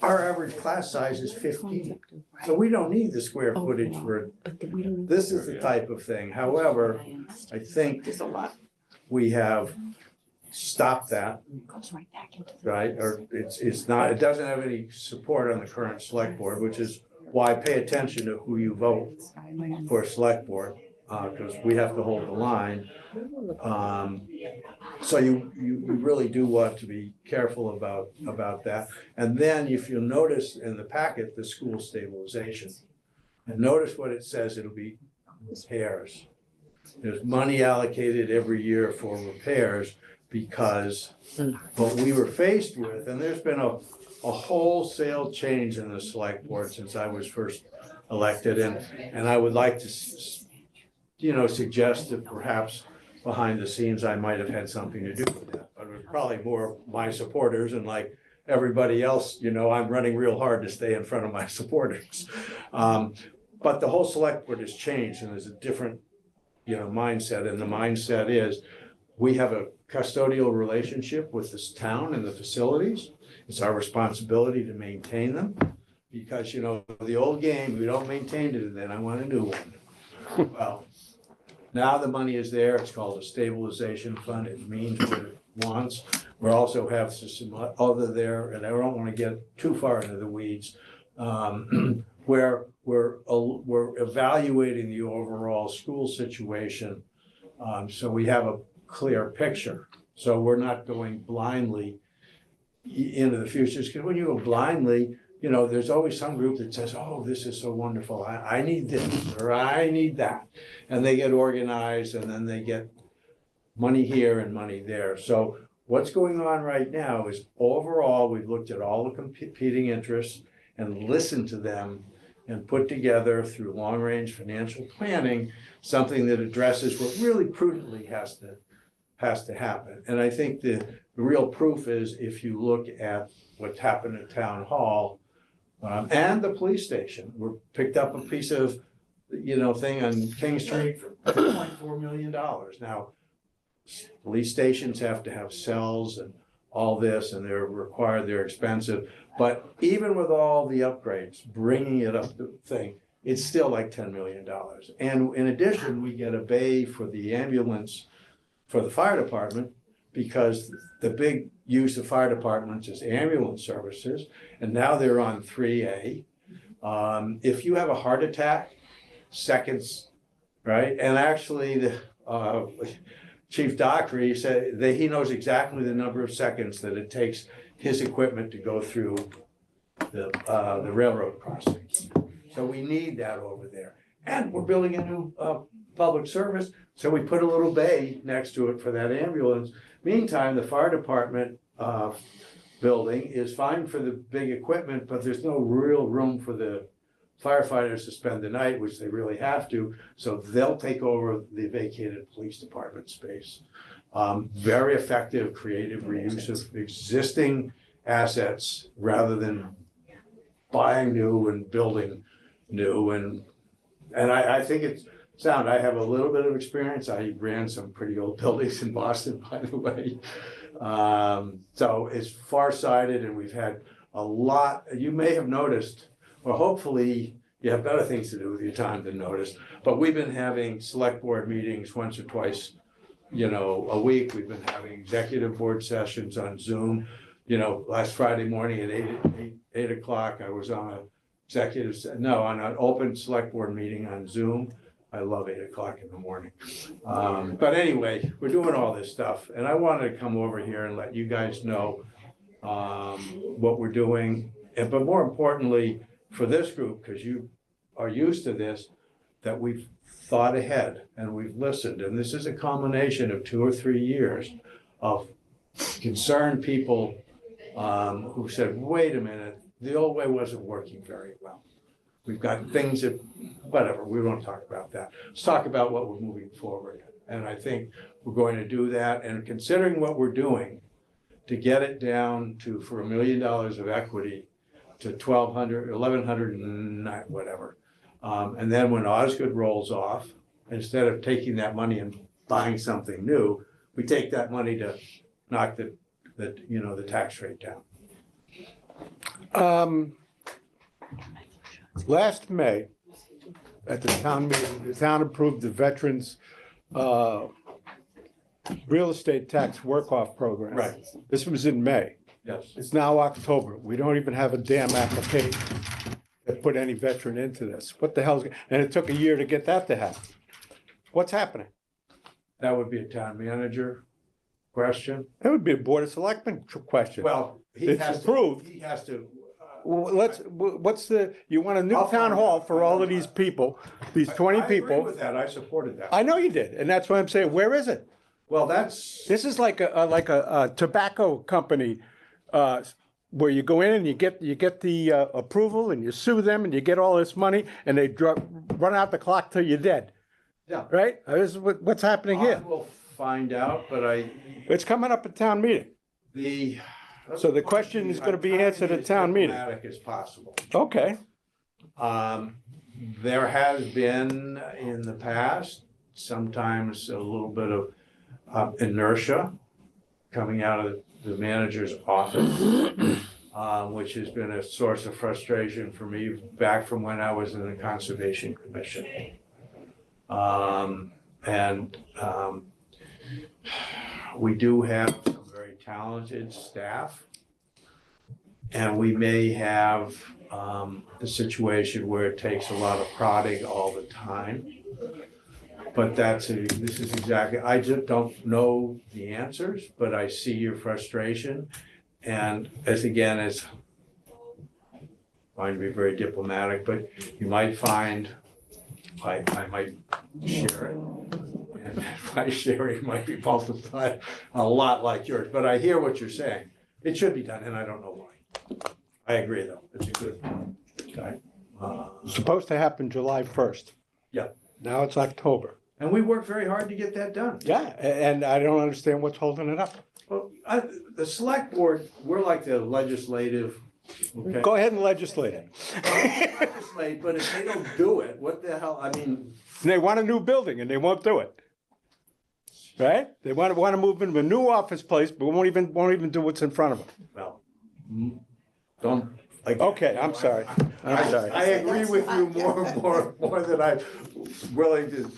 Speaker 13: Our average class size is 15, so we don't need the square footage for, this is the type of thing. However, I think
Speaker 2: There's a lot.
Speaker 13: we have stopped that, right? Or it's not, it doesn't have any support on the current select board, which is why pay attention to who you vote for select board, because we have to hold the line. So you really do want to be careful about that. And then if you'll notice in the packet, the school stabilization, and notice what it says, it'll be repairs. There's money allocated every year for repairs because what we were faced with, and there's been a wholesale change in the select board since I was first elected, and I would like to, suggest that perhaps behind the scenes, I might have had something to do with that, but it was probably more my supporters, and like everybody else, I'm running real hard to stay in front of my supporters. But the whole select board has changed, and there's a different mindset, and the mindset is we have a custodial relationship with this town and the facilities. It's our responsibility to maintain them because, the old game, we don't maintain it, and then I want a new one. Well, now the money is there. It's called a stabilization fund. It means what it wants. We also have some other there, and I don't want to get too far into the weeds, where we're evaluating the overall school situation, so we have a clear picture. So we're not going blindly into the future. Because when you go blindly, there's always some group that says, oh, this is so wonderful. I need this, or I need that. And they get organized, and then they get money here and money there. So what's going on right now is overall, we've looked at all the competing interests and listened to them and put together through long-range financial planning, something that addresses what really prudently has to happen. And I think the real proof is if you look at what's happened at Town Hall and the police station, we picked up a piece of, thing on King Street for $2.4 million. Now, police stations have to have cells and all this, and they're required, they're expensive. But even with all the upgrades, bringing it up to thing, it's still like $10 million. And in addition, we get a bay for the ambulance for the fire department, because the big use of fire departments is ambulance services, and now they're on 3A. If you have a heart attack, seconds, right? And actually, the Chief Dockery said that he knows exactly the number of seconds that it takes his equipment to go through the railroad crossing. So we need that over there. And we're building a new public service, so we put a little bay next to it for that ambulance. Meantime, the fire department building is fine for the big equipment, but there's no real room for the firefighters to spend the night, which they really have to. So they'll take over the vacated police department space. Very effective, creative reuse of existing assets rather than buying new and building new. And I think it's sound. I have a little bit of experience. I ran some pretty old buildings in Boston, by the way. So it's farsighted, and we've had a lot. You may have noticed, or hopefully you have better things to do with your time than notice, but we've been having select board meetings once or twice, a week. We've been having executive board sessions on Zoom. Last Friday morning at 8 o'clock, I was on on an open select board meeting on Zoom. I love 8 o'clock in the morning. But anyway, we're doing all this stuff, and I wanted to come over here and let you guys know what we're doing. But more importantly, for this group, because you are used to this, that we've thought ahead and we've listened. And this is a combination of 2 or 3 years of concerned people who said, wait a minute, the old way wasn't working very well. We've got things that, whatever, we won't talk about that. Let's talk about what we're moving forward.
Speaker 3: And I think we're going to do that, and considering what we're doing, to get it down to, for $1 million of equity, to 1,200, 1,100 and whatever. And then when Osgood rolls off, instead of taking that money and buying something new, we take that money to knock the tax rate down. Last May, at the town meeting, the town approved the veterans real estate tax work-off program.
Speaker 5: Right.
Speaker 3: This was in May.
Speaker 5: Yes.
Speaker 3: It's now October. We don't even have a damn application that put any veteran into this. What the hell's, and it took a year to get that to happen. What's happening? That would be a town manager question. That would be a board of selectmen question.
Speaker 5: Well,
Speaker 3: It's approved.
Speaker 5: He has to.
Speaker 3: What's the, you want a new town hall for all of these people, these 20
Speaker 5: I agree
Speaker 3: people?
Speaker 5: with that. I supported that.
Speaker 3: I know you did, and that's why I'm saying, where is it?
Speaker 5: Well, that's.
Speaker 3: This is like a tobacco company, where you go in and you get the approval and you sue them and you get all this money and they run out the clock till you're dead.
Speaker 5: Yeah.
Speaker 3: Right? This is what's happening here.
Speaker 5: We'll find out, but
Speaker 3: It's coming up at town meeting. So the question is gonna be answered at town meeting.
Speaker 5: As diplomatic as possible.
Speaker 3: Okay.
Speaker 5: There has been in the past, sometimes a little bit of inertia coming out of the manager's office, which has been a source of frustration for me back from when I was in the Conservation Commission. We do have some very talented staff. And we may have a situation where it takes a lot of prodding all the time. But this is exactly, I just don't know the answers, but I see your frustration. And as trying to be very diplomatic, but you might find, I might share it. And my sharing might be multiplied a lot like yours, but I hear what you're saying. It should be done, and I don't know why. I agree, though. It's a good guy.
Speaker 3: It's supposed to happen July 1st.
Speaker 5: Yeah.
Speaker 3: Now it's October.
Speaker 5: And we worked very hard to get that done.
Speaker 3: Yeah, and I don't understand what's holding it up.
Speaker 5: Well, the select board, we're like the legislative. Okay?
Speaker 3: Go ahead and legislate it.
Speaker 5: Legislate, but if they don't do it, what the hell, I mean.
Speaker 3: They want a new building and they won't do it. Right? They want to move into a new office place, but won't even do what's in front of them.
Speaker 5: Well, don't.
Speaker 3: Okay, I'm sorry. I'm sorry.
Speaker 5: I agree with you more than I'm willing to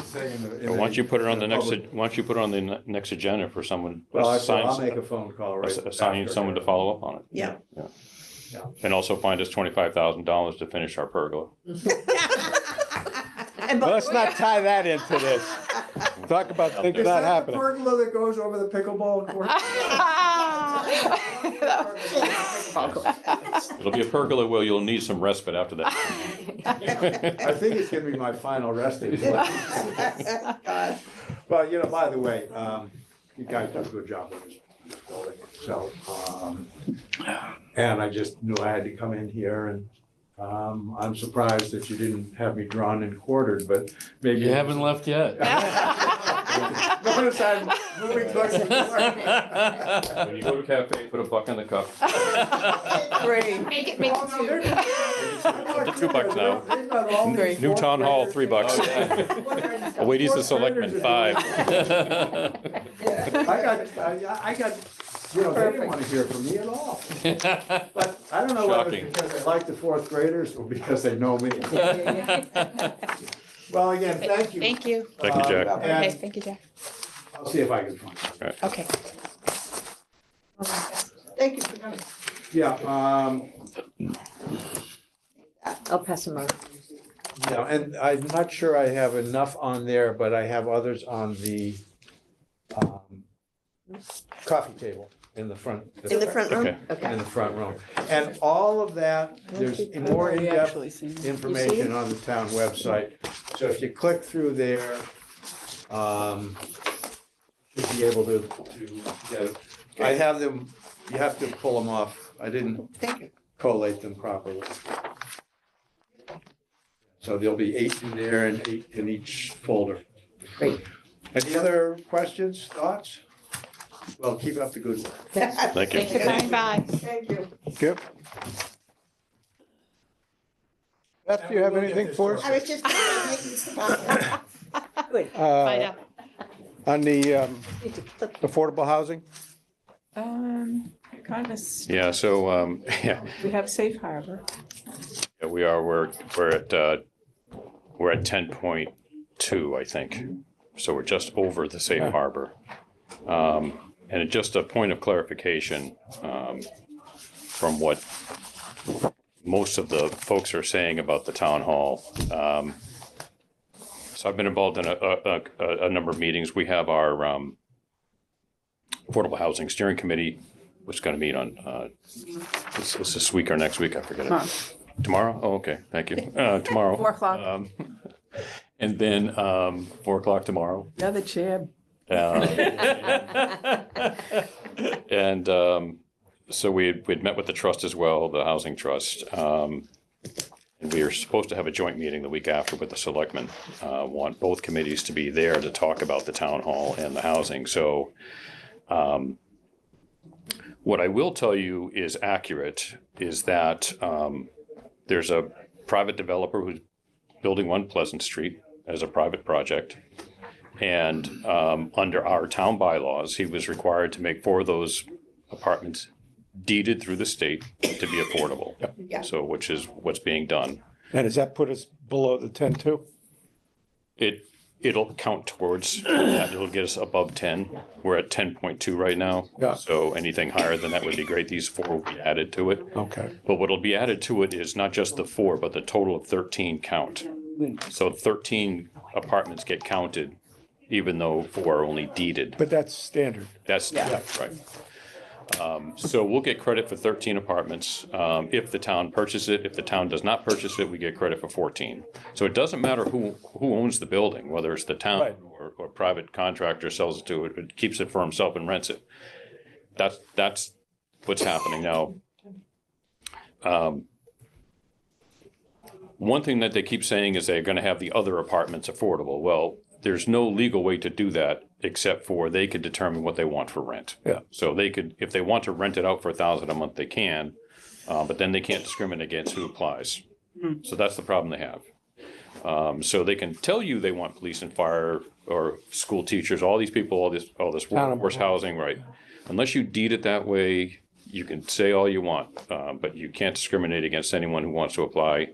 Speaker 5: say in the.
Speaker 7: Once you put it on the next agenda for someone.
Speaker 5: Well, I'll make a phone call right.
Speaker 7: Assign someone to follow up on it.
Speaker 12: Yeah.
Speaker 5: Yeah.
Speaker 7: And also find us $25,000 to finish our pergola.
Speaker 3: Let's not tie that into this. Talk about things not happening.
Speaker 5: Pergola that goes over the pickleball court.
Speaker 7: It'll be a pergola where you'll need some respite after that.
Speaker 5: I think it's gonna be my final resting place. Well, by the way, you guys do a good job with this building, so, and I just knew I had to come in here and, I'm surprised that you didn't have me drawn and quartered, but maybe.
Speaker 7: You haven't left yet.
Speaker 5: Notice I'm moving closer to
Speaker 7: When you go to a cafe, put a buck in the cup.
Speaker 2: Great.
Speaker 4: Make it two.
Speaker 7: Up to $2 now. New town hall, $3. Ladies and selectmen, $5.
Speaker 5: I got, they didn't want to hear from me at all. But I don't know whether it's because they like the fourth graders or because they know me. Well, again, thank you.
Speaker 4: Thank you.
Speaker 7: Thank you, Jack.
Speaker 4: Okay,
Speaker 5: And
Speaker 4: thank you, Jack.
Speaker 5: I'll see if I can find it.
Speaker 4: Okay.
Speaker 9: Thank you for coming.
Speaker 5: Yeah,
Speaker 11: I'll pass them on.
Speaker 5: and I'm not sure I have enough on there, but I have others on the coffee table in the front.
Speaker 12: In the front room?
Speaker 7: Okay.
Speaker 5: In the front room. And all of that, there's more in-depth information on the town website. So if you click through there, you'll be able to get it. I have them, you have to pull them off. I didn't collate them properly. So there'll be 8 in there and 8 in each folder.
Speaker 11: Great.
Speaker 3: Any other questions, thoughts? Well, keep up the good work.
Speaker 5: Thank you.
Speaker 4: Thank you for coming by.
Speaker 9: Thank you.
Speaker 3: Yep. Beth, do you have anything for us?
Speaker 9: I was just.
Speaker 11: Good.
Speaker 4: Bye now.
Speaker 3: On the affordable housing?
Speaker 2: Kind of,
Speaker 5: Yeah, so, yeah,
Speaker 2: we have safe harbor.
Speaker 5: yeah, we're at 10.2, I think. So we're just over the safe harbor. And just a point of clarification, from what most of the folks are saying about the town hall. So I've been involved in a number of meetings. We have our Affordable Housing Steering Committee, which is going to meet on, is this week or next week? I forget it. Tomorrow? Oh, okay, thank you. Tomorrow.
Speaker 2: 4 o'clock.
Speaker 5: And then 4 o'clock tomorrow.
Speaker 2: You're the chair.
Speaker 5: And so we'd met with the trust as well, the housing trust. And we were supposed to have a joint meeting the week after with the selectmen. Want both committees to be there to talk about the town hall and the housing. So what I will tell you is accurate is that there's a private developer who's building one Pleasant Street as a private project. And under our town bylaws, he was required to make 4 of those apartments deeded through the state to be affordable.
Speaker 9: Yeah.
Speaker 5: So, which is what's being done.
Speaker 3: And does that put us below the 10.2?
Speaker 5: It'll count towards that. It'll get us above 10. We're at 10.2 right now.
Speaker 3: Yeah.
Speaker 5: So anything higher than that would be great. These 4 will be added to it.
Speaker 3: Okay.
Speaker 5: But what'll be added to it is not just the 4, but the total of 13 count. So 13 apartments get counted, even though 4 are only deeded.
Speaker 3: But that's standard.
Speaker 5: That's, yeah, right. So we'll get credit for 13 apartments if the town purchases it. If the town does not purchase it, we get credit for 14. So it doesn't matter who owns the building, whether it's the town
Speaker 3: Right.
Speaker 5: or private contractor sells it to it, it keeps it for himself and rents it. That's what's happening now. One thing that they keep saying is they're going to have the other apartments affordable. Well, there's no legal way to do that except for they could determine what they want for rent.
Speaker 3: Yeah.
Speaker 5: So they could, if they want to rent it out for $1,000 a month, they can, but then they can't discriminate against who applies. So that's the problem they have. So they can tell you they want police and fire or school teachers, all these people, all this workforce housing, right? Unless you deed it that way, you can say all you want, but you can't discriminate against anyone who wants to apply,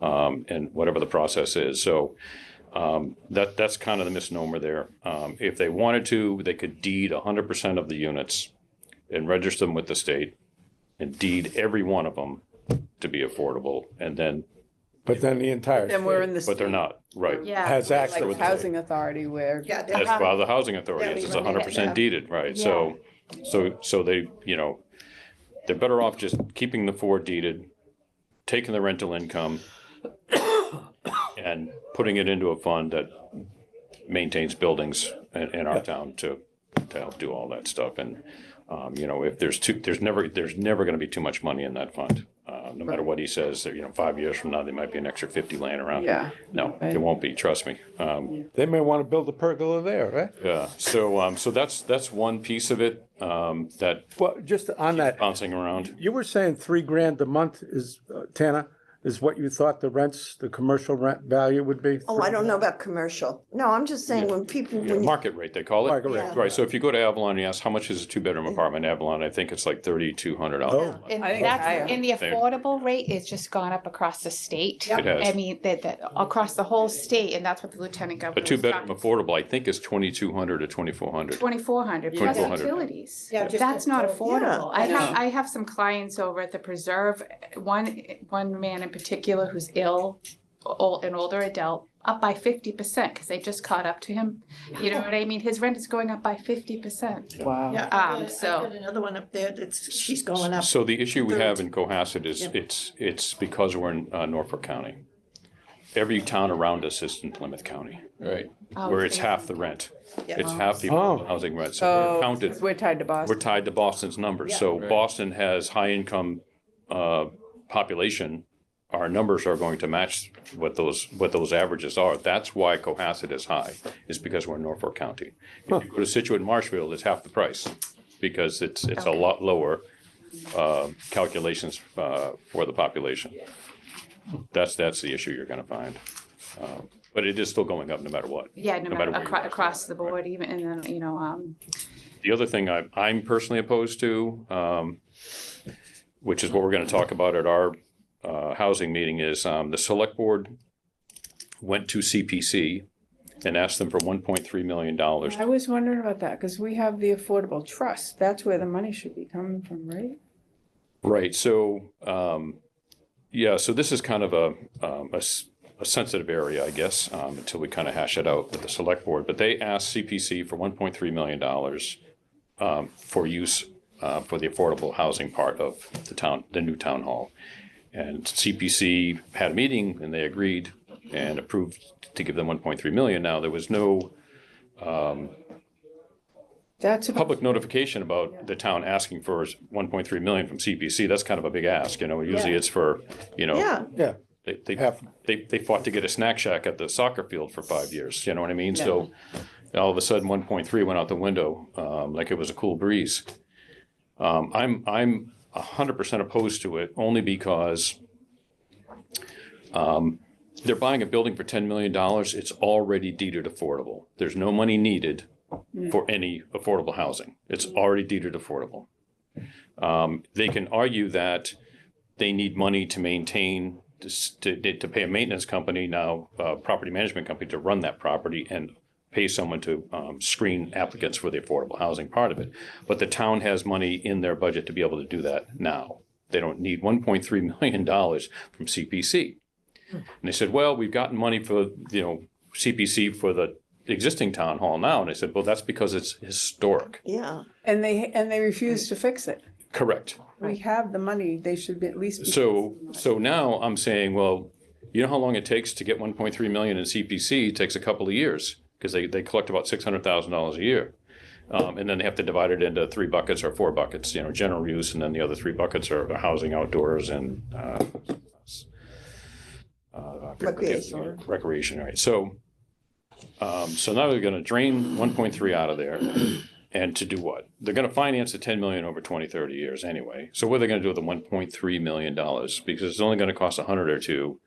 Speaker 5: and whatever the process is. So that's kind of the misnomer there. If they wanted to, they could deed 100% of the units and register them with the state and deed every one of them to be affordable, and then,
Speaker 3: But then the entire
Speaker 2: Then we're
Speaker 3: state
Speaker 2: in the.
Speaker 5: but they're not, right?
Speaker 4: Yeah.
Speaker 3: has access.
Speaker 2: Like housing authority where.
Speaker 9: Yeah,
Speaker 5: As by the housing authority, it's 100% deeded, right? So they, they're better off just keeping the 4 deeded, taking the rental income and putting it into a fund that maintains buildings in our town to help do all that stuff. And, if there's never going to be too much money in that fund. No matter what he says, 5 years from now, there might be an extra 50 laying around.
Speaker 2: Yeah.
Speaker 5: No, there won't be, trust me.
Speaker 3: They may want to build a pergola there, right?
Speaker 5: Yeah, so that's one piece of it, that
Speaker 3: Well, just on that,
Speaker 5: bouncing around.
Speaker 3: you were saying $3,000 a month is, Tana, is what you thought the commercial rent value would be?
Speaker 12: Oh, I don't know about commercial. No, I'm just saying when people,
Speaker 5: Yeah,
Speaker 12: when you-
Speaker 5: market rate, they call it.
Speaker 3: Market rate.
Speaker 5: Right, so if you go to Avalon and you ask, how much is a 2-bedroom apartment in Avalon, I think it's like $3,200.
Speaker 3: Oh.
Speaker 4: And
Speaker 2: I think it's higher.
Speaker 4: that's, and the affordable rate is just gone up across the state.
Speaker 5: It has.
Speaker 4: I mean, that across the whole state, and that's what the lieutenant
Speaker 5: A
Speaker 4: governor. was
Speaker 5: 2-bedroom
Speaker 4: talking-
Speaker 5: affordable, I think is 2,200 or 2,400.
Speaker 4: 2,400 plus
Speaker 5: 2,400.
Speaker 4: utilities.
Speaker 9: Yeah, just
Speaker 4: That's not
Speaker 9: the-
Speaker 4: affordable.
Speaker 12: Yeah.
Speaker 4: I have some clients over at the Preserve, one man in particular who's ill, an older adult, up by 50% because they just caught up to him. You know what I mean? His rent is going up by 50%.
Speaker 2: Wow.
Speaker 9: Yeah, I've
Speaker 4: so-
Speaker 9: got another one up there she's going up.
Speaker 5: So the issue we have in Cohasset is it's because we're in Norfolk County. Every town around us is in Plymouth County,
Speaker 7: Right.
Speaker 5: where it's half the rent.
Speaker 9: Yeah.
Speaker 5: It's half the
Speaker 3: Oh.
Speaker 5: housing rent, so we're counted.
Speaker 2: We're tied to
Speaker 5: We're
Speaker 2: Boston.
Speaker 5: tied to Boston's numbers. So
Speaker 7: Right.
Speaker 5: Boston has high income population our numbers are going to match what those averages are. That's why Cohasset is high, is because we're in Norfolk County. If you go to Situate and Marshfield, it's half the price, because it's a lot lower calculations for the population. That's the issue you're gonna find. But it is still going up no matter what.
Speaker 4: Yeah, no matter,
Speaker 5: where you are.
Speaker 4: across the board, even, and then,
Speaker 5: The other thing I'm personally opposed to, which is what we're gonna talk about at our housing meeting, is the select board went to CPC and asked them for $1.3 million.
Speaker 2: I was wondering about that, because we have the Affordable Trust. That's where the money should be coming from, right?
Speaker 5: Right, so, yeah, so this is kind of a sensitive area, I guess, until we kind of hash it out with the select board. But they asked CPC for $1.3 million for use for the affordable housing part of the new town hall. And CPC had a meeting and they agreed and approved to give them 1.3 million. Now, there was no
Speaker 2: That's about,
Speaker 5: public notification about the town asking for 1.3 million from CPC. That's kind of a big ask, usually it's for,
Speaker 12: Yeah,
Speaker 3: Yeah,
Speaker 5: they fought to get a snack shack at the soccer field for 5 years, you know what I mean? So all of a sudden 1.3 went out the window, like it was a cool breeze. I'm 100% opposed to it, only because they're buying a building for $10 million. It's already deeded affordable. There's no money needed for any affordable housing. It's already deeded affordable. They can argue that they need money to maintain, to pay a maintenance company now, property management company, to run that property and pay someone to screen applicants for the affordable housing part of it. But the town has money in their budget to be able to do that now. They don't need $1.3 million from CPC. And they said, well, we've gotten money for, CPC for the existing town hall now. And I said, well, that's because it's historic.
Speaker 12: yeah.
Speaker 2: and they refuse to fix it.
Speaker 5: Correct.
Speaker 2: We have the money, they should be at least.
Speaker 5: So now I'm saying, well, you know how long it takes to get 1.3 million in CPC? It takes a couple of years, because they collect about $600,000 a year. And then they have to divide it into 3 buckets or 4 buckets, general use, and then the other 3 buckets are housing, outdoors, and
Speaker 12: Recreation.
Speaker 5: Recreation, right. So now they're gonna drain 1.3 out of there. And to do what? They're gonna finance the 10 million over 20, 30 years anyway. So what are they gonna do with the $1.3 million? Because it's only gonna cost $100 or $200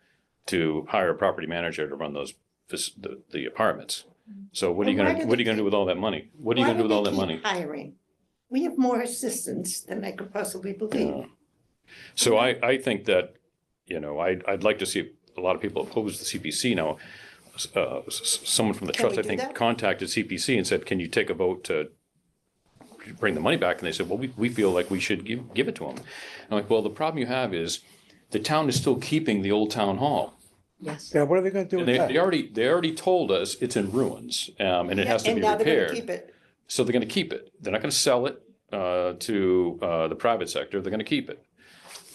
Speaker 5: to hire a property manager to run the apartments. So what are you gonna do with all that money? What are you gonna do with all that money?
Speaker 12: Hiring. We have more assistants than I could possibly believe.
Speaker 5: So I think that, I'd like to see a lot of people oppose the CPC now. Someone from the
Speaker 12: Can
Speaker 5: trust,
Speaker 12: we
Speaker 5: I
Speaker 12: do
Speaker 5: think,
Speaker 12: that?
Speaker 5: contacted CPC and said, can you take a vote to bring the money back? And they said, well, we feel like we should give it to them. I'm like, well, the problem you have is the town is still keeping the old town hall.
Speaker 12: Yes.
Speaker 3: yeah, what are they gonna do
Speaker 5: And
Speaker 3: with that?
Speaker 5: they already told us it's in ruins, and it has to
Speaker 12: And
Speaker 5: be
Speaker 12: now they're gonna
Speaker 5: repaired.
Speaker 12: keep it.
Speaker 5: So they're gonna keep it. They're not gonna sell it to the private sector. They're gonna keep it.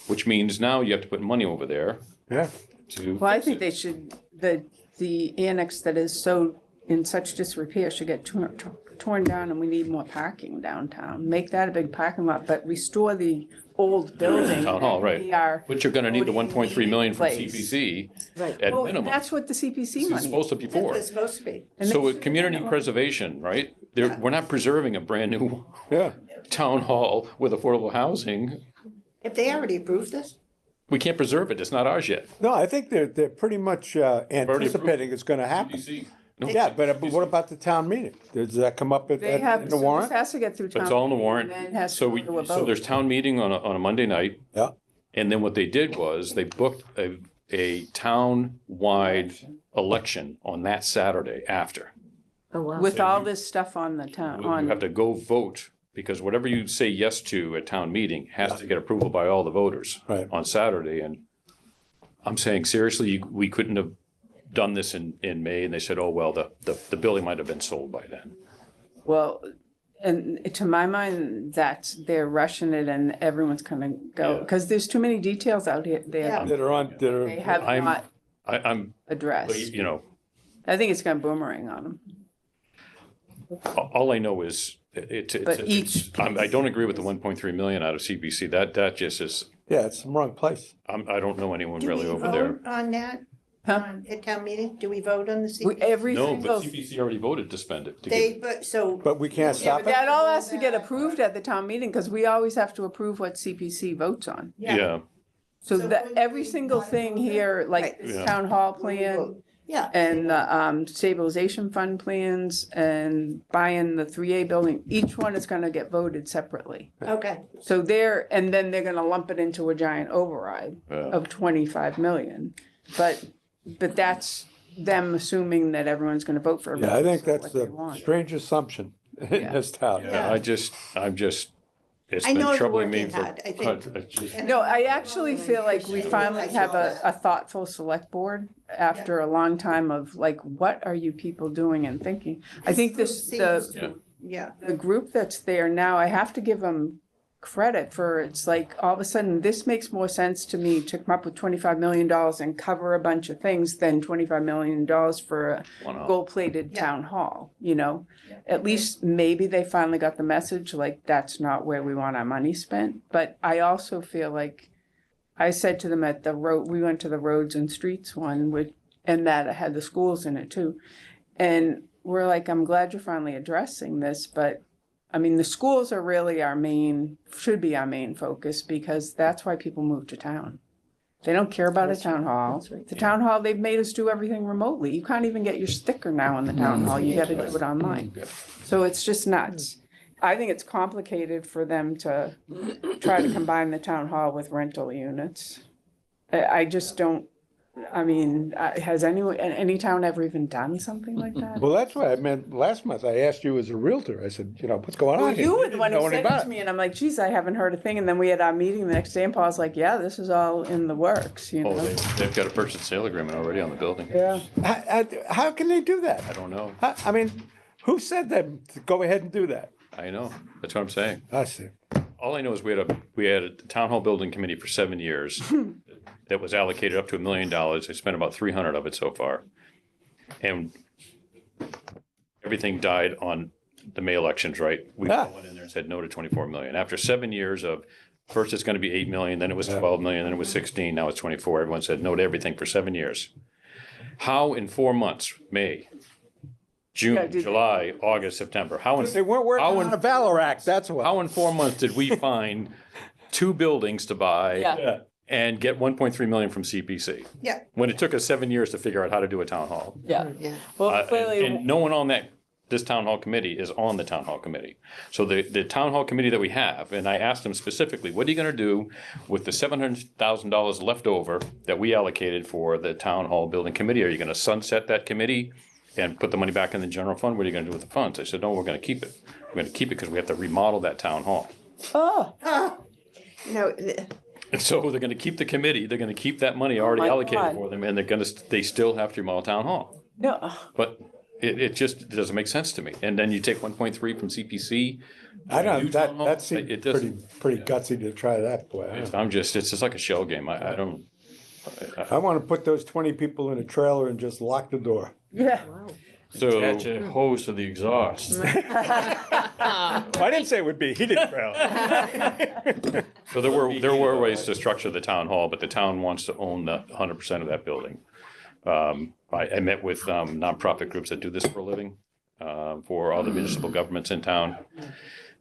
Speaker 5: Which means now you have to put money over there
Speaker 3: Yeah,
Speaker 5: to.
Speaker 2: Well, I
Speaker 5: fix
Speaker 2: think
Speaker 5: it.
Speaker 2: they should, the annex that is so in such disrepair should get torn down, and we need more parking downtown. Make that a big parking lot, but restore the old building.
Speaker 5: Town hall,
Speaker 2: and
Speaker 5: right.
Speaker 2: be our-
Speaker 5: But you're gonna need the 1.3 million from
Speaker 2: Place.
Speaker 5: CPC
Speaker 12: Right.
Speaker 5: at
Speaker 2: Well,
Speaker 5: minimum.
Speaker 2: that's what the CPC
Speaker 5: This is
Speaker 2: money
Speaker 5: supposed to be
Speaker 12: That's what
Speaker 5: for.
Speaker 12: it's supposed to be.
Speaker 2: And they
Speaker 5: So
Speaker 2: should
Speaker 5: with
Speaker 2: have
Speaker 5: community
Speaker 2: done it.
Speaker 5: preservation, right? We're not preserving a brand new
Speaker 3: yeah.
Speaker 5: town hall with affordable housing.
Speaker 12: If they already approved this,
Speaker 5: We can't preserve it. It's not ours yet.
Speaker 3: No, I think they're pretty much anticipating it's gonna happen.
Speaker 5: CPC. No,
Speaker 3: Yeah, but what about the town meeting? Does that come up
Speaker 2: They have,
Speaker 3: in the
Speaker 2: so this
Speaker 3: warrant?
Speaker 2: has to get through town.
Speaker 5: It's all in the
Speaker 2: meeting,
Speaker 5: warrant.
Speaker 2: and then it has
Speaker 5: So
Speaker 2: to go to a vote.
Speaker 5: there's town meeting on a Monday night.
Speaker 3: Yeah.
Speaker 5: And then what they did was they booked a town-wide election on that Saturday after.
Speaker 11: Oh, wow.
Speaker 2: With all this stuff on the town,
Speaker 5: You have
Speaker 2: on,
Speaker 5: to go vote, because whatever you say yes to at town meeting has to get approval by all the voters
Speaker 3: Right.
Speaker 5: on Saturday. And I'm saying, seriously, we couldn't have done this in May? And they said, oh, well, the building might have been sold by then.
Speaker 2: well, and to my mind, they're rushing it and everyone's gonna go,
Speaker 5: Yeah.
Speaker 2: because there's too many details out here there
Speaker 3: That are on, that
Speaker 2: they
Speaker 3: are,
Speaker 2: have
Speaker 5: I'm-
Speaker 2: not
Speaker 5: I'm,
Speaker 2: addressed.
Speaker 5: I
Speaker 2: I think it's gonna boomerang on them.
Speaker 5: all I know is
Speaker 2: But each
Speaker 5: I don't agree with the 1.3 million out of CBC. That just is
Speaker 3: Yeah, it's the wrong place.
Speaker 5: I don't know anyone
Speaker 9: Do
Speaker 5: really
Speaker 9: we
Speaker 5: over there.
Speaker 9: vote on that,
Speaker 2: Huh?
Speaker 9: at town meeting? Do we vote on the CPC?
Speaker 2: Every
Speaker 5: No,
Speaker 2: single,
Speaker 5: but CPC already voted to spend it. To
Speaker 9: They,
Speaker 5: give,
Speaker 9: but, so.
Speaker 3: But we can't
Speaker 2: yeah,
Speaker 3: stop
Speaker 2: but
Speaker 3: it?
Speaker 2: that all has to get approved at the town meeting, because we always have to approve what CPC votes on.
Speaker 5: yeah,
Speaker 2: So
Speaker 9: So
Speaker 2: that,
Speaker 9: when
Speaker 2: every
Speaker 9: we
Speaker 2: single
Speaker 9: vote
Speaker 2: thing
Speaker 9: on it,
Speaker 2: here, like
Speaker 9: right.
Speaker 5: Yeah.
Speaker 2: town hall
Speaker 9: When we
Speaker 2: plan
Speaker 9: vote. Yeah.
Speaker 2: and stabilization fund plans and buying the 3A building, each one is gonna get voted separately.
Speaker 9: Okay,
Speaker 2: So and then they're gonna lump it into a giant override of 25 million. But that's them assuming that everyone's gonna vote for
Speaker 3: Yeah, I think
Speaker 2: what
Speaker 3: that's
Speaker 2: they
Speaker 3: a
Speaker 2: want.
Speaker 3: strange assumption in
Speaker 2: Yeah.
Speaker 3: this town.
Speaker 5: yeah, I'm just, it's
Speaker 9: I know
Speaker 5: been
Speaker 9: you're
Speaker 5: troubling me
Speaker 9: working
Speaker 5: for.
Speaker 9: hard, I think.
Speaker 5: Just-
Speaker 2: No, I actually feel like we finally have a thoughtful select board after a long time of like, what are you people doing and thinking? I think
Speaker 5: Yeah.
Speaker 9: yeah,
Speaker 2: the group that's there now, I have to give them credit for, it's like, all of a sudden, this makes more sense to me to come up with $25 million and cover a bunch of things than $25 million for a
Speaker 5: One-off.
Speaker 2: gold-plated
Speaker 9: Yeah.
Speaker 2: town hall, you know? At least maybe they finally got the message, like, that's not where we want our money spent. But I also feel like, I said to them at the road, we went to the roads and streets one, and that had the schools in it too. And we're like, I'm glad you're finally addressing this, but I mean, the schools are really should be our main focus, because that's why people move to town. They don't care about a town hall.
Speaker 11: That's right.
Speaker 2: The town hall, they've made us do everything remotely. You can't even get your sticker now in the town hall. You gotta do it online. So it's just nuts. I think it's complicated for them to try to combine the town hall with rental units. I just don't, I mean, has any town ever even done something like that?
Speaker 3: Well, that's why I meant last month, I asked you as a realtor, I said, what's going on
Speaker 2: Well,
Speaker 3: here?
Speaker 2: you were the
Speaker 3: didn't
Speaker 2: one who
Speaker 3: know anything
Speaker 2: said it
Speaker 3: about
Speaker 2: to me, and I'm like, geez, I haven't heard a thing. And then we had our meeting the next day, and Paul's like, yeah, this is all in the works, you
Speaker 5: Oh,
Speaker 2: know?
Speaker 5: they've got a purchase and sale agreement already on the building.
Speaker 2: Yeah.
Speaker 3: How can they do that?
Speaker 5: I don't know.
Speaker 3: I mean, who said that to go ahead and do that?
Speaker 5: I know. That's what I'm saying.
Speaker 3: I see.
Speaker 5: All I know is we had a town hall building committee for 7 years that was allocated up to $1 million. They spent about 300 of it so far. And everything died on the May elections, right? We went in there and said no to 24 million. After 7 years of, first it's going to be 8 million, then it was 12 million, then it was 16, now it's 24. Everyone said no to everything for 7 years. How in 4 months, May, June, July, August, September,
Speaker 3: They weren't working on a Valor Act, that's what.
Speaker 5: how in 4 months did we find 2 buildings to buy
Speaker 2: Yeah.
Speaker 5: and get 1.3 million from CPC?
Speaker 9: Yeah.
Speaker 5: When it took us 7 years to figure out how to do a town hall.
Speaker 2: Yeah.
Speaker 1: yeah.
Speaker 2: Well, clearly,
Speaker 5: And no one on this town hall committee is on the town hall committee. So the town hall committee that we have, and I asked them specifically, what are you gonna do with the $700,000 left over that we allocated for the town hall building committee? Are you gonna sunset that committee and put the money back in the general fund? What are you gonna do with the funds? I said, no, we're gonna keep it. We're gonna keep it because we have to remodel that town hall.
Speaker 2: oh,
Speaker 5: And so they're gonna keep the committee, they're gonna keep that money already
Speaker 2: my
Speaker 5: allocated
Speaker 2: God.
Speaker 5: for them, and they still have to remodel town hall.
Speaker 2: no.
Speaker 5: But it just doesn't make sense to me. And then you take 1.3 from CPC.
Speaker 3: I don't,
Speaker 5: New town hall,
Speaker 3: that seemed
Speaker 5: it doesn't-
Speaker 3: pretty gutsy to try that, boy.
Speaker 5: It's just like a shell game. I don't,
Speaker 3: I want to put those 20 people in a trailer and just lock the door.
Speaker 2: Yeah.
Speaker 5: so,
Speaker 7: Attach a hose to the exhaust.
Speaker 3: I didn't say it would be heated trailer.
Speaker 5: so there were ways to structure the town hall, but the town wants to own the 100% of that building. I met with nonprofit groups that do this for a living, for all the municipal governments in town.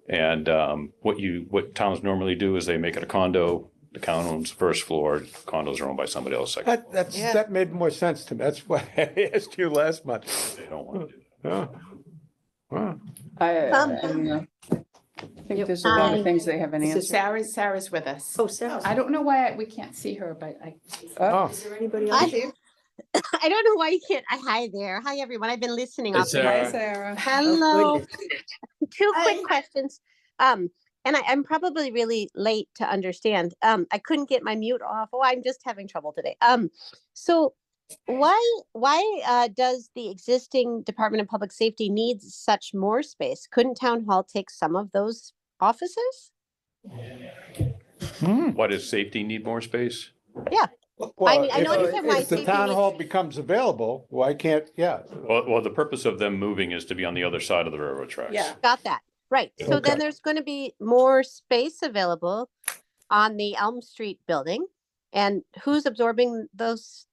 Speaker 5: And what towns normally do is they make it a condo. The town owns the first floor, condos are owned by somebody else. Second,
Speaker 3: That made more sense to me. That's why I asked you last month.
Speaker 5: they don't want to do
Speaker 3: Oh, wow.
Speaker 2: I think there's a lot of things they haven't
Speaker 4: So
Speaker 2: answered.
Speaker 4: Sarah's with us.
Speaker 11: Oh, Sarah.
Speaker 4: I don't know why we can't see her, but
Speaker 3: Oh,
Speaker 11: Is there anybody else?
Speaker 14: I don't know why you can't. Hi there. Hi, everyone. I've been listening.
Speaker 7: Hey,
Speaker 14: off the-
Speaker 7: Sarah.
Speaker 2: Sarah.
Speaker 14: Hello.
Speaker 11: goodness.
Speaker 14: Two quick questions. And I'm probably really late to understand. I couldn't get my mute off. Oh, I'm just having trouble today. So why does the existing Department of Public Safety need such more space? Couldn't Town Hall take some of those offices?
Speaker 5: Why does safety need more space?
Speaker 14: Yeah.
Speaker 3: well,
Speaker 14: mean, I know you have my
Speaker 3: if the
Speaker 14: safety
Speaker 3: town
Speaker 14: needs-
Speaker 3: hall becomes available, why can't, yeah.
Speaker 5: Well, the purpose of them moving is to be on the other side of the railroad tracks.
Speaker 2: Yeah.
Speaker 14: Got that. Right. So
Speaker 3: Okay.
Speaker 14: then there's going to be more space available on the Elm Street building. And who's absorbing those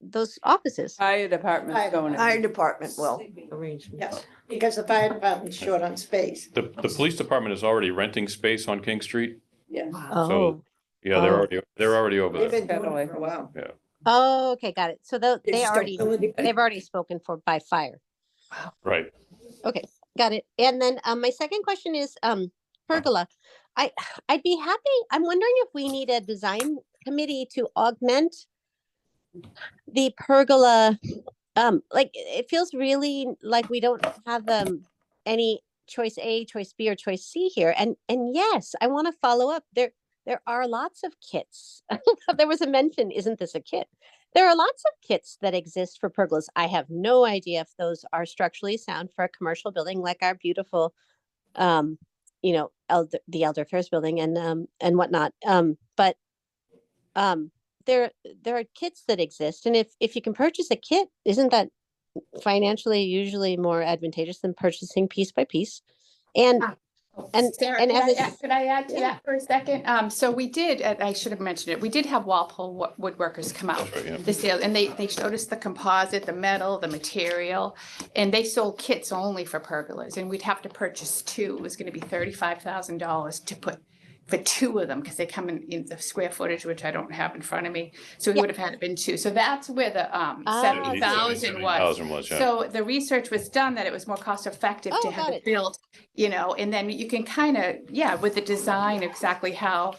Speaker 14: offices?
Speaker 2: Fire department's going in.
Speaker 12: Fire department will,
Speaker 11: Arrangement.
Speaker 12: yeah, because the fire department's short on space.
Speaker 5: The police department is already renting space on King Street.
Speaker 12: Yeah.
Speaker 14: Oh,
Speaker 5: Yeah,
Speaker 14: Oh.
Speaker 5: they're already over
Speaker 12: They've
Speaker 5: there.
Speaker 12: been doing it for a while.
Speaker 14: oh, okay, got it. So
Speaker 12: They
Speaker 14: they
Speaker 12: just don't tell anybody.
Speaker 14: they've already spoken for by fire.
Speaker 5: Right.
Speaker 14: Okay, got it. And then my second question is pergola. I'd be happy. I'm wondering if we need a design committee to augment the pergola. Like it feels really like we don't have any choice A, choice B, or choice C here. And yes, I want to follow up. There are lots of kits. There was a mention, isn't this a kit? There are lots of kits that exist for pergolas. I have no idea if those are structurally sound for a commercial building like our beautiful, the Elder Affairs building and whatnot. But there are kits that exist, and if you can purchase a kit, isn't that financially usually more advantageous than purchasing piece by piece? And
Speaker 4: Sarah,
Speaker 14: and
Speaker 4: could
Speaker 14: as a-
Speaker 4: could I add to
Speaker 14: yeah.
Speaker 4: that for a second? So we did, I should have mentioned it, we did have Walpole woodworkers come out.
Speaker 5: That's right, yeah.
Speaker 4: The sale, and they showed us the composite, the metal, the material, and they sold kits only for pergolas, and we'd have to purchase two. It was gonna be $35,000 to put for two of them, because they come in the square footage, which I don't have in front of me. So we
Speaker 14: Yeah.
Speaker 4: would have had it been two. So that's where the
Speaker 14: Ah,
Speaker 4: 70,000 was.
Speaker 5: 70,000 was, yeah.
Speaker 4: So the research was done that it was more cost effective
Speaker 14: Oh,
Speaker 4: to have
Speaker 14: got
Speaker 4: it
Speaker 14: it.
Speaker 4: built, and then you can kind of, with the design, exactly how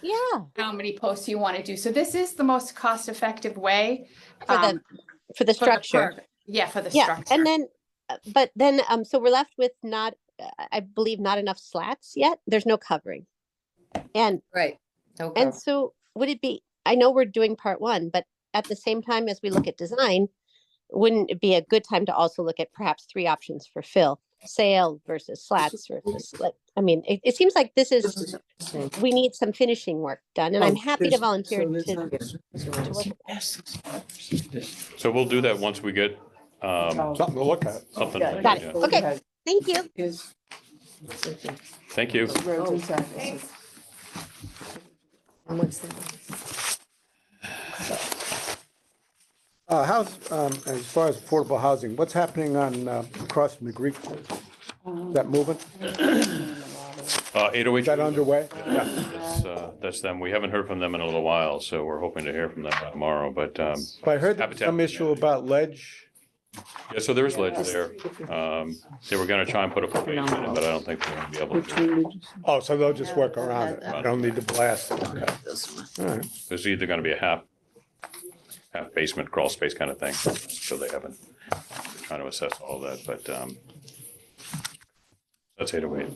Speaker 4: many posts you want to do. So this is the most cost effective way.
Speaker 14: for the
Speaker 4: for the
Speaker 14: structure.
Speaker 4: Yeah, for the
Speaker 14: Yeah,
Speaker 4: structure.
Speaker 14: and then, but then, so we're left with not, I believe, not enough slats yet. There's no covering. And,
Speaker 1: Right.
Speaker 14: and so would it be, I know we're doing part one, but at the same time as we look at design, wouldn't it be a good time to also look at perhaps three options for fill? Sail versus slats versus, like, I mean, it seems like we need some finishing work done, and I'm happy to volunteer to
Speaker 5: So we'll do that once we get,
Speaker 3: Something to look at.
Speaker 5: something.
Speaker 14: Got
Speaker 5: yeah.
Speaker 14: it. Okay, thank you.
Speaker 2: Is
Speaker 5: Thank you.
Speaker 2: roads and sidewalks.
Speaker 11: And what's that?
Speaker 3: How's, as far as affordable housing, what's happening on, across from the Greek? Is that moving?
Speaker 5: 808.
Speaker 3: Is that underway?
Speaker 5: That's them. We haven't heard from them in a little while, so we're hoping to hear from them by tomorrow, but,
Speaker 3: But I heard there was
Speaker 5: Habitat.
Speaker 3: some issue about ledge.
Speaker 5: yeah, so there is ledge there. They were gonna try and put a foundation in it, but I don't think they're gonna be able
Speaker 2: Which
Speaker 5: to.
Speaker 2: one did you say?
Speaker 3: Oh, so they'll just work around it. You don't need to blast it. Okay. All right.
Speaker 5: There's either gonna be a half basement crawl space kind of thing, so they haven't, they're trying to assess all that, but, that's 808.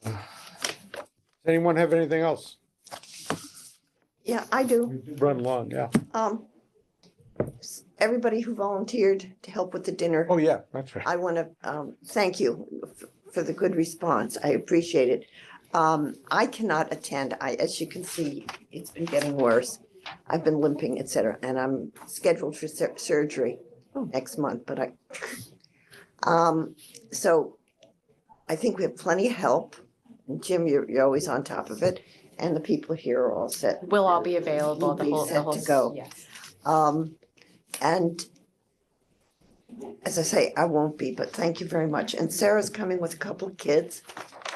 Speaker 3: Does anyone have anything else?
Speaker 12: Yeah, I do.
Speaker 3: Run along, yeah.
Speaker 12: Everybody who volunteered to help with the dinner,
Speaker 3: Oh, yeah, that's right.
Speaker 12: I want to thank you for the good response. I appreciate it. I cannot attend. As you can see, it's been getting worse. I've been limping, et cetera, and I'm scheduled for surgery next month, but so I think we have plenty of help. Jim, you're always on top of it, and the people here are all set.
Speaker 4: We'll all be available,
Speaker 12: We'll
Speaker 4: the
Speaker 12: be
Speaker 4: whole,
Speaker 12: set to go.
Speaker 4: yes.
Speaker 12: And as I say, I won't be, but thank you very much. And Sarah's coming with a couple of kids,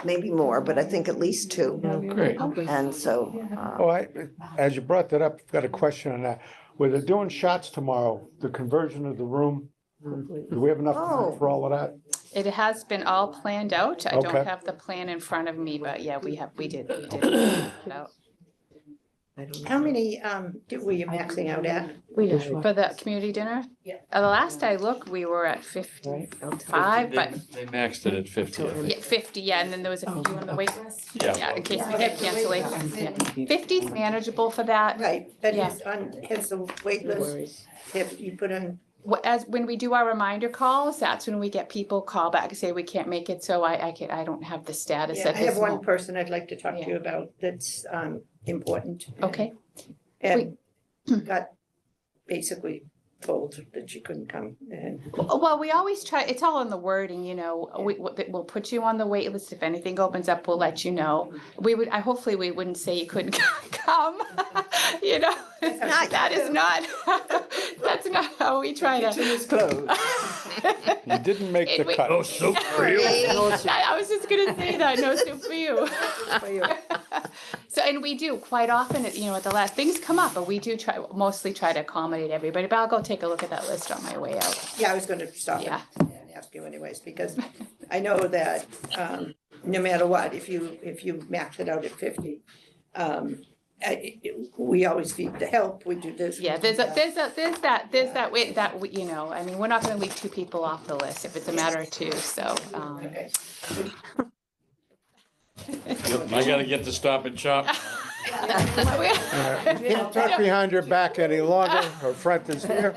Speaker 12: maybe more, but I think at least two.
Speaker 7: Great.
Speaker 12: And so,
Speaker 3: Oh, as you brought that up, I've got a question on that. Where they're doing shots tomorrow, the conversion of the room, do we have enough
Speaker 12: Oh.
Speaker 3: time for all of that?
Speaker 4: It has been all planned out. I
Speaker 3: Okay.
Speaker 4: don't have the plan in front of me, but yeah, we did. plan it out.
Speaker 9: How many, were you maxing out at?
Speaker 4: For the community dinner?
Speaker 9: Yeah.
Speaker 4: The last I looked, we were at 55, but
Speaker 7: They maxed it at 50. I think.
Speaker 4: 50, and then there was a few on the wait list.
Speaker 7: Yeah.
Speaker 4: In case we get cancellations. Yeah. 50 is manageable for that.
Speaker 9: Right, but
Speaker 4: Yeah.
Speaker 9: has the wait list, if you put in,
Speaker 4: When we do our reminder calls, that's when we get people call back and say we can't make it, so I don't have the status
Speaker 9: yeah, I
Speaker 4: at this
Speaker 9: have one
Speaker 4: moment.
Speaker 9: person I'd like to talk to you about that's important.
Speaker 4: Okay,
Speaker 9: And got basically
Speaker 12: told that she couldn't come, and
Speaker 4: Well, we always try, it's all in the wording, you know, we'll put you on the wait list. If anything opens up, we'll let you know. Hopefully we wouldn't say you couldn't come, you know, that is not, that's not how we try to.
Speaker 12: is closed.
Speaker 3: You didn't make the
Speaker 4: We-
Speaker 3: cut.
Speaker 5: Oh, soup for you.
Speaker 4: I was just gonna say that, no soup for you.
Speaker 12: For you.
Speaker 4: So, and we do quite often, you know, at the last, things come up, but we do mostly try to accommodate everybody, but I'll go take a look at that list on my way out.
Speaker 12: Yeah, I was gonna stop
Speaker 4: Yeah.
Speaker 12: and ask you anyways, because I know that, no matter what, if you max it out at 50, we always feed the help, we do this.
Speaker 4: Yeah,
Speaker 12: we do that.
Speaker 4: you know, I mean, we're not gonna leave two people off the list if it's a matter of two, so,
Speaker 12: Okay.
Speaker 7: I gotta get to Stop and Shop.
Speaker 3: Can't talk behind your back any longer, her front is here.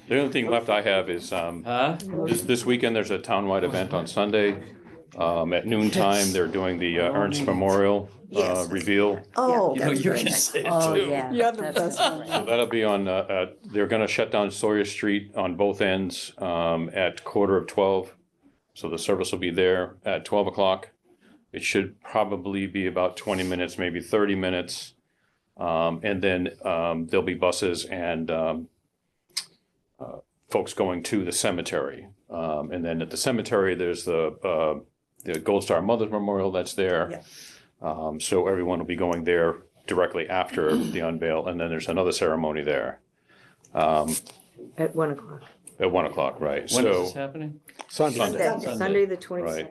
Speaker 5: The only thing left I have is,
Speaker 7: Huh?
Speaker 5: this weekend, there's a townwide event on Sunday. At noon time, they're doing the Ernst Memorial
Speaker 12: Yes.
Speaker 5: reveal.
Speaker 12: Oh,
Speaker 7: You know,
Speaker 12: that's
Speaker 7: you
Speaker 12: very
Speaker 7: can
Speaker 12: nice.
Speaker 7: say it
Speaker 11: Oh,
Speaker 7: too.
Speaker 11: yeah.
Speaker 12: You're the
Speaker 11: That's
Speaker 12: best.
Speaker 11: great.
Speaker 5: So that'll be on, they're gonna shut down Sawyer Street on both ends, at 11:45. So the service will be there at 12 o'clock. It should probably be about 20 minutes, maybe 30 minutes. And then, there'll be buses and, folks going to the cemetery. And then at the cemetery, there's the Gold Star Mothers Memorial that's there. So everyone will be going there directly after the unveil, and then there's another ceremony there
Speaker 11: At 1 o'clock.
Speaker 5: at 1 o'clock, right?
Speaker 7: When is this
Speaker 5: So,
Speaker 7: happening?
Speaker 3: Sunday.
Speaker 5: Sunday.
Speaker 11: Sunday, the 22nd.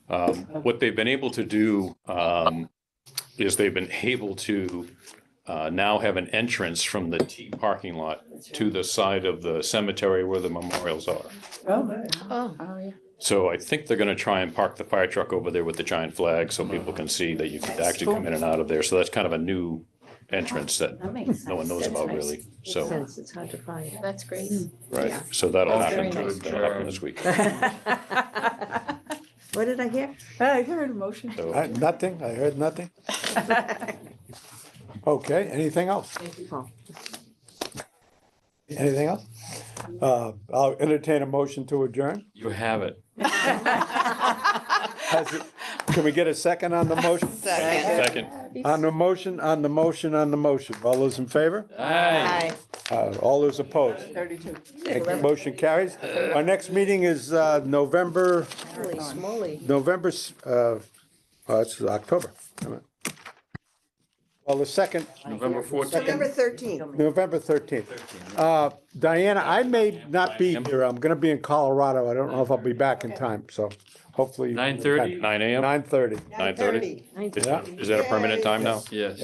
Speaker 5: right. What they've been able to do is they've been able to now have an entrance from the T parking lot to the side of the cemetery where the memorials are.
Speaker 4: oh, yeah.
Speaker 5: So I think they're gonna try and park the fire truck over there with the giant flag so people can see that you can actually come in and out of there. So that's kind of a new entrance that
Speaker 8: That makes sense.
Speaker 5: no one knows
Speaker 8: That's
Speaker 5: about
Speaker 8: nice.
Speaker 5: really.
Speaker 11: Makes
Speaker 5: So,
Speaker 11: sense, it's hard to find.
Speaker 4: That's great.
Speaker 5: right, so that'll
Speaker 4: Very
Speaker 5: happen,
Speaker 4: nice.
Speaker 5: that'll happen this week.
Speaker 11: What did I hear?
Speaker 2: I heard a motion.
Speaker 5: So,
Speaker 3: Nothing, I heard nothing. Okay, anything else?
Speaker 11: Thank you, Paul.
Speaker 3: Anything else? I'll entertain a motion to adjourn.
Speaker 7: You have it.
Speaker 3: Can we get a second on the motion?
Speaker 5: second,
Speaker 3: On the motion, on the motion, on the motion. All those in favor?
Speaker 7: Aye.
Speaker 3: All those opposed?
Speaker 2: 32.
Speaker 3: Thank you. Motion carries. Our next meeting is November,
Speaker 11: Holy smoly.
Speaker 3: it's October. Well, the second,
Speaker 5: November 14th.
Speaker 12: November 13th.
Speaker 3: November 13th. Diana, I may not be here. I'm going to be in Colorado. I don't know if I'll be back in time, so hopefully.
Speaker 7: 9:30?
Speaker 5: 9 AM,
Speaker 3: 9:30.
Speaker 5: 9:30?
Speaker 3: Yeah.
Speaker 5: Is that a permanent time now?
Speaker 7: Yes.